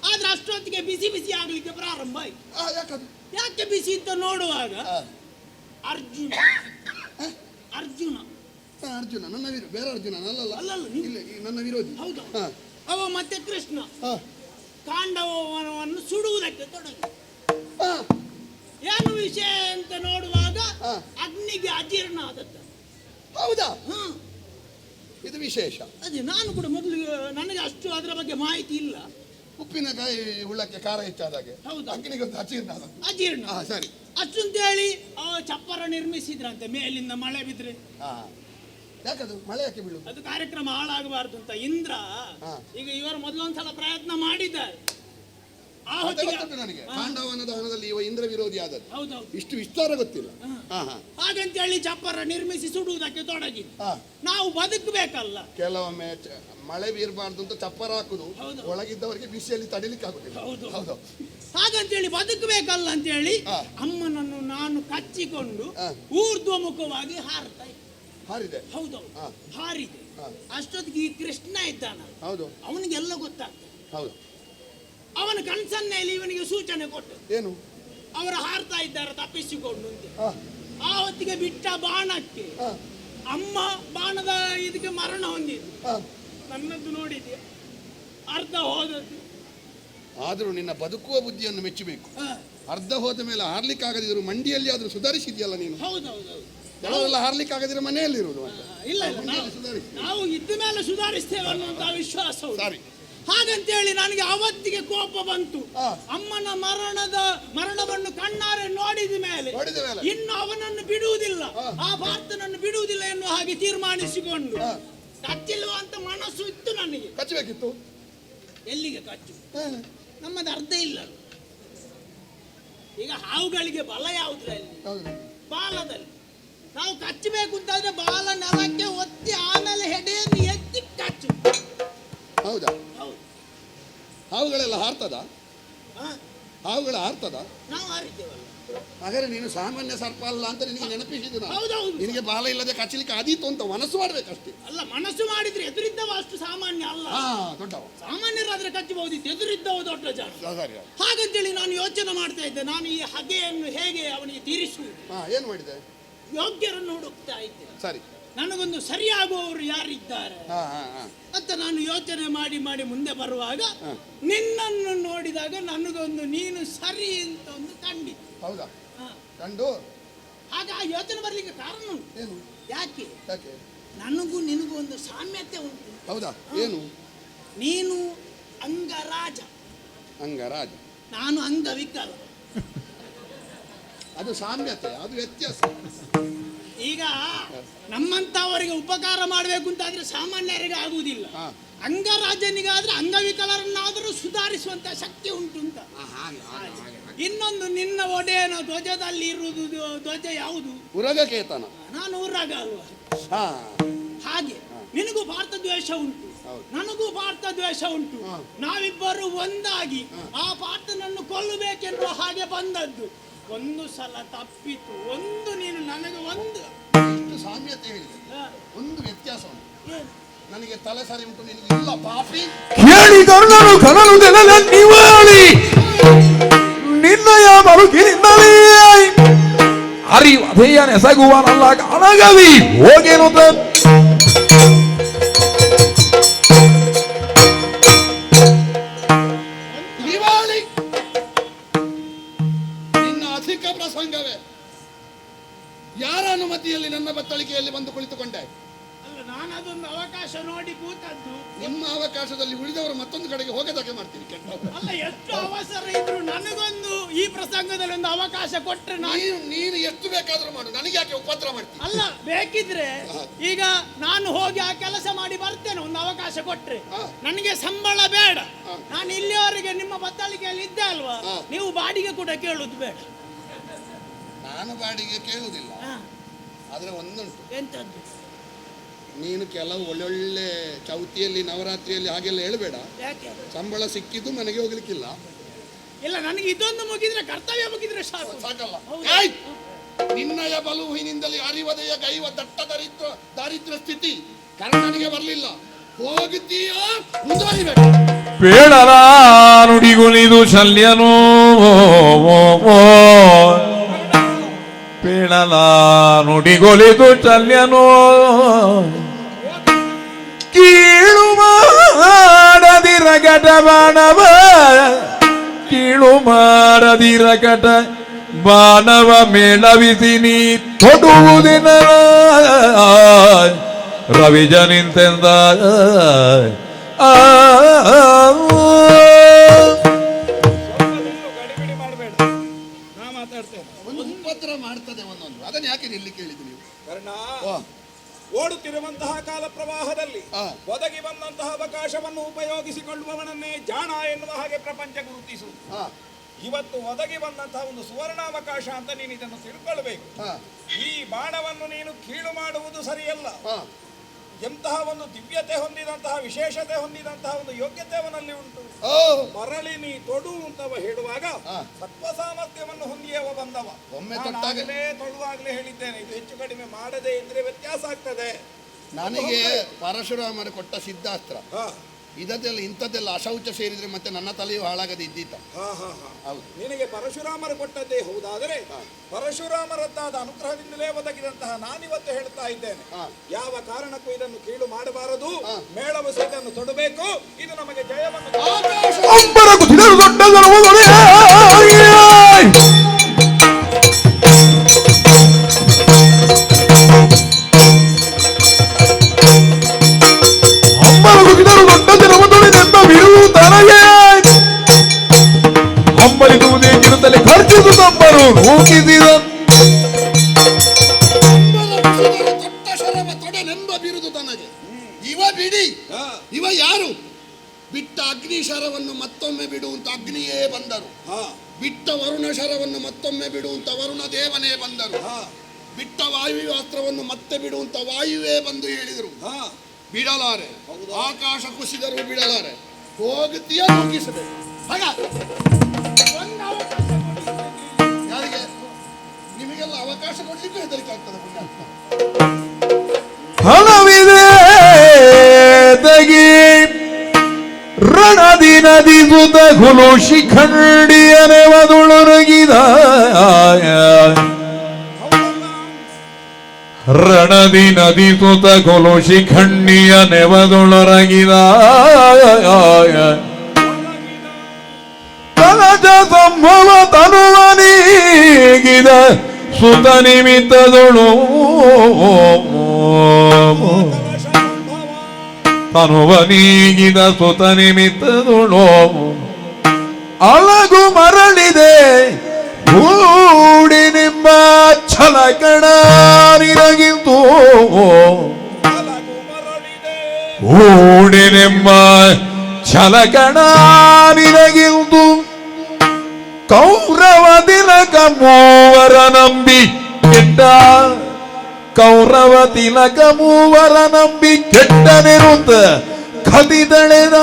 ಆದ್ರೆ ಅಷ್ಟೊತ್ತಿಗೆ ಬಿಸಿ ಬಿಸಿ ಆಗ್ಲಿಕ್ಕೆ ಪ್ರಾರಂಭ ಆಯ್ತು. ಯಾಕೆ ಬಿಸಿ ಅಂತ ನೋಡುವಾಗ ಅರ್ಜುನ ಅರ್ಜುನ ಅರ್ಜುನ ನನ್ನ ಬೇರೆ ಅರ್ಜುನ ಅಲ್ಲಲ್ಲ, ಅಲ್ಲಲ್ಲ, ನನ್ನ ವಿರೋಧಿ. ಹೌದು. ಅವ ಮತ್ತೆ ಕೃಷ್ಣ ಖಾಂಡವನವನ್ನು ಸುಡುವುದಕ್ಕೆ ತೊಡಗಿ. ಏನು ವಿಷಯ ಅಂತ ನೋಡುವಾಗ ಅಗ್ನಿಗೆ ಅಜೀರ್ಣ ಆದದ್ದು. ಹೌದಾ? ಇದು ವಿಶೇಷ. ಅದೇ ನಾನು ಕೂಡ ಮೊದಲು ನನಗೆ ಅಷ್ಟು ಅದರ ಬಗ್ಗೆ ಮಾಹಿತಿ ಇಲ್ಲ. ಉಪ್ಪಿನಕಾಯಿ ಹುಳ್ಳಕ್ಕೆ ಖಾರ ಹೆಚ್ಚಾದಾಗೆ. ಹೌದು. ಅಗ್ನಿಗೆ ಅಜೀರ್ಣ. ಸರಿ. ಅಷ್ಟಂತೇಳಿ ಚಪ್ಪರ ನಿರ್ಮಿಸಿದ್ರಂತೆ, ಮೇಲಿಂದ ಮಳೆ ಬಿದ್ರೆ. ಯಾಕದು ಮಳೆ ಯಾಕೆ ಬೀಳುದು? ಅದು ಕಾರ್ಯಕ್ರಮ ಹಾಳಾಗಬಾರ್ದು ಅಂತ ಇಂದ್ರ. ಈಗ ಇವರು ಮೊದಲೊಂದ್ಸಲ ಪ್ರಯತ್ನ ಮಾಡಿದ್ದಾರೆ. ನನಗೆ ಖಾಂಡವನದ ಹಣದಲ್ಲಿ ಇವ ಇಂದ್ರ ವಿರೋಧಿ ಆದದ್ದು. ಹೌದೌದು. ಇಷ್ಟು ವಿಸ್ತಾರ ಗೊತ್ತಿಲ್ಲ. ಹಾಗಂತೇಳಿ ಚಪ್ಪರ ನಿರ್ಮಿಸಿ ಸುಡುವುದಕ್ಕೆ ತೊಡಗಿ. ನಾವು ಬದುಕಬೇಕಲ್ಲ. ಕೆಲವೊಮ್ಮೆ ಮಳೆ ಬೀರಬಾರ್ದು ಅಂತ ಚಪ್ಪರ ಹಾಕುದು, ಒಳಗಿದ್ದವರಿಗೆ ಬಿಸಿಯಲ್ಲಿ ತಡಿಲಿಕ್ಕೆ ಆಗುದಿಲ್ಲ. ಹೌದು. ಹಾಗಂತೇಳಿ ಬದುಕಬೇಕಲ್ಲ ಅಂತೇಳಿ ಅಮ್ಮನನ್ನು ನಾನು ಕಚ್ಚಿಕೊಂಡು ಊರ್ಧ್ವಮುಖವಾಗಿ ಹಾರಿದೆ. ಹೌದೌದು, ಹಾರಿದೆ. ಅಷ್ಟೊತ್ತಿಗೆ ಈ ಕೃಷ್ಣ ಇದ್ದಾನ, ಅವನಿಗೆಲ್ಲ ಗೊತ್ತಾಗ್ತದೆ. ಹೌದು. ಅವನ ಕಣ್ಸನ್ನೆಯಲ್ಲಿ ಇವನಿಗೆ ಸೂಚನೆ ಕೊಟ್ಟು, ಏನು ಅವರು ಹಾರ್ತಾ ಇದ್ದಾರೆ ತಪ್ಪಿಸಿಕೊಂಡು ಅಂತ. ಆ ಹೊತ್ತಿಗೆ ಬಿಟ್ಟ ಬಾಣಕ್ಕೆ ಅಮ್ಮ ಬಾಣದ ಇದಕ್ಕೆ ಮರಣ ಹೊಂದಿದ್ದು. ನನ್ನದ್ದು ನೋಡಿದ್ಯಾ, ಅರ್ಧ ಹೋದದ್ದು. ಆದರೂ ನಿನ್ನ ಬದುಕುವ ಬುದ್ಧಿಯನ್ನು ಮೆಚ್ಚಬೇಕು. ಅರ್ಧ ಹೋದ ಮೇಲೆ ಹಾರ್ಲಿಕ್ಕೆ ಆಗದಿದ್ರು ಮಂಡಿಯಲ್ಲಿ ಆದ್ರೂ ಸುಧಾರಿಸಿದ್ಯಲ್ಲ ನೀನು. ಹೌದೌದೌದು. ಕೆಲವೆಲ್ಲ ಹಾರ್ಲಿಕ್ಕೆ ಆಗದಿರೋ ಮನೆಯಲ್ಲಿರುವುದು. ಇಲ್ಲ, ನಾವು ಇದ್ದ ಮೇಲೆ ಸುಧಾರಿಸ್ತೇವೆ ಅನ್ನುವಂತಹ ವಿಶ್ವಾಸ. ಸರಿ. ಹಾಗಂತೇಳಿ ನನಗೆ ಅವತ್ತಿಗೆ ಕೋಪ ಬಂತು. ಅಮ್ಮನ ಮರಣವನ್ನು ಕಣ್ಣಾರೆ ನೋಡಿದ ಮೇಲೆ ಇನ್ನು ಅವನನ್ನು ಬಿಡುವುದಿಲ್ಲ, ಆ ಭರ್ತನನ್ನು ಬಿಡುವುದಿಲ್ಲ ಎನ್ನುವ ಹಾಗೆ ತೀರ್ಮಾನಿಸಿಕೊಂಡು ಕಚ್ಚಿಲ್ವ ಅಂತ ಮನಸ್ಸು ಇತ್ತು ನನಗೆ. ಕಚ್ಚಬೇಕಿತ್ತು. ಎಲ್ಲಿಗೆ ಕಚ್ಚು? ನಮ್ಮದು ಅರ್ಧ ಇಲ್ಲ. ಈಗ ಹಾವುಗಳಿಗೆ ಬಲ ಯಾವುದ್ರಲ್ಲಿ? ಬಾಲದಲ್ಲಿ. ನಾವು ಕಚ್ಚಬೇಕು ಅಂತಾದ್ರೆ ಬಾಲ ನೆಲಕ್ಕೆ ಒತ್ತಿ ಆಮೇಲೆ ಹೆಡೆಯನ್ನು ಎತ್ತಿ ಕಚ್ಚು. ಹೌದಾ? ಹಾವುಗಳೆಲ್ಲ ಹಾರ್ತದ? ಹಾವುಗಳ ಹಾರ್ತದ? ನಾವು ಹಾರಿದ್ದೇವಲ್ಲ. ಹಾಗಾದ್ರೆ ನೀನು ಸಾಮಾನ್ಯ ಸರ್ಪ ಅಲ್ಲ ಅಂತ ನಿನಗೆ ನೆನಪಿಸಿದ್ದು ನಾನು. ಹೌದೌದು. ನಿನಗೆ ಬಾಲ ಇಲ್ಲದೆ ಕಚ್ಚಲಿಕ್ಕೆ ಆದೀತು ಅಂತ ಮನಸ್ಸು ಮಾಡ್ಬೇಕಷ್ಟೇ. ಅಲ್ಲ, ಮನಸ್ಸು ಮಾಡಿದ್ರೆ ಎದುರಿದ್ದವ ಅಷ್ಟು ಸಾಮಾನ್ಯ ಅಲ್ಲ. ದೊಡ್ಡವ ಸಾಮಾನ್ಯರಾದ್ರೆ ಕಚ್ಚಬಹುದಿತ್ತು, ಎದುರಿದ್ದವ ದೊಡ್ಡ ಜನ. ಹಾಗಂತೇಳಿ ನಾನು ಯೋಚನೆ ಮಾಡ್ತಾ ಇದ್ದೆ, ನಾನು ಈ ಹಗೆಯನ್ನು ಹೇಗೆ ಅವನಿಗೆ ತೀರಿಸುವುದು. ಏನು ಮಾಡಿದೆ? ಯೋಗ್ಯರನ್ನು ಹುಡುಕ್ತಾ ಇದ್ದೆ. ಸರಿ. ನನಗೊಂದು ಸರಿಯಾಗುವವರು ಯಾರಿದ್ದಾರೆ ಅಂತ ನಾನು ಯೋಚನೆ ಮಾಡಿ ಮಾಡಿ ಮುಂದೆ ಬರುವಾಗ ನಿನ್ನನ್ನು ನೋಡಿದಾಗ ನನಗೊಂದು ನೀನು ಸರಿ ಅಂತ ಒಂದು ಕಂಡಿತು. ಹೌದಾ? ಕಂಡು ಆಗ ಆ ಯೋಚನೆ ಬರ್ಲಿಕ್ಕೆ ಕಾರಣ ಉಂಟು. ಏನು? ಯಾಕೆ? ಯಾಕೆ? ನನಗೂ ನಿನಗೂ ಒಂದು ಸಾಮ್ಯತೆ ಉಂಟು. ಹೌದಾ? ಏನು? ನೀನು ಅಂಗರಾಜ, ನಾನು ಅಂಗವಿಕಲ. ಅದು ಸಾಮ್ಯತೆ, ಅದು ವ್ಯತ್ಯಾಸ. ಈಗ ನಮ್ಮಂತವರಿಗೆ ಉಪಕಾರ ಮಾಡಬೇಕು ಅಂತಾದ್ರೆ ಸಾಮಾನ್ಯರಿಗೆ ಆಗುವುದಿಲ್ಲ. ಅಂಗರಾಜನಿಗಾದ್ರೆ ಅಂಗವಿಕಲರನ್ನಾದರೂ ಸುಧಾರಿಸುವಂತ ಶಕ್ತಿ ಉಂಟು ಅಂತ. ಇನ್ನೊಂದು ನಿನ್ನ ಒಡೆಯನ ಧ್ವಜದಲ್ಲಿ ಇರುವುದು ಧ್ವಜ ಯಾವುದು? ಉರಗಕೇತನ. ನಾನು ಉರಗ ಅಲ್ವ? ಹಾ ಹಾಗೆ ನಿನಗೂ ಭಾರತ ದ್ವೇಷ ಉಂಟು, ನನಗೂ ಭಾರತ ದ್ವೇಷ ಉಂಟು. ನಾವಿಬ್ಬರು ಒಂದಾಗಿ ಆ ಪಾರ್ಥನನ್ನು ಕೊಲ್ಲಬೇಕೆನ್ನುವ ಹಾಗೆ ಬಂದದ್ದು. ಒಂದು ಸಲ ತಪ್ಪಿತು, ಒಂದು ನೀನು ನನಗೆ ಒಂದು ಇಷ್ಟು ಸಾಮ್ಯತೆ ಹೇಳಿದೆ, ಒಂದು ವ್ಯತ್ಯಾಸ ಉಂಟು. ಏನು? ನನಗೆ ತಲೆ ಸರಿ ಉಂಟು, ನಿನಗೆ ಇಲ್ಲ ಪಾಪಿ. ಕೇಳಿ ಕರ್ಣನು ಕನಲು ನೆಲದ ನಿವಾಳಿ ನಿನ್ನಯ ಬರುಕಿನಿಂದಲೇ ಅರಿವಧೆಯ ನೆಸಗುವನಲ್ಲ ಕಾಣಗವಿ ಹೋಗೇನು ನಿವಾಳಿ ನಿನ್ನ ಅಧಿಕ ಪ್ರಸಂಗವೇ. ಯಾರ ಅನುಮತಿಯಲ್ಲಿ ನನ್ನ ಬತ್ತಳಿಕೆಯಲ್ಲಿ ಬಂದು ಕುಳಿತುಕೊಂಡೆ? ಅಲ್ಲ, ನಾನು ಅದೊಂದು ಅವಕಾಶ ನೋಡಿ ಕೂತದ್ದು. ನಿಮ್ಮ ಅವಕಾಶದಲ್ಲಿ ಉಳಿದವರು ಮತ್ತೊಂದು ಕಡೆಗೆ ಹೋಗದಾಗೆ ಮಾಡ್ತೀನಿ. ಕೆಟ್ಟವರು ಅಲ್ಲ, ಎಷ್ಟು ಅವಸರ ಇದ್ರು ನನಗೊಂದು ಈ ಪ್ರಸಂಗದಲ್ಲಿ ಒಂದು ಅವಕಾಶ ಕೊಟ್ರೆ ನೀನು ಎಷ್ಟು ಬೇಕಾದ್ರೂ ಮಾಡು, ನನಗೆ ಯಾಕೆ ಉಪದ್ರ ಮಾಡ್ತೀನಿ? ಅಲ್ಲ, ಬೇಕಿದ್ರೆ ಈಗ ನಾನು ಹೋಗಿ ಆ ಕೆಲಸ ಮಾಡಿ ಬರ್ತೇನೆ, ಒಂದು ಅವಕಾಶ ಕೊಟ್ರೆ. ನನಗೆ ಸಂಬಳ ಬೇಡ, ನಾನು ಇಲ್ಲಿಯವರೆಗೆ ನಿಮ್ಮ ಬತ್ತಳಿಕೆಯಲ್ಲಿ ಇದ್ದೆ ಅಲ್ವಾ, ನೀವು ಬಾಡಿಗೆ ಕೂಡ ಕೇಳುದು ಬೇಡ. ನಾನು ಬಾಡಿಗೆ ಕೇಳುವುದಿಲ್ಲ, ಆದ್ರೆ ಒಂದುಂಟು. ಎಂತದ್ದು? ನೀನು ಕೆಲವು ಒಳ್ಳೊಳ್ಳೆ ಚೌತಿಯಲ್ಲಿ ನವರಾತ್ರಿಯಲ್ಲಿ ಹಾಗೆಲ್ಲ ಹೇಳಬೇಡ. ಯಾಕೆ? ಸಂಬಳ ಸಿಕ್ಕಿದ್ದು ಮನೆಗೆ ಹೋಗ್ಲಿಕ್ಕಿಲ್ಲ. ಇಲ್ಲ, ನನಗೆ ಇದೊಂದು ಮುಗಿದ್ರೆ ಕರ್ತವ್ಯ ಮುಗಿದ್ರೆ ಸಾಕು. ಸಾಕಲ್ಲ? ಹೌದು. ನಿನ್ನಯ ಬಲುವಿನಿಂದಲೇ ಅರಿವದೆಯ ಗೈವ ದಟ್ಟ ದಾರಿದ್ರ್ಯ ಸ್ಥಿತಿ ಕರ್ಣನಿಗೆ ಬರಲಿಲ್ಲ. ಹೋಗುತ್ತೀಯಾ ಮುಂದುವರಿಬೇಕು. ಬೇಡಲ ನುಡಿಗುಲಿದು ಶಲ್ಯನೋ ಬೇಡಲ ನುಡಿಗೊಲಿದು ಶಲ್ಯನೋ ಕೀಳು ಮಾಡದಿರ ಕಟ ಬಾಣವ ಕೀಳು ಮಾಡದಿರ ಕಟ ಬಾಣವ ಮೇಳವಿಸಿ ನೀ ತೊಡುವುದಿನ ರವಿಜ ನಿಂತೆಂದ ಗಡಿಬಿಡಿ ಮಾಡಬೇಡ, ನಾ ಮಾತಾಡ್ತೇನೆ. ಒಂದು ಉಪದ್ರ ಮಾಡ್ತದೆ ಒಂದೊಂದು, ಅದನ್ನ ಯಾಕೆ ಇಲ್ಲಿ ಕೇಳಿದ್ರು ನೀವು? ಕರ್ಣ, ಓಡುತ್ತಿರುವಂತಹ ಕಾಲ ಪ್ರವಾಹದಲ್ಲಿ ಒದಗಿ ಬಂದಂತಹ ಅವಕಾಶವನ್ನು ಉಪಯೋಗಿಸಿಕೊಳ್ಳುವವನನ್ನೇ ಜಾಣ ಎನ್ನುವ ಹಾಗೆ ಪ್ರಪಂಚ ಗುರುತಿಸುವುದು. ಇವತ್ತು ಒದಗಿ ಬಂದಂತಹ ಒಂದು ಸುವರ್ಣಾವಕಾಶ ಅಂತ ನೀನು ಇದನ್ನು ತಿಳ್ಕೊಳ್ಬೇಕು. ಈ ಬಾಣವನ್ನು ನೀನು ಕೀಳು ಮಾಡುವುದು ಸರಿಯಲ್ಲ. ಎಂತಹ ಒಂದು ದಿವ್ಯತೆ ಹೊಂದಿದಂತಹ ವಿಶೇಷತೆ ಹೊಂದಿದಂತಹ ಒಂದು ಯೋಗ್ಯತೆ ಅವನಲ್ಲಿ ಉಂಟು. ಮರಳಿ ನೀ ತೊಡು ಅಂತವ ಹೇಳುವಾಗ ಸತ್ವ ಸಾಮರ್ಥ್ಯವನ್ನು ಹೊಂದಿಯವ ಬಂದವ. ಒಮ್ಮೆ ತೊಡುವಾಗಲೇ ಹೇಳಿದ್ದೇನೆ, ಇದು ಹೆಚ್ಚು ಕಡಿಮೆ ಮಾಡದೇ ಇದ್ರೆ ವ್ಯತ್ಯಾಸ ಆಗ್ತದೆ. ನನಗೆ ಪರಶುರಾಮರು ಕೊಟ್ಟ ಸಿದ್ಧಾಸ್ತ್ರ ಇದೆಲ್ಲ ಇಂಥದ್ದೆಲ್ಲ ಅಶೌಚ ಸೇರಿದ್ರೆ ಮತ್ತೆ ನನ್ನ ತಲೆಯು ಹಾಳಾಗದೆ ಇದ್ದೀತ. ಹೌದು, ನಿನಗೆ ಪರಶುರಾಮರು ಕೊಟ್ಟದ್ದೇ ಹೌದಾದರೆ ಪರಶುರಾಮರದ್ದಾದ ಅನುಗ್ರಹದಿಂದಲೇ ಒದಗಿದಂತಹ ನಾನಿವತ್ತು ಹೇಳ್ತಾ ಇದ್ದೇನೆ, ಯಾವ ಕಾರಣಕ್ಕೂ ಇದನ್ನು ಕೀಳು ಮಾಡಬಾರದು. ಮೇಳವು ಇದನ್ನು ತೊಡಬೇಕು. ಇದು ನಮಗೆ ಜಯವನ್ನು ಹಂಬಲಿಸುವುದೇ ಕಿರುತ್ತಲೆ ಖರ್ಚಿಸುತ್ತಬ್ಬರು ರೂಪಿಸಿದ ತೊಟ್ಟ ಶರವ ತೊಡೆನೆಂಬ ಬಿರುದು ತನಗೆ. ಇವ ಬಿಡಿ, ಇವ ಯಾರು? ಬಿಟ್ಟ ಅಗ್ನಿ ಶರವನ್ನು ಮತ್ತೊಮ್ಮೆ ಬಿಡುವಂತ ಅಗ್ನಿಯೇ ಬಂದರು. ಬಿಟ್ಟ ವರುಣ ಶರವನ್ನು ಮತ್ತೊಮ್ಮೆ ಬಿಡುವಂತ ವರುಣ ದೇವನೇ ಬಂದರು. ಬಿಟ್ಟ ವಾಯುವಾಸ್ತ್ರವನ್ನು ಮತ್ತೆ ಬಿಡುವಂತ ವಾಯುವೇ ಬಂದು ಹೇಳಿದರು. ಬಿಡಲಾರೆ, ಆಕಾಶ ಕುಸಿದರೂ ಬಿಡಲಾರೆ. ಹೋಗುತ್ತೀಯ ಮುಗಿಸಬೇಕು. ಯಾರಿಗೆ? ನಿಮಗೆಲ್ಲ ಅವಕಾಶ ಕೊಡ್ಲಿಕ್ಕೂ ಹೆದರಿಕೆ ಆಗ್ತದೆ. ಹಣವಿದೆ ತಗಿ ರಣದಿ ನದಿ ಸುತ ಹುಲು ಶಿಖಂಡಿಯನೆ ವದುಳುರಗಿದ ರಣದಿ ನದಿ ಸುತ ಹುಲು ಶಿಖಂಡಿಯ ನೆವದುಳೊರಗಿದ ತನಜ ಸಂಭವ ತನುವನೀಗಿದ ಸುತ ನಿಮಿತ್ತದೊಳು ತನುವನೀಗಿದ ಸುತ ನಿಮಿತ್ತದೊಳು ಅಳಗು ಮರಳಿದೆ ಹೂಡಿ ನಿಮ್ಮ ಛಲಕಣ ನಿನಗಿಂತು ಹೂಡಿ ನಿಮ್ಮ ಛಲಕಣ ನಿನಗಿಂತು ಕೌರವ ತಿಲಕ ಮೂವರ ನಂಬಿ ಕೆಟ್ಟ ಕೌರವ ತಿಲಕ ಮೂವರ ನಂಬಿ ಕೆಟ್ಟನೆರುತ್ತ ಕದಿದಳೆದ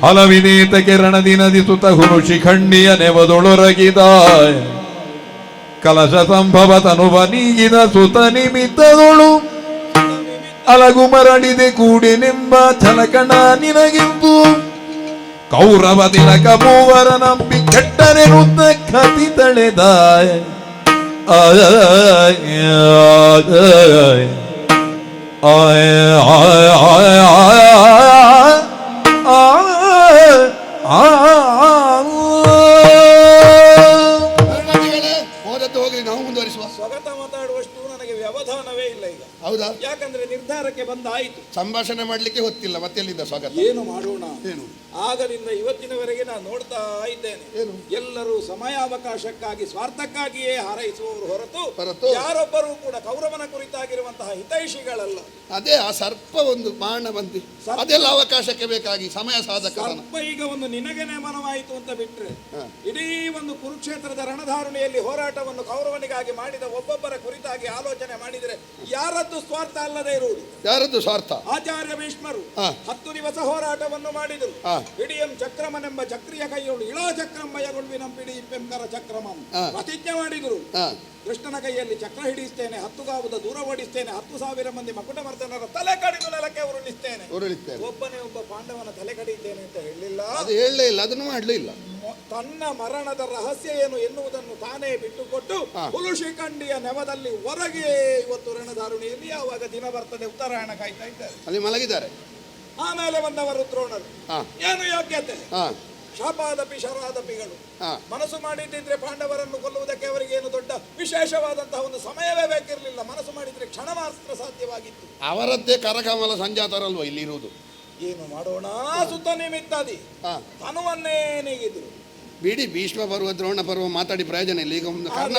ಹಲವಿನೇತ ಕಿರಣದಿ ನದಿಸುತ್ತ ಹುನು ಶಿಖಂಡಿಯ ನೆವದೊಳೊರಗಿದ ಕಲಶ ಸಂಭವ ತನುವ ನೀಗಿದ ಸುತ ನಿಮಿತ್ತದೊಳು ಅಲಗು ಮರಳಿದೆ ಕೂಡಿನೆಂಬ ಛಲಕಣ ನಿನಗಿಂದು ಕೌರವ ತಿಲಕ ಮೂವರ ನಂಬಿ ಕೆಟ್ಟನೆರುತ್ತ ಕತಿ ತಳೆದ ಹೋದದ್ದು ಹೋಗಲಿ, ನಾವು ಮುಂದುವರಿಸುವ. ಸ್ವಗತ ಮಾತಾಡುವಷ್ಟು ನನಗೆ ವ್ಯವಧಾನವೇ ಇಲ್ಲ ಈಗ. ಹೌದಾ? ಯಾಕಂದ್ರೆ ನಿರ್ಧಾರಕ್ಕೆ ಬಂದಾಯಿತು. ಸಂಭಾಷಣೆ ಮಾಡ್ಲಿಕ್ಕೆ ಹೊತ್ತಿಲ್ಲ, ಮತ್ತೆಲ್ಲಿದ್ದ ಸ್ವಾಗತ? ಏನು ಮಾಡೋಣ? ಏನು ಆಗಲಿಂದ ಇವತ್ತಿನವರೆಗೆ ನಾನು ನೋಡ್ತಾ ಇದ್ದೇನೆ. ಏನು? ಎಲ್ಲರೂ ಸಮಯಾವಕಾಶಕ್ಕಾಗಿ ಸ್ವಾರ್ಥಕ್ಕಾಗಿಯೇ ಹಾರೈಸುವವರು ಹೊರತು ಯಾರೊಬ್ಬರೂ ಕೂಡ ಕೌರವನ ಕುರಿತಾಗಿರುವಂತಹ ಹಿತೈಷಿಗಳಲ್ಲ. ಅದೇ ಆ ಸರ್ಪ ಒಂದು ಬಾಣ ಬಂದಿ, ಅದೆಲ್ಲ ಅವಕಾಶಕ್ಕೆ ಬೇಕಾಗಿ ಸಮಯ ಸಾಧಕ. ಸರ್ಪ ಈಗ ಒಂದು ನಿನಗೆ ನೇಮನವಾಯಿತು ಅಂತ ಬಿಟ್ರೆ, ಇಡೀ ಒಂದು ಕುರುಕ್ಷೇತ್ರದ ರಣಧಾರಣೆಯಲ್ಲಿ ಹೋರಾಟವನ್ನು ಕೌರವನಿಗಾಗಿ ಮಾಡಿದ ಒಬ್ಬೊಬ್ಬರ ಕುರಿತಾಗಿ ಆಲೋಚನೆ ಮಾಡಿದರೆ ಯಾರದ್ದು ಸ್ವಾರ್ಥ ಅಲ್ಲದೆ ಇರುವುದು? ಯಾರದ್ದು ಸ್ವಾರ್ಥ? ಆಚಾರ್ಯ ಭೀಷ್ಮರು 10 ದಿವಸ ಹೋರಾಟವನ್ನು ಮಾಡಿದರು. ಹಿಡಿಯಂ ಚಕ್ರಮನೆಂಬ ಚಕ್ರಿಯ ಕೈಯೊಳು ಇಳಾ ಚಕ್ರಂಬಯಗೊಳ್ವಿನಂ ಪಿಡಿ ಇಪ್ಪೆಂಕರ ಚಕ್ರಮಂ ಪ್ರತಿಜ್ಞೆ ಮಾಡಿದರು. ಕೃಷ್ಣನ ಕೈಯಲ್ಲಿ ಚಕ್ರ ಹಿಡಿಸ್ತೇನೆ, 10 ಗಾವದ ದೂರ ಓಡಿಸ್ತೇನೆ, 10,000 ಮಂದಿ ಮಕುಟಮರ್ದನರ ತಲೆ ಕಡಿದು ನೆಲಕ್ಕೆ ಉರುಳಿಸ್ತೇನೆ. ಒಬ್ಬನೇ ಒಬ್ಬ ಪಾಂಡವನ ತಲೆ ಕಡಿಯುತ್ತೇನೆ ಅಂತ ಹೇಳಲಿಲ್ಲ. ಅದು ಹೇಳಲೇ ಇಲ್ಲ, ಅದನ್ನು ಮಾಡಲಿಲ್ಲ. ತನ್ನ ಮರಣದ ರಹಸ್ಯ ಏನು ಎನ್ನುವುದನ್ನು ತಾನೇ ಬಿಟ್ಟುಕೊಟ್ಟು ಹುಲುಶಿಖಂಡಿಯ ನೆವದಲ್ಲಿ ಹೊರಗೆ ಇವತ್ತು ರಣಧಾರುಣಿಯಲ್ಲಿ ಯಾವಾಗ ದಿನ ಬರ್ತದೆ ಉತ್ತರಾಯಣ ಕಾಯ್ತಾ ಇದ್ದಾರೆ. ಅಲ್ಲಿ ಮಲಗಿದ್ದಾರೆ. ಆಮೇಲೆ ಬಂದವರು ದ್ರೋಣರು. ಏನು ಯೋಗ್ಯತೆ? ಶಾಪಾದಪಿ ಶರಾದಪಿಗಳು. ಮನಸ್ಸು ಮಾಡಿದ್ದಿದ್ರೆ ಪಾಂಡವರನ್ನು ಕೊಲ್ಲುವುದಕ್ಕೆ ಅವರಿಗೆ ಏನು ದೊಡ್ಡ ವಿಶೇಷವಾದಂತಹ ಒಂದು ಸಮಯವೇ ಬೇಕಿರಲಿಲ್ಲ. ಮನಸ್ಸು ಮಾಡಿದ್ರೆ ಕ್ಷಣ ಮಾತ್ರ ಸಾಧ್ಯವಾಗಿತ್ತು. ಅವರದ್ದೇ ಕರಕಮಲ ಸಂಜಾತರಲ್ವ ಇಲ್ಲಿ ಇರುವುದು. ಏನು ಮಾಡೋಣ? ಸುತ್ತ ನಿಮಿತ್ತಾದಿ ತನುವನ್ನೇ ನೀಗಿದ್ರು. ಬಿಡಿ, ಭೀಷ್ಮ ಪರ್ವ ದ್ರೋಣ ಪರ್ವ ಮಾತಾಡಿ ಪ್ರಯೋಜನ ಇಲ್ಲ. ಈಗ ಕರ್ಣ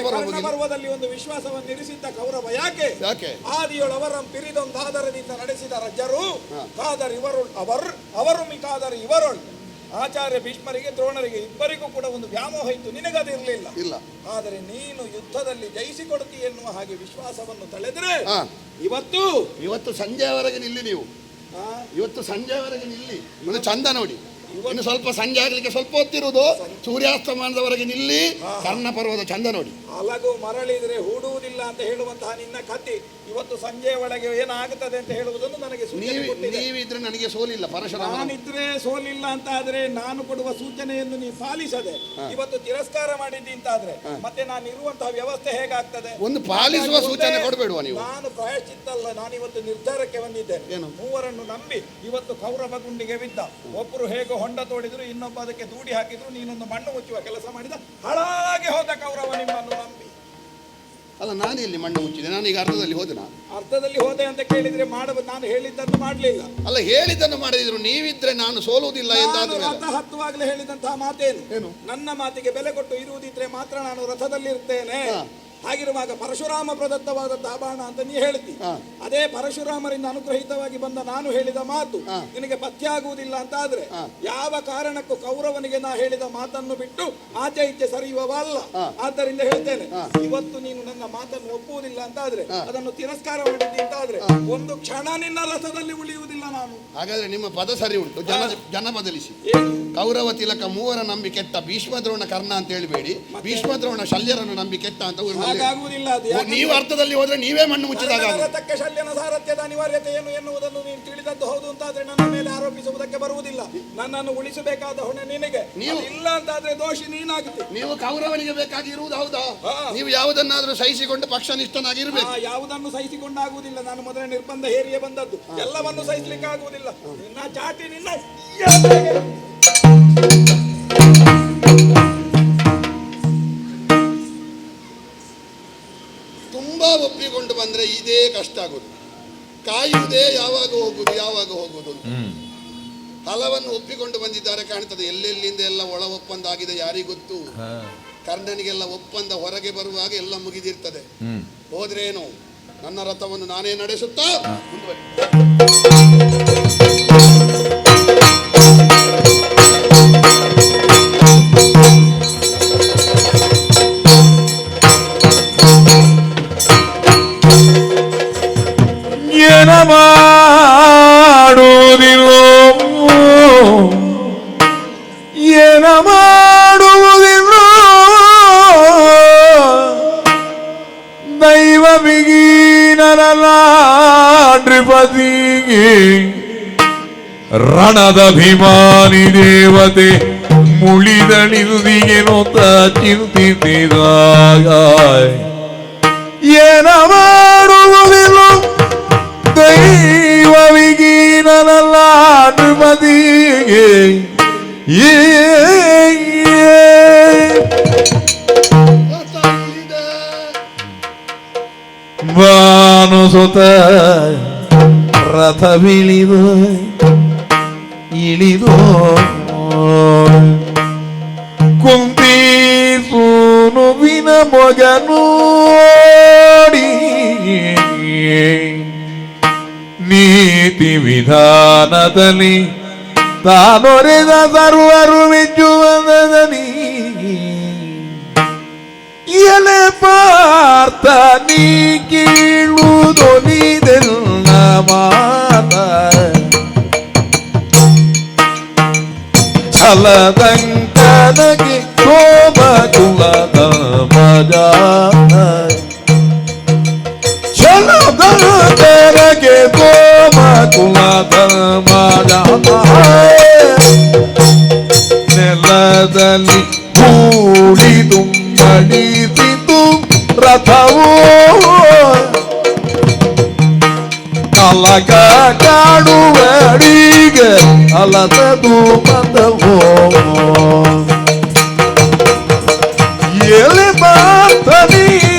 ಪರ್ವದಲ್ಲಿ ಒಂದು ವಿಶ್ವಾಸವನ್ನು ಇರಿಸಿದ್ದ ಕೌರವ ಯಾಕೆ ಆದಿಯೊಳವರಂ ಪಿರಿದೊಂದಾದರದಿಂದ ನಡೆಸಿದ ರಜ್ಜರು ಕಾದರ್ ಇವರುಳ್ ಅವರು ಮಿಕಾದರ್ ಇವರುಳ್. ಆಚಾರ್ಯ ಭೀಷ್ಮರಿಗೆ ದ್ರೋಣರಿಗೆ ಇಬ್ಬರಿಗೂ ಕೂಡ ಒಂದು ವ್ಯಾಮೋಹ ಇತ್ತು, ನಿನಗದಿರಲಿಲ್ಲ. ಆದರೆ ನೀನು ಯುದ್ಧದಲ್ಲಿ ಜಯಿಸಿಕೊಡ್ತಿ ಎನ್ನುವ ಹಾಗೆ ವಿಶ್ವಾಸವನ್ನು ತಳೆದ್ರೆ ಇವತ್ತು ಸಂಜೆಯವರೆಗೆ ನಿಲ್ಲಿ. ನೀವು ಇವತ್ತು ಸಂಜೆಯವರೆಗೆ ನಿಲ್ಲಿ. ಒಂದು ಚಂದ ನೋಡಿ. ಇನ್ನು ಸ್ವಲ್ಪ ಸಂಜೆ ಆಗ್ಲಿಕ್ಕೆ ಸ್ವಲ್ಪ ಹೊತ್ತಿರುವುದು, ಸೂರ್ಯಾಸ್ತಮಾನದವರೆಗೆ ನಿಲ್ಲಿ. ಕರ್ಣ ಪರ್ವದ ಚಂದ ನೋಡಿ. ಅಲಗು ಮರಳಿದ್ರೆ ಹೂಡುವುದಿಲ್ಲ ಅಂತ ಹೇಳುವಂತಹ ನಿನ್ನ ಕತ್ತಿ ಇವತ್ತು ಸಂಜೆಯ ಒಳಗೆ ಏನಾಗುತ್ತದೆ ಅಂತ ಹೇಳುವುದನ್ನು ನನಗೆ ನೀವಿದ್ರೆ ನನಗೆ ಸೋಲಿಲ್ಲ. ಪರಶುರಾಮ ನಾನಿದ್ರೆ ಸೋಲಿಲ್ಲ ಅಂತ ಆದ್ರೆ ನಾನು ಕೊಡುವ ಸೂಚನೆಯನ್ನು ನೀವು ಪಾಲಿಸದೆ ಇವತ್ತು ತಿರಸ್ಕಾರ ಮಾಡಿದ್ದಿ ಅಂತಾದ್ರೆ ಮತ್ತೆ ನಾನು ಇರುವಂತಹ ವ್ಯವಸ್ಥೆ ಹೇಗಾಗ್ತದೆ? ಒಂದು ಪಾಲಿಸುವ ಸೂಚನೆ ಕೊಡಬೇಡುವ ನೀವು? ನಾನು ಪ್ರಾಯಶ್ಚಿತ್ತಲ್ಲ, ನಾನು ಇವತ್ತು ನಿರ್ಧಾರಕ್ಕೆ ಬಂದಿದ್ದೇನೆ. ಮೂವರನ್ನು ನಂಬಿ ಇವತ್ತು ಕೌರವ ಗುಂಡಿಗೆ ಬಿದ್ದ. ಒಬ್ಬರು ಹೇಗೋ ಹೊಂಡ ತೋಡಿದ್ರು, ಇನ್ನೊಬ್ಬ ಅದಕ್ಕೆ ದೂಡಿ ಹಾಕಿದ್ರು, ನೀನೊಂದು ಮಣ್ಣು ಮುಚ್ಚುವ ಕೆಲಸ ಮಾಡಿದ. ಹಾಳಾಗಿ ಹೋದ ಕೌರವ ನಿಮ್ಮನ್ನು ನಂಬಿ. ಅಲ್ಲ, ನಾನು ಇಲ್ಲಿ ಮಣ್ಣು ಮುಚ್ಚಿದೆ? ನಾನೀಗ ಅರ್ಧದಲ್ಲಿ ಹೋದೆ. ಅರ್ಧದಲ್ಲಿ ಹೋದೆ ಅಂತ ಕೇಳಿದ್ರೆ ನಾನು ಹೇಳಿದ್ದನ್ನು ಮಾಡಲಿಲ್ಲ. ಅಲ್ಲ, ಹೇಳಿದ್ದನ್ನು ಮಾಡದಿದ್ರು ನೀವಿದ್ರೆ ನಾನು ಸೋಲುವುದಿಲ್ಲ ಎಂದಾದ್ರೆ ರಥ ಹತ್ತುವಾಗಲೇ ಹೇಳಿದಂತಹ ಮಾತೇನು? ನನ್ನ ಮಾತಿಗೆ ಬೆಲೆ ಕೊಟ್ಟು ಇರುವುದಿದ್ರೆ ಮಾತ್ರ ನಾನು ರಥದಲ್ಲಿ ಇರ್ತೇನೆ. ಹಾಗಿರುವಾಗ ಪರಶುರಾಮ ಪ್ರದತ್ತವಾದಂತಹ ಬಾಣ ಅಂತ ನೀ ಹೇಳ್ತಿ. ಅದೇ ಪರಶುರಾಮರಿಂದ ಅನುಗ್ರಹಿತವಾಗಿ ಬಂದ ನಾನು ಹೇಳಿದ ಮಾತು ನಿನಗೆ ಪಥ್ಯ ಆಗುವುದಿಲ್ಲ ಅಂತ ಆದ್ರೆ ಯಾವ ಕಾರಣಕ್ಕೂ ಕೌರವನಿಗೆ ನಾ ಹೇಳಿದ ಮಾತನ್ನು ಬಿಟ್ಟು ಆಚೆ ಈಚೆ ಸರಿಯುವವಲ್ಲ. ಆದ್ದರಿಂದ ಹೇಳ್ತೇನೆ, ಇವತ್ತು ನೀನು ನನ್ನ ಮಾತನ್ನು ಒಪ್ಪುವುದಿಲ್ಲ ಅಂತ ಆದ್ರೆ, ಅದನ್ನು ತಿರಸ್ಕಾರ ಮಾಡಿದ್ದಿ ಅಂತ ಆದ್ರೆ ಒಂದು ಕ್ಷಣ ನಿನ್ನ ರಥದಲ್ಲಿ ಉಳಿಯುವುದಿಲ್ಲ ನಾನು. ಹಾಗಾದ್ರೆ ನಿಮ್ಮ ಪದ ಸರಿ ಉಂಟು, ಜನ ಬದಲಿಸಿ. ಕೌರವ ತಿಲಕ ಮೂವರ ನಂಬಿ ಕೆಟ್ಟ, ಭೀಷ್ಮ ದ್ರೋಣ ಕರ್ಣ ಅಂತ ಹೇಳಬೇಡಿ. ಭೀಷ್ಮ ದ್ರೋಣ ಶಲ್ಯರನ್ನು ನಂಬಿ ಕೆಟ್ಟ ಅಂತ ನೀವು ಅರ್ಥದಲ್ಲಿ ಹೋದ್ರೆ ನೀವೇ ಮಣ್ಣು ಮುಚ್ಚಿದಾಗ ರಥಕ್ಕೆ ಶಲ್ಯನ ಸಾರಥ್ಯದ ಅನಿವಾರ್ಯತೆ ಏನು ಎನ್ನುವುದನ್ನು ನೀನು ತಿಳಿದದ್ದು ಹೌದು ಅಂತಾದ್ರೆ ನನ್ನ ಮೇಲೆ ಆರೋಪಿಸುವುದಕ್ಕೆ ಬರುವುದಿಲ್ಲ. ನನ್ನನ್ನು ಉಳಿಸಬೇಕಾದ ಹೊಣೆ ನಿನಗೆ. ನೀವು ಇಲ್ಲ ಅಂತಾದ್ರೆ ದೋಷಿ ನೀನಾಗುತ್ತೆ. ನೀವು ಕೌರವನಿಗೆ ಬೇಕಾಗಿ ಇರುವುದು ಹೌದಾ? ನೀವು ಯಾವುದನ್ನಾದ್ರೂ ಸಹಿಸಿಕೊಂಡು ಪಕ್ಷನಿಷ್ಠನಾಗಿರ್ಬೇಕು. ಯಾವುದನ್ನು ಸಹಿಸಿಕೊಂಡಾಗುವುದಿಲ್ಲ. ನಾನು ಮೊದಲೇ ನಿರ್ಬಂಧ ಹೇರಿಯೇ ಬಂದದ್ದು. ಎಲ್ಲವನ್ನು ಸಹಿಸಲಿಕ್ಕೆ ಆಗುವುದಿಲ್ಲ. ನಿನ್ನ ಚಾಟಿ ನಿನ್ನ ತುಂಬಾ ಒಪ್ಪಿಕೊಂಡು ಬಂದ್ರೆ ಇದೇ ಕಷ್ಟ ಆಗುದು. ಕಾಯುವುದೇ ಯಾವಾಗ ಹೋಗುದು ಅಂತ. ಹಲವನ್ನು ಒಪ್ಪಿಕೊಂಡು ಬಂದಿದ್ದಾರೆ ಕಾಣ್ತದೆ. ಎಲ್ಲೆಲ್ಲಿಂದ ಎಲ್ಲ ಒಳ ಒಪ್ಪಂದ ಆಗಿದೆ ಯಾರಿಗೊತ್ತು. ಕರ್ಣನಿಗೆಲ್ಲ ಒಪ್ಪಂದ ಹೊರಗೆ ಬರುವಾಗ ಎಲ್ಲ ಮುಗಿದಿರ್ತದೆ. ಹೋದ್ರೇನು, ನನ್ನ ರಥವನ್ನು ನಾನೇ ನಡೆಸುತ್ತಾ ಮುಂದುವರಿ. ಮಾಡುವುದಿಲ್ಲೋ ಏನ ಮಾಡುವುದಿಲ್ಲೋ ದೈವ ಬಿಗೀನರಲ್ಲ ನೃಪತಿಗೆ ರಣದ ಅಭಿಮಾನಿ ದೇವತೆ ಮುಳಿದಳಿದುದಿಗೆನೊತ್ತ ಚಿಂತಿಸಿದಾಗ ಏನ ಮಾಡುವುದಿಲ್ಲ ದೈವ ವಿಗೀನರಲ್ಲ ನೃಪತಿಗೆ ಭಾನುಸುತ ರಥವಿಳಿದು ಇಳಿದು ಕುಂತಿ ಸೂನುವಿನ ಮೊಗನೋಡಿ ನೀತಿ ವಿಧಾನದಲ್ಲಿ ತಾನೊರೆದ ಸರ್ವರು ಮೆಚ್ಚುವದನಿ ಎಲೆ ಪಾರ್ಥ ನೀ ಕೇಳುವುದೊಲಿದೆಲ್ಲ ಮಾತ ಛಲದಂಕನಗೆ ಶೋಭ ಕುಲದ ಮಜ ಛಲದಂಕನಗೆ ಶೋಭ ಕುಲದ ಮಜ ನೆಲದಲ್ಲಿ ಕೂಡಿದು ಮಡಿಸಿತು ರಥವೋ ಕಲಕ ಕಾಡುವಡಿಗೆ ಅಲಸದು ಮತವೋ ಎಲೆ ಮಾತನಿ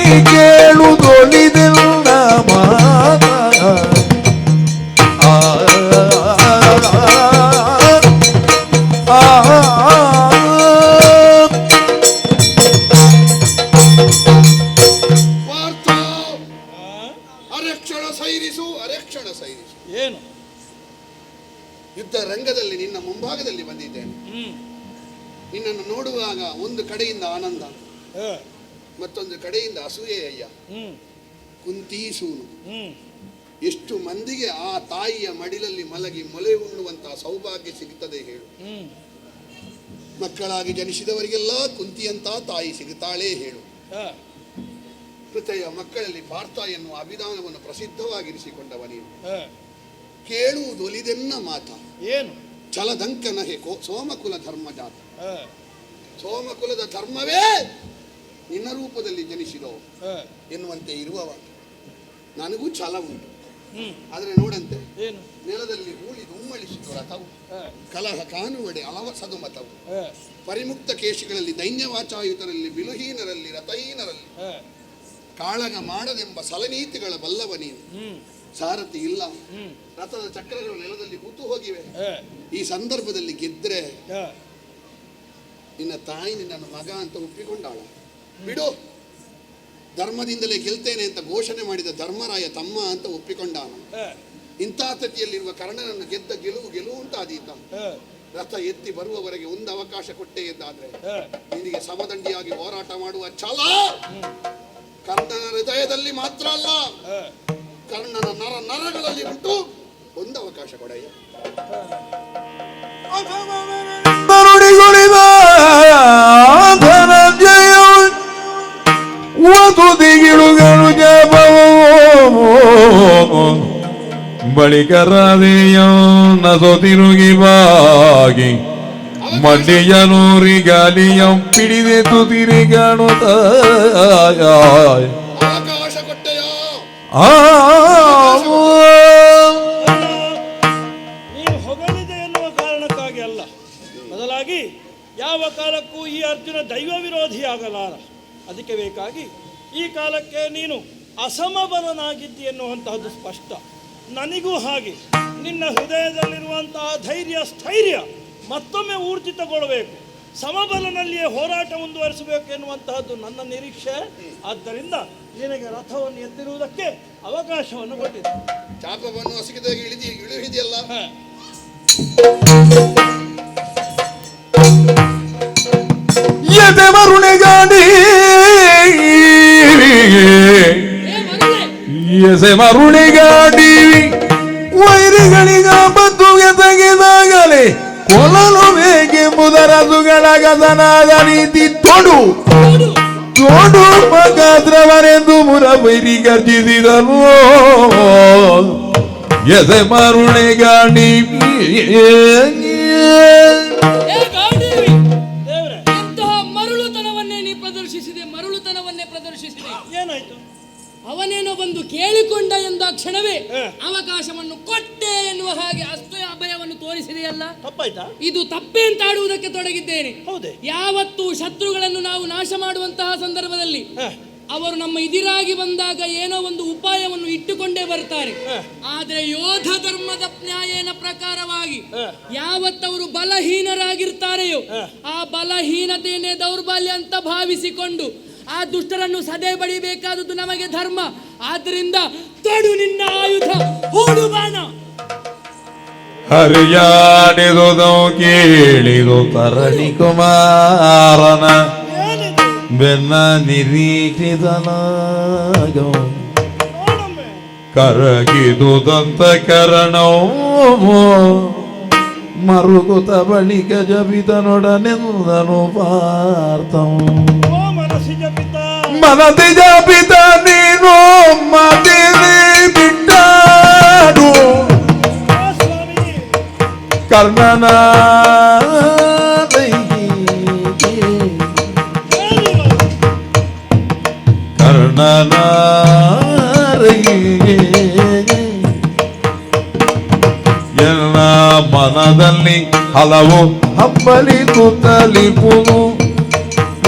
ಕೇಳುವುದೊಲಿದೆಲ್ಲ ಮಾತ ಏನು ಯುದ್ಧ ರಂಗದಲ್ಲಿ ನಿನ್ನ ಮುಂಭಾಗದಲ್ಲಿ ಬಂದಿದ್ದೇನೆ. ನಿನ್ನನ್ನು ನೋಡುವಾಗ ಒಂದು ಕಡೆಯಿಂದ ಆನಂದ, ಮತ್ತೊಂದು ಕಡೆಯಿಂದ ಅಸೂಯೆ. ಅಯ್ಯ ಕುಂತಿ ಸೂನು, ಎಷ್ಟು ಮಂದಿಗೆ ಆ ತಾಯಿಯ ಮಡಿಲಲ್ಲಿ ಮಲಗಿ ಮೊಲೆ ಉಣ್ಣುವಂತಹ ಸೌಭಾಗ್ಯ ಸಿಗುತ್ತದೆ ಹೇಳು. ಮಕ್ಕಳಾಗಿ ಜನಿಸಿದವರಿಗೆಲ್ಲ ಕುಂತಿಯಂತ ತಾಯಿ ಸಿಗುತ್ತಾಳೇ ಹೇಳು. ಕೃತೆಯ ಮಕ್ಕಳಲ್ಲಿ ಪಾರ್ಥ ಎನ್ನುವ ಅಭಿಧಾನವನ್ನು ಪ್ರಸಿದ್ಧವಾಗಿರಿಸಿಕೊಂಡವ ನೀನು. ಕೇಳುವುದೊಲಿದೆನ್ನ ಮಾತ ಏನು ಛಲದಂಕನ ಹೇಕೋ ಸೋಮಕುಲ ಧರ್ಮ ಜಾತ. ಸೋಮಕುಲದ ಧರ್ಮವೇ ನಿನ್ನ ರೂಪದಲ್ಲಿ ಜನಿಸಿದೋ ಎನ್ನುವಂತೆ ಇರುವವ. ನನಗೂ ಛಲ ಉಂಟು, ಆದರೆ ನೋಡಂತೆ ನೆಲದಲ್ಲಿ ಹೂಳಿ ದುಮ್ಮಳಿಸಿತು ರಥವು, ಕಲಹ ಕಾನುವಡೆ ಅಲವಸದು ಮತವು, ಪರಿಮುಕ್ತ ಕೇಶಿಗಳಲ್ಲಿ ದೈನ್ಯವಾಚಾಯುತರಲ್ಲಿ ಬಿಲುಹೀನರಲ್ಲಿ ರಥಹೀನರಲ್ಲಿ ಕಾಳಗ ಮಾಡದೆಂಬ ಸಲನೀತಿಗಳ ಬಲ್ಲವ ನೀನು. ಸಾರಥಿ ಇಲ್ಲ, ರಥದ ಚಕ್ರಗಳು ನೆಲದಲ್ಲಿ ಕೂತು ಹೋಗಿವೆ. ಈ ಸಂದರ್ಭದಲ್ಲಿ ಗೆದ್ರೆ ನಿನ್ನ ತಾಯಿ ನಿನ್ನನ್ನು ಮಗ ಅಂತ ಒಪ್ಪಿಕೊಂಡಾಳ. ಬಿಡು, ಧರ್ಮದಿಂದಲೇ ಗೆಲ್ತೇನೆ ಅಂತ ಘೋಷಣೆ ಮಾಡಿದ ಧರ್ಮರಾಯ ತಮ್ಮ ಅಂತ ಒಪ್ಪಿಕೊಂಡಾನ. ಇಂಥ ಸ್ಥಿತಿಯಲ್ಲಿರುವ ಕರ್ಣನನ್ನು ಗೆದ್ದ ಗೆಲುವು ಉಂಟಾದೀತ. ರಥ ಎತ್ತಿ ಬರುವವರೆಗೆ ಒಂದು ಅವಕಾಶ ಕೊಟ್ಟೇ ಎದ್ದಾದ್ರೆ ನಿನಗೆ ಸಮದಂಡಿಯಾಗಿ ಹೋರಾಟ ಮಾಡುವ ಛಲ ಕರ್ಣನ ಹೃದಯದಲ್ಲಿ ಮಾತ್ರ ಅಲ್ಲ, ಕರ್ಣನ ನರಗಳಲ್ಲಿ ಉಂಟು. ಒಂದು ಅವಕಾಶ ಕೊಡಯ್ಯ. ಬಳಿಕ ನಸೋ ತಿರುಗಿ ಬಾಗಿ ಮಡ್ಡಿಯನೂರಿ ಗಾಲಿಯಂ ಪಿಡಿದೆತು ತಿರುಗಾಡುತ್ತ ಅವಕಾಶ ಕೊಟ್ಟೆಯ. ನೀನು ಹೊಗಳಿದೆ ಎನ್ನುವ ಕಾರಣಕ್ಕಾಗಿ ಅಲ್ಲ, ಬದಲಾಗಿ ಯಾವ ಕಾಲಕ್ಕೂ ಈ ಅರ್ಜುನ ದೈವ ವಿರೋಧಿಯಾಗಲಾರ. ಅದಕ್ಕೆ ಬೇಕಾಗಿ ಈ ಕಾಲಕ್ಕೆ ನೀನು ಅಸಮಬಲನಾಗಿದ್ದಿ ಎನ್ನುವಂತಹದ್ದು ಸ್ಪಷ್ಟ. ನನಗೂ ಹಾಗೆ ನಿನ್ನ ಹೃದಯದಲ್ಲಿರುವಂತಹ ಧೈರ್ಯ ಸ್ಥೈರ್ಯ ಮತ್ತೊಮ್ಮೆ ಊರ್ಜಿತಗೊಳ್ಳಬೇಕು, ಸಮಬಲನಲ್ಲಿಯೇ ಹೋರಾಟ ಮುಂದುವರಿಸಬೇಕು ಎನ್ನುವಂತಹದ್ದು ನನ್ನ ನಿರೀಕ್ಷೆ. ಆದ್ದರಿಂದ ನಿನಗೆ ರಥವನ್ನು ಎತ್ತಿರುವುದಕ್ಕೆ ಅವಕಾಶವನ್ನು ಕೊಟ್ಟಿದೆ. ಚಾಪವನ್ನು ಹಸಿಗಿದಾಗ ಇಳಿದಿದೆಯಲ್ಲ. ಎದೆ ಮರುಳೆಗಾಡಿ ಎಸೆ ಮರುಳೆಗಾಡಿ ವೈರಿಗಳಿಗ ಬದುಗೆ ತೆಗೆದಾಗಲೇ ಕೊಲ್ಲಲು ಬೇಕೆಂಬುದರ ಸುಗಳಗದನಾದ ರೀತಿ ತೊಡು ತೋಡು ಮಗಾದ್ರವರೆಂದು ಮುರ ವೈರಿ ಗರ್ಜಿಸಿದನು ಎದೆ ಮರುಳೆ ಗಾಡಿ ಏ ಗಾಂಡೀವಿ, ಎಂತಹ ಮರುಳುತನವನ್ನೇ ನೀ ಪ್ರದರ್ಶಿಸಿದೆ. ಏನಾಯ್ತು? ಅವನೇನೋ ಬಂದು ಕೇಳಿಕೊಂಡ ಎಂದ ಕ್ಷಣವೇ ಅವಕಾಶವನ್ನು ಕೊಟ್ಟೆ ಎನ್ನುವ ಹಾಗೆ ಅಷ್ಟು ಅಭಯವನ್ನು ತೋರಿಸಿದೆಯಲ್ಲ. ತಪ್ಪಾಯ್ತಾ? ಇದು ತಪ್ಪೆ ಅಂತ ಆಡುವುದಕ್ಕೆ ತೊಡಗಿದ್ದೇನೆ. ಹೌದೇ? ಯಾವತ್ತು ಶತ್ರುಗಳನ್ನು ನಾವು ನಾಶ ಮಾಡುವಂತಹ ಸಂದರ್ಭದಲ್ಲಿ ಅವರು ನಮ್ಮ ಎದುರಾಗಿ ಬಂದಾಗ ಏನೋ ಒಂದು ಉಪಾಯವನ್ನು ಇಟ್ಟುಕೊಂಡೇ ಬರ್ತಾರೆ. ಆದ್ರೆ ಯೋಧ ಧರ್ಮದ ನ್ಯಾಯನ ಪ್ರಕಾರವಾಗಿ ಯಾವತ್ತವರು ಬಲಹೀನರಾಗಿರ್ತಾರೆಯೋ ಆ ಬಲಹೀನತೆಯನ್ನೇ ದೌರ್ಬಲ್ಯ ಅಂತ ಭಾವಿಸಿಕೊಂಡು ಆ ದುಷ್ಟರನ್ನು ಸದೆ ಬಡಿಬೇಕಾದದ್ದು ನಮಗೆ ಧರ್ಮ. ಆದ್ದರಿಂದ ತೊಡು ನಿನ್ನ ಆಯುಧ, ಹೂಡು ಬಾಣ. ಹರಿಯಾಡಿದುದು ಕೇಳಿದು ತರಣಿ ಕುಮಾರನ ಬೆನ್ನ ನಿರೀಕ್ಷಿತನಾಗ ಕರಗಿದುದಂತ ಕರಣವು ಮರುಗುತ ಬಳಿಕ ಜಪಿತನೊಡನೆಂದನು ಪಾರ್ಥವು ಮನದಿ ಜಪಿತ ನೀನು ಮದಿರಿ ಬಿಟ್ಟಾಡು ಕರ್ಣನ ಕರ್ಣನ ಎಲ್ಲ ಮನದಲ್ಲಿ ಹಲವು ಹಬ್ಬಲಿ ತಲಿಪುದು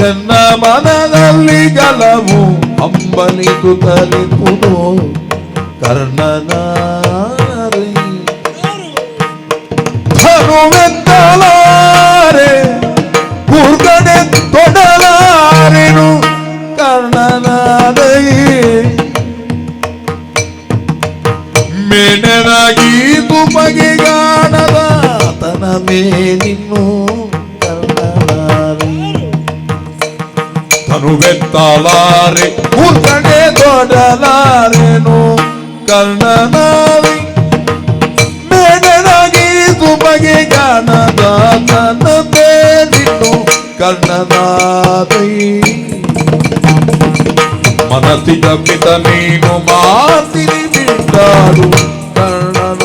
ಎನ್ನ ಮನದಲ್ಲಿ ಗಲವು ಹಂಬಲಿ ತಲಿಪುದು ಕರ್ಣನ ಧನುವೆತ್ತಲಾರೆ ಕೂರ್ಗಡೆ ತೊಡಲಾರೆನು ಕರ್ಣನಾದೈ ಮೇಣನಾಗಿ ತುಮಗೆ ಗಾಣದ ತನ ಮೇಲಿನ್ನು ಕರ್ಣನಾದೈ ಧನುವೆತ್ತಲಾರೆ ಕೂರ್ಗಡೆ ತೊಡಲಾರೆನು ಕರ್ಣನಾದೈ ಮೇಣನಾಗಿ ತುಮಗೆ ಗಾಣದ ತನ ಮೇಲಿನ್ನು ಕರ್ಣನಾದೈ ಮನಸ್ಸಿ ಜಪಿತ ನೀನು ಮಾತಿನಿ ಬಿಟ್ಟಾಡು ಕರ್ಣನ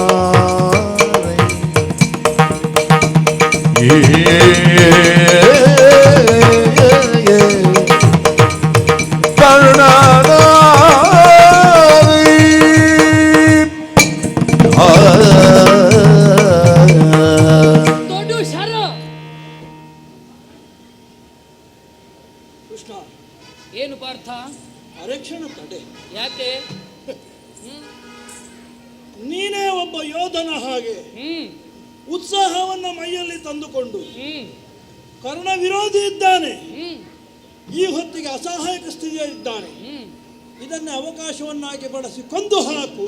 ಕರ್ಣನ ತೊಡು ಶರ. ಕೃಷ್ಣ, ಏನು ಪಾರ್ಥ? ಅರಕ್ಷಣ ತಡೆ. ಯಾಕೆ? ನೀನೇ ಒಬ್ಬ ಯೋಧನ ಹಾಗೆ ಉತ್ಸಾಹವನ್ನ ಮೈಯಲ್ಲಿ ತಂದುಕೊಂಡು ಕರ್ಣ ವಿರೋಧಿ ಇದ್ದಾನೆ, ಈ ಹೊತ್ತಿಗೆ ಅಸಹಾಯಕ ಸ್ಥಿತಿಯಲ್ಲಿದ್ದಾನೆ, ಇದನ್ನೇ ಅವಕಾಶವನ್ನಾಗಿ ಬಳಸಿ ಕೊಂದು ಹಾಕು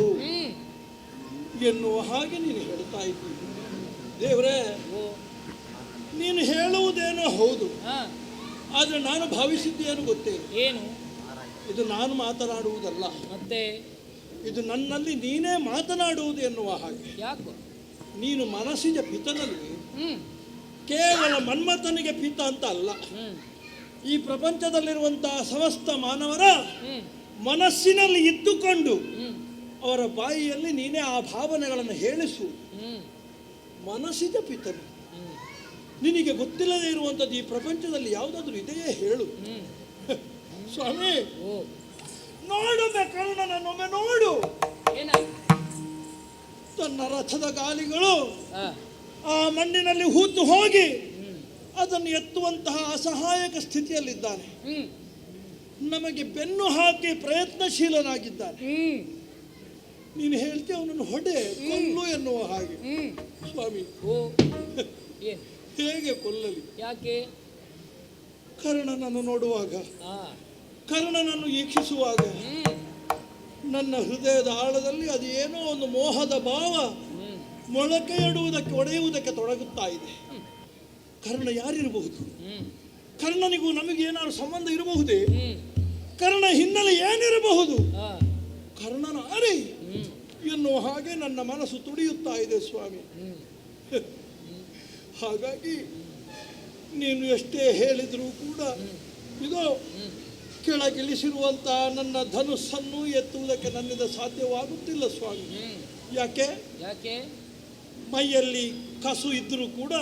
ಎನ್ನುವ ಹಾಗೆ ನೀನು ಹೇಳ್ತಾ ಇದ್ದೀನಿ. ದೇವರೇ, ನೀನು ಹೇಳುವುದೇನೋ ಹೌದು, ಆದರೆ ನಾನು ಭಾವಿಸಿದ್ದೇನು ಗೊತ್ತೇ? ಏನು? ಇದು ನಾನು ಮಾತನಾಡುವುದಲ್ಲ, ಮತ್ತೆ ಇದು ನನ್ನಲ್ಲಿ ನೀನೇ ಮಾತನಾಡುವುದು ಎನ್ನುವ ಹಾಗೆ. ಯಾಕೋ? ನೀನು ಮನಸ್ಸಿನ ಪಿತನಲ್ಲಿ ಕೇವಲ ಮನ್ಮಥನಿಗೆ ಪಿತ ಅಂತ ಅಲ್ಲ, ಈ ಪ್ರಪಂಚದಲ್ಲಿರುವಂತಹ ಸಮಸ್ತ ಮಾನವರ ಮನಸ್ಸಿನಲ್ಲಿ ಇದ್ದುಕೊಂಡು ಅವರ ಬಾಯಿಯಲ್ಲಿ ನೀನೇ ಆ ಭಾವನೆಗಳನ್ನು ಹೇಳಿಸು. ಮನಸ್ಸಿನ ಪಿತನು ನಿನಗೆ ಗೊತ್ತಿಲ್ಲದೆ ಇರುವಂಥದ್ದು ಈ ಪ್ರಪಂಚದಲ್ಲಿ ಯಾವುದಾದ್ರೂ ಇದೆಯೇ ಹೇಳು. ಸ್ವಾಮಿ, ನೋಡೊಮ್ಮೆ ಕರ್ಣನನ್ನೊಮ್ಮೆ ನೋಡು. ತನ್ನ ರಥದ ಗಾಲಿಗಳು ಆ ಮಣ್ಣಿನಲ್ಲಿ ಹೂತು ಹೋಗಿ ಅದನ್ನು ಎತ್ತುವಂತಹ ಅಸಹಾಯಕ ಸ್ಥಿತಿಯಲ್ಲಿದ್ದಾನೆ. ನಮಗೆ ಬೆನ್ನು ಹಾಕಿ ಪ್ರಯತ್ನಶೀಲನಾಗಿದ್ದಾನೆ. ನೀನು ಹೇಳ್ತೀಯ ಅವನನ್ನು ಹೊಡೆ, ಕೊಲ್ಲು ಎನ್ನುವ ಹಾಗೆ. ಸ್ವಾಮಿ, ಹೇಗೆ ಕೊಲ್ಲಲಿ? ಯಾಕೆ? ಕರ್ಣನನ್ನು ನೋಡುವಾಗ, ಕರ್ಣನನ್ನು ವೀಕ್ಷಿಸುವಾಗ ನನ್ನ ಹೃದಯದ ಆಳದಲ್ಲಿ ಅದೇನೋ ಒಂದು ಮೋಹದ ಭಾವ ಮೊಳಕೆಯಿಡುವುದಕ್ಕೆ, ಒಡೆಯುವುದಕ್ಕೆ ತೊಡಗುತ್ತಾ ಇದೆ. ಕರ್ಣ ಯಾರಿರಬಹುದು? ಕರ್ಣನಿಗೂ ನಮಗೆ ಏನಾದ್ರು ಸಂಬಂಧ ಇರಬಹುದೇ? ಕರ್ಣ ಹಿನ್ನೆಲೆ ಏನಿರಬಹುದು? ಕರ್ಣನ ಅರೆ ಎನ್ನುವ ಹಾಗೆ ನನ್ನ ಮನಸ್ಸು ತುಡಿಯುತ್ತಾ ಇದೆ ಸ್ವಾಮಿ. ಹಾಗಾಗಿ ನೀನು ಎಷ್ಟೇ ಹೇಳಿದರೂ ಕೂಡ ಇದೋ ಕೆಳಗಿಳಿಸಿರುವಂಥ ನನ್ನ ಧನುಸ್ಸನ್ನು ಎತ್ತುವುದಕ್ಕೆ ನನ್ನಿಂದ ಸಾಧ್ಯವಾಗುತ್ತಿಲ್ಲ ಸ್ವಾಮಿ. ಯಾಕೆ ಯಾಕೆ? ಮೈಯಲ್ಲಿ ಕಸು ಇದ್ದರೂ ಕೂಡ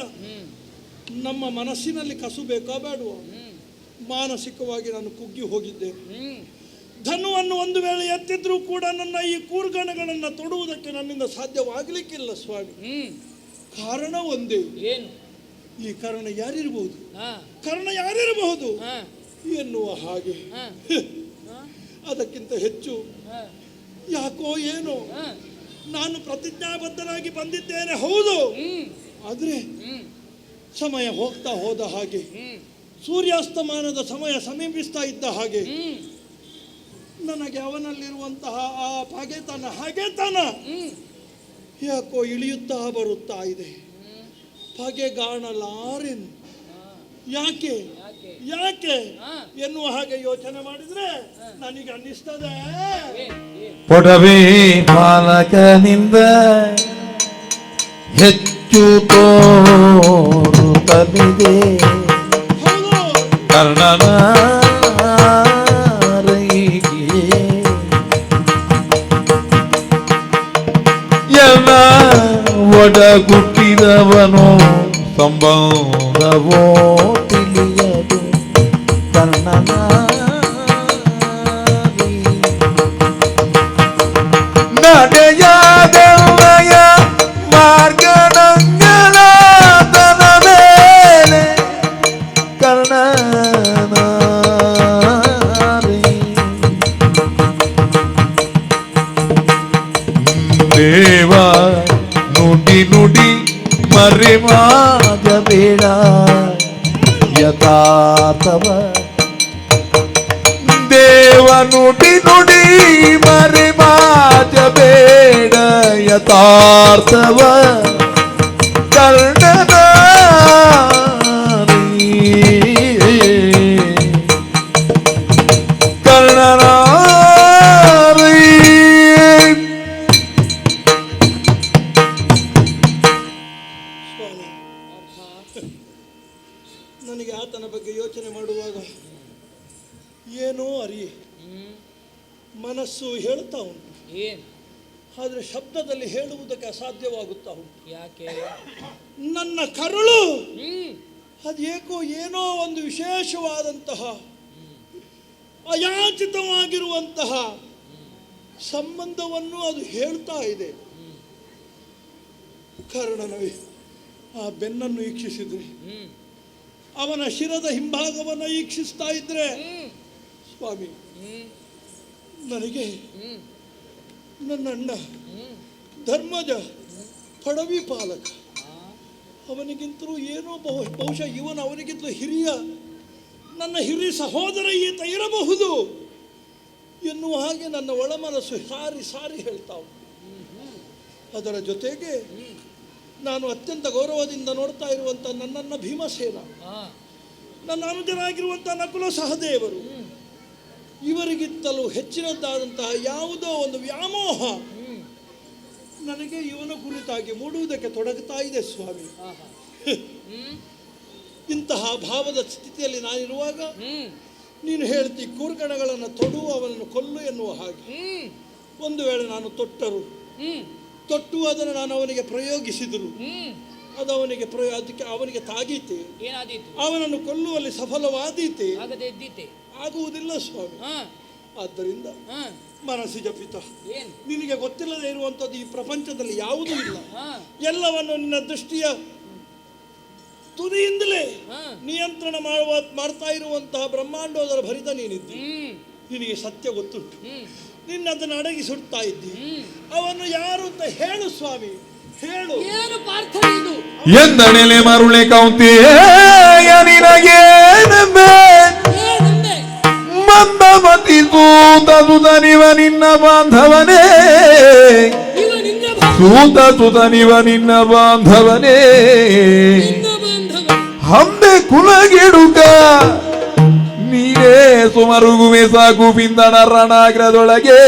ನಮ್ಮ ಮನಸ್ಸಿನಲ್ಲಿ ಕಸು ಬೇಕಾ ಬೇಡುವ? ಮಾನಸಿಕವಾಗಿ ನಾನು ಕುಗ್ಗಿ ಹೋಗಿದ್ದೆ. ಧನುವನ್ನು ಒಂದು ವೇಳೆ ಎತ್ತಿದ್ರೂ ಕೂಡ ನನ್ನ ಈ ಕೂರ್ಗಣಗಳನ್ನು ತೊಡುವುದಕ್ಕೆ ನನ್ನಿಂದ ಸಾಧ್ಯವಾಗಲಿಕ್ಕಿಲ್ಲ ಸ್ವಾಮಿ. ಕಾರಣ ಒಂದೇ. ಏನು? ಈ ಕಾರಣ ಯಾರಿರಬಹುದು, ಕಾರಣ ಯಾರಿರಬಹುದು ಎನ್ನುವ ಹಾಗೆ. ಅದಕ್ಕಿಂತ ಹೆಚ್ಚು ಯಾಕೋ ಏನೋ ನಾನು ಪ್ರತಿಜ್ಞಾಬದ್ಧನಾಗಿ ಬಂದಿದ್ದೇನೆ, ಹೌದು. ಆದರೆ ಸಮಯ ಹೋಗ್ತಾ ಹೋದ ಹಾಗೆ, ಸೂರ್ಯಾಸ್ತಮಾನದ ಸಮಯ ಸಮೀಪಿಸ್ತಾ ಇದ್ದ ಹಾಗೆ ನನಗೆ ಅವನಲ್ಲಿರುವಂತಹ ಆ ಹಾಗೆತನ ಯಾಕೋ ಇಳಿಯುತ್ತಾ ಬರುತ್ತಾ ಇದೆ. ಪಗೆಗಾಣಲಾರೆನು. ಯಾಕೆ ಯಾಕೆ ಎನ್ನುವ ಹಾಗೆ ಯೋಚನೆ ಮಾಡಿದ್ರೆ ನನಗೆ ಅನ್ನಿಸ್ತದೆ, ಒಡವೆ ಪಾಲಕನಿಂದ ಹೆಚ್ಚು ತೋರುತ್ತಲಿದೆ ಕರ್ಣನ ಎಲ್ಲ ಒಡಗುಟ್ಟಿದವನು ಸಂಬಂಧವೋ ತಿಳಿಯದು ಕರ್ಣನ ನಡೆಯಾದವಯ ಮಾರ್ಗಣಂಗನಾದನ ಮೇಲೆ ಕರ್ಣನ ದೇವ ನುಡಿ ನುಡಿ ಮರೆಮಾಗಬೇಡ ಯಥಾರ್ಥವ ದೇವ ನುಡಿ ನುಡಿ ಮರೆಮಾಗಬೇಡ ಯಥಾರ್ಥವ ಕರ್ಣನ ಕರ್ಣನ ನನಗೆ ಆತನ ಬಗ್ಗೆ ಯೋಚನೆ ಮಾಡುವಾಗ ಏನೋ ಅರಿಯೆ ಮನಸ್ಸು ಹೇಳ್ತಾ ಉಂಟು, ಆದರೆ ಶಬ್ದದಲ್ಲಿ ಹೇಳುವುದಕ್ಕೆ ಅಸಾಧ್ಯವಾಗುತ್ತಾ ಉಂಟು. ಯಾಕೆ? ನನ್ನ ಕರುಳು ಅದೇಕೋ ಏನೋ ಒಂದು ವಿಶೇಷವಾದಂತಹ ಅಯಾಚಿತವಾಗಿರುವಂತಹ ಸಂಬಂಧವನ್ನು ಅದು ಹೇಳ್ತಾ ಇದೆ. ಕರ್ಣನವೇ ಆ ಬೆನ್ನನ್ನು ಈಕ್ಷಿಸಿದ್ರೆ, ಅವನ ಶಿರದ ಹಿಂಭಾಗವನ್ನು ಈಕ್ಷಿಸ್ತಾ ಇದ್ರೆ ಸ್ವಾಮಿ, ನನಗೆ ನನ್ನ ಅಣ್ಣ ಧರ್ಮಜ ಪಡವಿ ಪಾಲಕ, ಅವನಿಗಿಂತಲೂ ಏನೋ ಬಹುಶಃ ಇವನು ಅವನಿಗಿಂತಲೂ ಹಿರಿಯ, ನನ್ನ ಹಿರಿಯ ಸಹೋದರ ಈತ ಇರಬಹುದು ಎನ್ನುವ ಹಾಗೆ ನನ್ನ ಒಳಮನಸ್ಸು ಸಾರಿ ಸಾರಿ ಹೇಳ್ತಾ ಉಂಟು. ಅದರ ಜೊತೆಗೆ ನಾನು ಅತ್ಯಂತ ಗೌರವದಿಂದ ನೋಡ್ತಾ ಇರುವಂಥ ನನ್ನನ್ನ ಭೀಮಸೇನ, ನನ್ನ ಅನುಜರಾಗಿರುವಂಥ ನಕುಲ ಸಹದೇವರು, ಇವರಿಗಿಂತಲೂ ಹೆಚ್ಚಿನದ್ದಾದಂತಹ ಯಾವುದೋ ಒಂದು ವ್ಯಾಮೋಹ ನನಗೆ ಇವನ ಕುರಿತಾಗಿ ಮೂಡುವುದಕ್ಕೆ ತೊಡಗುತ್ತಾ ಇದೆ ಸ್ವಾಮಿ. ಇಂತಹ ಭಾವದ ಸ್ಥಿತಿಯಲ್ಲಿ ನಾನಿರುವಾಗ ನೀನು ಹೇಳ್ತಿ ಕೂರ್ಗಣಗಳನ್ನು ತೊಡು ಅವನನ್ನು ಕೊಲ್ಲು ಎನ್ನುವ ಹಾಗೆ. ಒಂದು ವೇಳೆ ನಾನು ತೊಟ್ಟು ಅದನ್ನು ನಾನು ಅವನಿಗೆ ಪ್ರಯೋಗಿಸಿದರು, ಅದು ಅವನಿಗೆ ಅದಕ್ಕೆ ಅವನಿಗೆ ತಾಗೀತೆ, ಅವನನ್ನು ಕೊಲ್ಲುವಲ್ಲಿ ಸಫಲವಾದೀತೆ, ಆಗುವುದಿಲ್ಲ ಸ್ವಾಮಿ. ಆದ್ದರಿಂದ ಮನಸ್ಸಿಜ ಪಿತ, ನಿನಗೆ ಗೊತ್ತಿಲ್ಲದೆ ಇರುವಂಥದ್ದು ಈ ಪ್ರಪಂಚದಲ್ಲಿ ಯಾವುದೂ ಇಲ್ಲ. ಎಲ್ಲವನ್ನು ನಿನ್ನ ದೃಷ್ಟಿಯ ತುದಿಯಿಂದಲೇ ನಿಯಂತ್ರಣ ಮಾಡ್ತಾ ಇರುವಂತಹ ಬ್ರಹ್ಮಾಂಡೋದರ ಭರಿತ ನೀನಿದ್ದಿ. ನಿನಗೆ ಸತ್ಯ ಗೊತ್ತುಂಟು, ನಿನ್ನದನ್ನು ಅಡಗಿ ಸುಡ್ತಾ ಇದ್ದಿ. ಅವನು ಯಾರು ಅಂತ ಹೇಳು ಸ್ವಾಮಿ, ಹೇಳು. ಏನು ಪಾರ್ಥ ಇದು? ಎಂದನೆಲೆ ಮರುಳೆ ಕೌಂತೆಯ ನಿನಗೇನೆಂಬೆ ಮಂದಮತಿ ಸೂತಸುತನಿವ ನಿನ್ನ ಬಾಂಧವನೇ, ಸೂತಸುತನಿವ ನಿನ್ನ ಬಾಂಧವನೇ, ಹಂದೆ ಕುಲಗೆಡುಕ ನೀನೇ ಸುಮರುಗುವೆ ಸಾಕು ಬಿಂದನ ರಣಾಗ್ರದೊಳಗೆ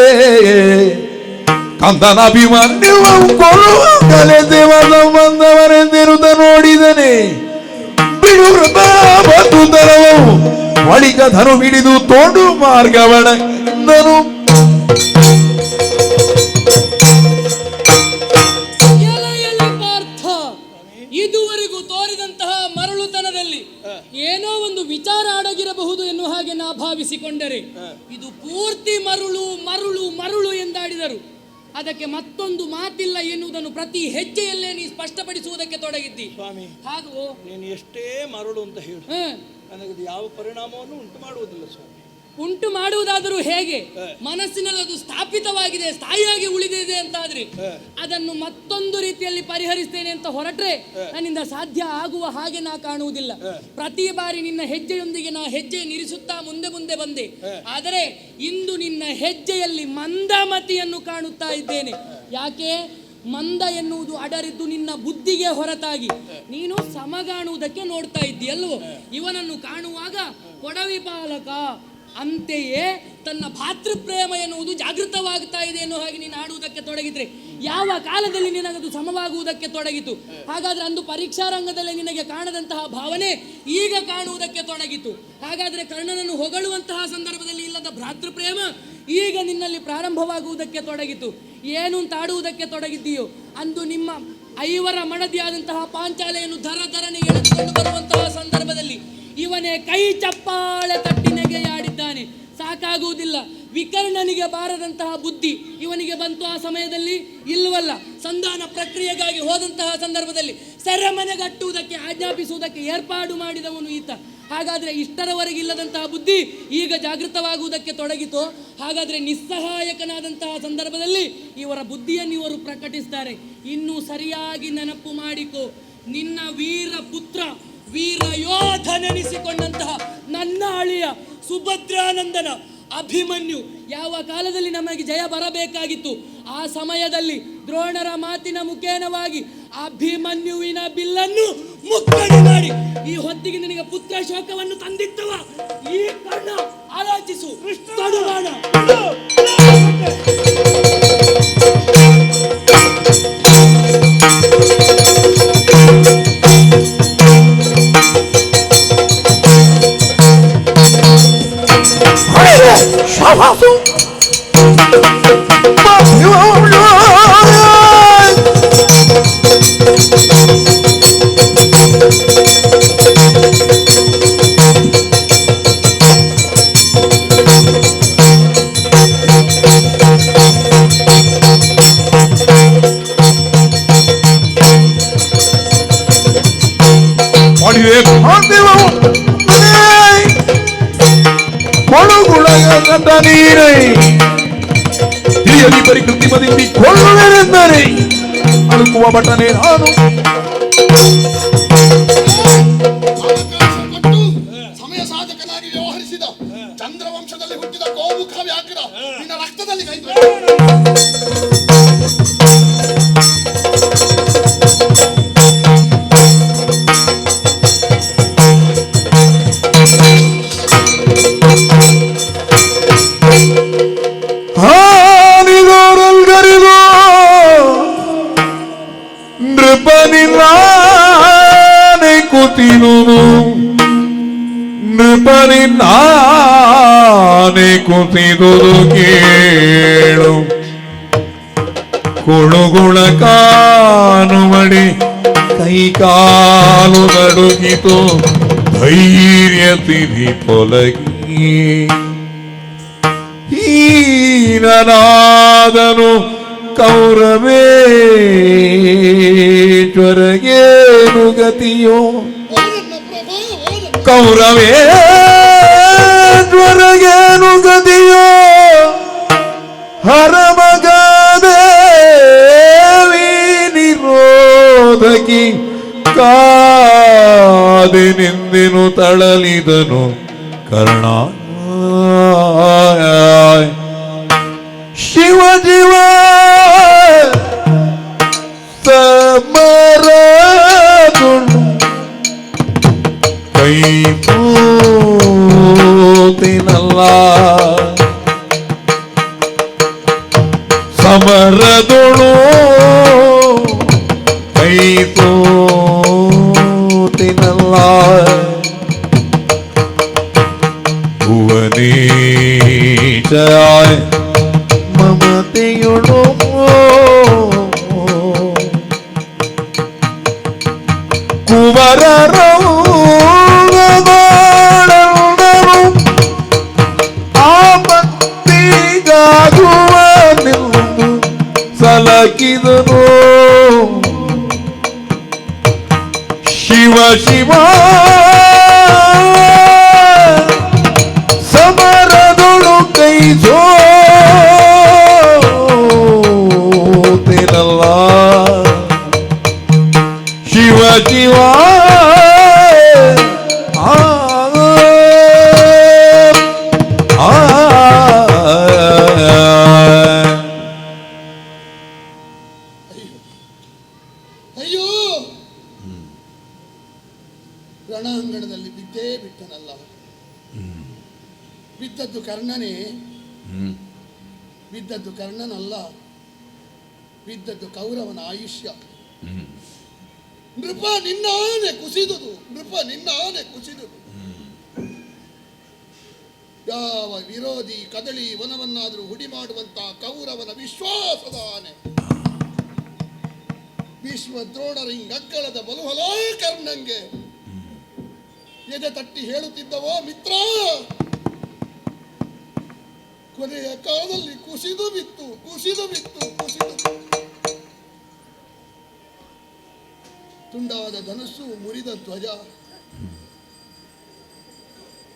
ಕಂದನ ಅಭಿಮನ್ಯುವ ಕೊಡುವ ಕಲೆ ದೇವ ಸಂಬಂಧವರೆಂದಿರುತ್ತ ನೋಡಿದನೆ ಬಿಡು ಬಂಧುತರವು ಬಳಿಕ ಧನು ಹಿಡಿದು ತೋಂಡು ಮಾರ್ಗವಣಂದನು. ಪಾರ್ಥ, ಇದುವರೆಗೂ ತೋರಿದಂತಹ ಮರಳುತನದಲ್ಲಿ ಏನೋ ಒಂದು ವಿಚಾರ ಅಡಗಿರಬಹುದು ಎನ್ನುವ ಹಾಗೆ ನಾ ಭಾವಿಸಿಕೊಂಡರೆ ಇದು ಪೂರ್ತಿ ಮರುಳು ಮರುಳು ಮರುಳು ಎಂದಾಡಿದರು. ಅದಕ್ಕೆ ಮತ್ತೊಂದು ಮಾತಿಲ್ಲ ಎನ್ನುವುದನ್ನು ಪ್ರತಿ ಹೆಜ್ಜೆಯಲ್ಲೇ ನೀ ಸ್ಪಷ್ಟಪಡಿಸುವುದಕ್ಕೆ ತೊಡಗಿದ್ದಿ. ಸ್ವಾಮಿ, ಹಾಗೂ ನೀನು ಎಷ್ಟೇ ಮರಳು ಅಂತ ಹೇಳು, ನನಗದು ಯಾವ ಪರಿಣಾಮವನ್ನು ಉಂಟು ಮಾಡುವುದಿಲ್ಲ ಸ್ವಾಮಿ. ಉಂಟು ಮಾಡುವುದಾದರೂ ಹೇಗೆ? ಮನಸ್ಸಿನಲ್ಲಿ ಅದು ಸ್ಥಾಪಿತವಾಗಿದೆ, ಸ್ಥಾಯಿಯಾಗಿ ಉಳಿದಿದೆ ಅಂತಾದ್ರೆ ಅದನ್ನು ಮತ್ತೊಂದು ರೀತಿಯಲ್ಲಿ ಪರಿಹರಿಸ್ತೇನೆ ಅಂತ ಹೊರಟ್ರೆ ನನ್ನಿಂದ ಸಾಧ್ಯ ಆಗುವ ಹಾಗೆ ನಾ ಕಾಣುವುದಿಲ್ಲ. ಪ್ರತಿ ಬಾರಿ ನಿನ್ನ ಹೆಜ್ಜೆಯೊಂದಿಗೆ ನಾ ಹೆಜ್ಜೆ ನಿರಿಸುತ್ತಾ ಮುಂದೆ ಮುಂದೆ ಬಂದೆ. ಆದರೆ ಇಂದು ನಿನ್ನ ಹೆಜ್ಜೆಯಲ್ಲಿ ಮಂದಮತಿಯನ್ನು ಕಾಣುತ್ತಾ ಇದ್ದೇನೆ. ಯಾಕೆ? ಮಂದ ಎನ್ನುವುದು ಅಡರಿದ್ದು ನಿನ್ನ ಬುದ್ಧಿಗೆ ಹೊರತಾಗಿ ನೀನು ಸಮಗಾಣುವುದಕ್ಕೆ ನೋಡ್ತಾ ಇದ್ದೀಯಲ್ವೋ. ಇವನನ್ನು ಕಾಣುವಾಗ ಕೊಡವಿ ಪಾಲಕ ಅಂತೆಯೇ ತನ್ನ ಭಾತೃಪ್ರೇಮ ಎನ್ನುವುದು ಜಾಗೃತವಾಗ್ತಾ ಇದೆ ಎನ್ನುವ ಹಾಗೆ ನೀನು ಆಡುವುದಕ್ಕೆ ತೊಡಗಿದ್ರೆ ಯಾವ ಕಾಲದಲ್ಲಿ ನಿನಗದು ಸಮವಾಗುವುದಕ್ಕೆ ತೊಡಗಿತು? ಹಾಗಾದ್ರೆ ಅಂದು ಪರೀಕ್ಷಾ ರಂಗದಲ್ಲಿ ನಿನಗೆ ಕಾಣದಂತಹ ಭಾವನೆ ಈಗ ಕಾಣುವುದಕ್ಕೆ ತೊಡಗಿತು. ಹಾಗಾದ್ರೆ ಕರ್ಣನನ್ನು ಹೊಗಳುವಂತಹ ಸಂದರ್ಭದಲ್ಲಿ ಇಲ್ಲದ ಭ್ರಾತೃಪ್ರೇಮ ಈಗ ನಿನ್ನಲ್ಲಿ ಪ್ರಾರಂಭವಾಗುವುದಕ್ಕೆ ತೊಡಗಿತು. ಏನು ಅಂತ ಆಡುವುದಕ್ಕೆ ತೊಡಗಿದ್ದೀಯೋ ಅಂದು ನಿಮ್ಮ ಐವರ ಮಡದಿಯಾದಂತಹ ಪಾಂಚಾಲೆಯನ್ನು ಧರಧರನೆ ಎಳೆದುಕೊಂಡು ಬರುವಂತಹ ಸಂದರ್ಭದಲ್ಲಿ ಇವನೇ ಕೈ ಚಪ್ಪಾಳೆ ತಟ್ಟಿ ನೆಗೆಯಾಡಿದ್ದಾನೆ. ಸಾಕಾಗುವುದಿಲ್ಲ. ವಿಕರ್ಣನಿಗೆ ಬಾರದಂತಹ ಬುದ್ಧಿ ಇವನಿಗೆ ಬಂತು ಆ ಸಮಯದಲ್ಲಿ ಇಲ್ಲವಲ್ಲ. ಸಂಧಾನ ಪ್ರಕ್ರಿಯೆಗಾಗಿ ಹೋದಂತಹ ಸಂದರ್ಭದಲ್ಲಿ ಸೆರೆಮನೆಗಟ್ಟುವುದಕ್ಕೆ ಆಜ್ಞಾಪಿಸುವುದಕ್ಕೆ ಏರ್ಪಾಡು ಮಾಡಿದವನು ಈತ. ಹಾಗಾದರೆ ಇಷ್ಟರವರೆಗೆ ಇಲ್ಲದಂತಹ ಬುದ್ಧಿ ಈಗ ಜಾಗೃತವಾಗುವುದಕ್ಕೆ ತೊಡಗಿತು. ಹಾಗಾದರೆ ನಿಸ್ಸಹಾಯಕನಾದಂತಹ ಸಂದರ್ಭದಲ್ಲಿ ಇವರ ಬುದ್ಧಿಯನ್ನು ಇವರು ಪ್ರಕಟಿಸ್ತಾರೆ. ಇನ್ನೂ ಸರಿಯಾಗಿ ನೆನಪು ಮಾಡಿಕೊ, ನಿನ್ನ ವೀರ ಪುತ್ರ ವೀರ ಯೋಧ ನೆನೆಸಿಕೊಂಡಂತಹ ನನ್ನ ಅಳಿಯ ಸುಭದ್ರಾನಂದನ ಅಭಿಮನ್ಯು ಯಾವ ಕಾಲದಲ್ಲಿ ನಮಗೆ ಜಯ ಬರಬೇಕಾಗಿತ್ತು ಆ ಸಮಯದಲ್ಲಿ ದ್ರೋಣರ ಮಾತಿನ ಮುಖೇನವಾಗಿ ಅಭಿಮನ್ಯುವಿನ ಬಿಲ್ಲನ್ನು ಮುಕ್ಕಡಿ ಮಾಡಿ ಈ ಹೊತ್ತಿಗೆ ನಿನಗೆ ಪುತ್ರ ಶೋಕವನ್ನು ತಂದಿತ್ತವ ಈ ಕರ್ಣ ಆಲೋಚಿಸು. ತಡುವಾಣ Shabasu ನೀರೈ ಹಿರಿಯಲಿ ಪರಿಕೃತಿಮದಿಂದ ಕೊಳ್ಳುವೆನೆಂದರೆ ಅಳುಕುವ ಬಟನೆ ನಾನು. ಸಮಯ ಸಾಧಕನಾಗಿ ವ್ಯವಹರಿಸಿದ ಚಂದ್ರವಂಶದಲ್ಲಿ ಹುಟ್ಟಿದ ಗೋಮುಖ ವ್ಯಾಘ್ರ ನಿನ್ನ ರಕ್ತದಲ್ಲಿ ಕೈ ನೃಪನಿ ನಾನೇ ಕುಸಿದುದು ಕೇಳು ಕುಳುಗುಳ ಕಾನುಮಡಿ ಕೈ ಕಾಲು ನಡುಗಿತು ಧೈರ್ಯ ಸಿರಿ ಪೊಲಗಿ ಹೀನನಾದನು ಕೌರವೇಶ್ವರಗೇನು ಗತಿಯೋ ಕೌರವೇಶ್ವರಗೇನು ಗತಿಯೋ ಹರಮಗದೇವಿ ನಿರೋಧಕಿ ಕಾದೆ ನಿಂದೆನು ತಳಲಿದನು ಕರ್ಣ ಶಿವ ಜೀವ ಸಮರದುಂಡು ಕೈ ಪೂತಿನಲ್ಲ ಸಮರ ಸೋತಿನಲ್ಲ ಭುವನೇಶ ಮಮತೆಯೊಳು ಕುವರರು ಆಪತ್ತಿಗಾಗುವ ನಿಲ್ಲು ಸಲಕಿದನು ಶಿವ ಶಿವ ಸಮರದೊಳು ಕೈ ಸೋತಿರಲ್ಲ ಶಿವ ಶಿವ ಆ ಆ ಅಯ್ಯೋ ರಣಾಂಗಣದಲ್ಲಿ ಬಿದ್ದೇ ಬಿಟ್ಟನಲ್ಲ. ಬಿದ್ದದ್ದು ಕರ್ಣನೇ, ಬಿದ್ದದ್ದು ಕರ್ಣನಲ್ಲ, ಬಿದ್ದದ್ದು ಕೌರವನ ಆಯುಷ್ಯ. ನೃಪ ನಿನ್ನಾನೆ ಕುಸಿದುದು, ನೃಪ ನಿನ್ನಾನೆ ಕುಸಿದುದು. ಯಾವ ವಿರೋಧಿ ಕದಳಿ ವನವನ್ನಾದರೂ ಹುಡಿ ಮಾಡುವಂತ ಕೌರವನ ವಿಶ್ವಾಸದ ಆನೆ. ಭೀಷ್ಮದ್ರೋಣರಿಂಗಕ್ಕಳದ ಬಲುಹಲೋ ಕರ್ಣಂಗೆ ಎದೆ ತಟ್ಟಿ ಹೇಳುತ್ತಿದ್ದವೋ ಮಿತ್ರ, ಕೊನೆಯ ಕಾಲದಲ್ಲಿ ಕುಸಿದು ಬಿತ್ತು, ಕುಸಿದು ಬಿತ್ತು, ಕುಸಿದು ಬಿತ್ತು. ತುಂಡಾದ ಧನಸ್ಸು, ಮುರಿದ ಧ್ವಜ,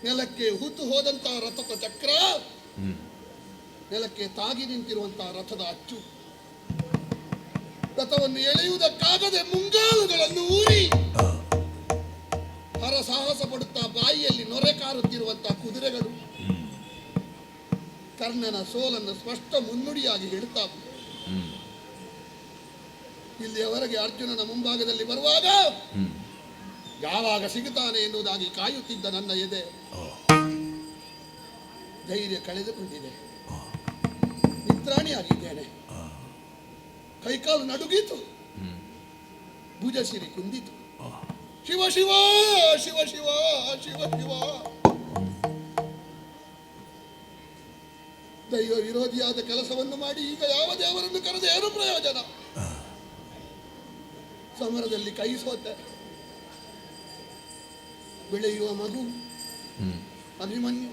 ನೆಲಕ್ಕೆ ಹೂತು ಹೋದಂತಹ ರಥದ ಚಕ್ರ, ನೆಲಕ್ಕೆ ತಾಗಿ ನಿಂತಿರುವಂತಹ ರಥದ ಅಚ್ಚು, ರಥವನ್ನು ಎಳೆಯುವುದಕ್ಕಾಗದೆ ಮುಂಗಾಲುಗಳನ್ನು ಊರಿ ಹರಸಾಹಸ ಪಡುತ್ತಾ ಬಾಯಿಯಲ್ಲಿ ನೊರೆ ಕಾರುತ್ತಿರುವಂತಹ ಕುದುರೆಗಳು ಕರ್ಣನ ಸೋಲನ್ನು ಸ್ಪಷ್ಟ ಮುನ್ನುಡಿಯಾಗಿ ಹೇಳುತ್ತಾ ಇಲ್ಲಿಯವರೆಗೆ ಅರ್ಜುನನ ಮುಂಭಾಗದಲ್ಲಿ ಬರುವಾಗ ಯಾವಾಗ ಸಿಗುತ್ತಾನೆ ಎನ್ನುವುದಾಗಿ ಕಾಯುತ್ತಿದ್ದ ನನ್ನ ಎದೆ ಧೈರ್ಯ ಕಳೆದುಕೊಂಡಿದೆ. ನಿತ್ರಾಣಿಯಾಗಿದ್ದೇನೆ. ಕೈಕಾಲು ನಡುಗಿತು, ಭುಜ ಸಿರಿ ಕುಂದಿತು. ಶಿವ ಶಿವ ಶಿವ ಶಿವ ಶಿವ ಶಿವ. ದೈವ ವಿರೋಧಿಯಾದ ಕೆಲಸವನ್ನು ಮಾಡಿ ಈಗ ಯಾವ ದೇವರನ್ನು ಕರೆದು ಏನು ಪ್ರಯೋಜನ? ಸಮರದಲ್ಲಿ ಕೈ ಸೋತೆ. ಬೆಳೆಯುವ ಮಗು ಅಭಿಮನ್ಯು,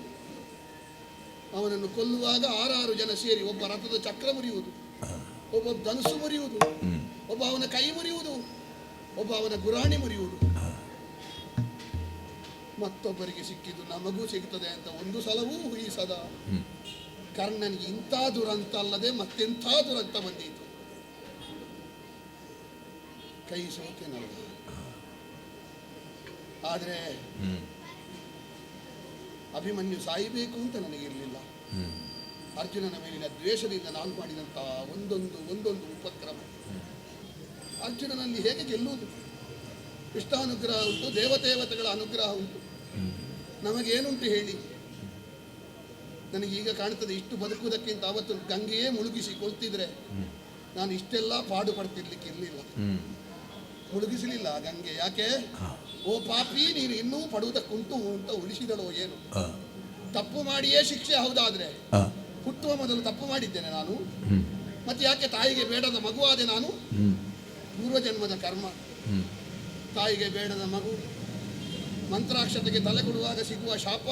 ಅವನನ್ನು ಕೊಲ್ಲುವಾಗ 6 ಜನ ಸೇರಿ ಒಬ್ಬ ರಥದ ಚಕ್ರ ಮುರಿಯುವುದು, ಒಬ್ಬ ಧನುಸು ಮುರಿಯುವುದು, ಒಬ್ಬ ಅವನ ಕೈ ಮುರಿಯುವುದು, ಒಬ್ಬ ಅವನ ಗುರಾಣಿ ಮುರಿಯುವುದು. ಮತ್ತೊಬ್ಬರಿಗೆ ಸಿಕ್ಕಿದ್ದು ನಮಗೂ ಸಿಗುತ್ತದೆ ಅಂತ ಒಂದು ಸಲವೂ ಊಹಿಸದ ಕರ್ಣನಿಗೆ ಇಂಥ ದುರಂತ ಅಲ್ಲದೆ ಮತ್ತೆಂಥ ದುರಂತ ಬಂದಿತು. ಕೈ ಸೋತೆನಲ್ಲ. ಆದರೆ ಅಭಿಮನ್ಯು ಸಾಯಬೇಕು ಅಂತ ನನಗಿರಲಿಲ್ಲ. ಅರ್ಜುನನ ಮೇಲಿನ ದ್ವೇಷದಿಂದ ನಾನು ಮಾಡಿದಂತಹ ಒಂದೊಂದು ಉಪಕ್ರಮ ಅರ್ಜುನನಲ್ಲಿ ಹೇಗೆ ಗೆಲ್ಲುವುದು? ಇಷ್ಟಾನುಗ್ರಹ ಉಂಟು, ದೇವತೆಗಳ ಅನುಗ್ರಹ ಉಂಟು. ನಮಗೇನುಂಟು ಹೇಳಿ? ನನಗೀಗ ಕಾಣ್ತದೆ, ಇಷ್ಟು ಬದುಕುವುದಕ್ಕಿಂತ ಅವತ್ತು ಗಂಗೆಯೇ ಮುಳುಗಿಸಿಕೊಳ್ತಿದ್ರೆ ನಾನು ಇಷ್ಟೆಲ್ಲ ಪಾಡು ಪಡ್ತಿರ್ಲಿಕ್ಕೆ ಇರಲಿಲ್ಲ. ಮುಳುಗಿಸಲಿಲ್ಲ ಗಂಗೆ. ಯಾಕೆ? ಓ ಪಾಪಿ, ನೀನು ಇನ್ನೂ ಪಡುವುದಕ್ಕುಂಟು ಅಂತ ಉಳಿಸಿದಳೋ ಏನು? ತಪ್ಪು ಮಾಡಿಯೇ ಶಿಕ್ಷೆ ಹೌದಾದ್ರೆ ಹುಟ್ಟುವ ಮೊದಲು ತಪ್ಪು ಮಾಡಿದ್ದೇನೆ ನಾನು. ಮತ್ತೆ ಯಾಕೆ ತಾಯಿಗೆ ಬೇಡದ ಮಗುವಾದೆ ನಾನು? ಪೂರ್ವಜನ್ಮದ ಕರ್ಮ. ತಾಯಿಗೆ ಬೇಡದ ಮಗು, ಮಂತ್ರಾಕ್ಷತೆಗೆ ತಲೆ ಕೊಡುವಾಗ ಸಿಗುವ ಶಾಪ,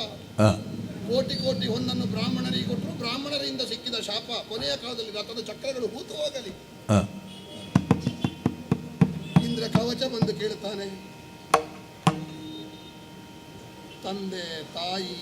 ಕೋಟಿ ಕೋಟಿ ಹೊನ್ನನ್ನು ಬ್ರಾಹ್ಮಣರಿಗೆ ಕೊಟ್ಟರು, ಬ್ರಾಹ್ಮಣರಿಂದ ಸಿಕ್ಕಿದ ಶಾಪ. ಕೊನೆಯ ಕಾಲದಲ್ಲಿ ರಥದ ಚಕ್ರಗಳು ಹೂತು ಹೋಗಲಿ. ಇಂದ್ರ ಕವಚ ಬಂದು ಕೇಳುತ್ತಾನೆ, ತಂದೆ ತಾಯಿ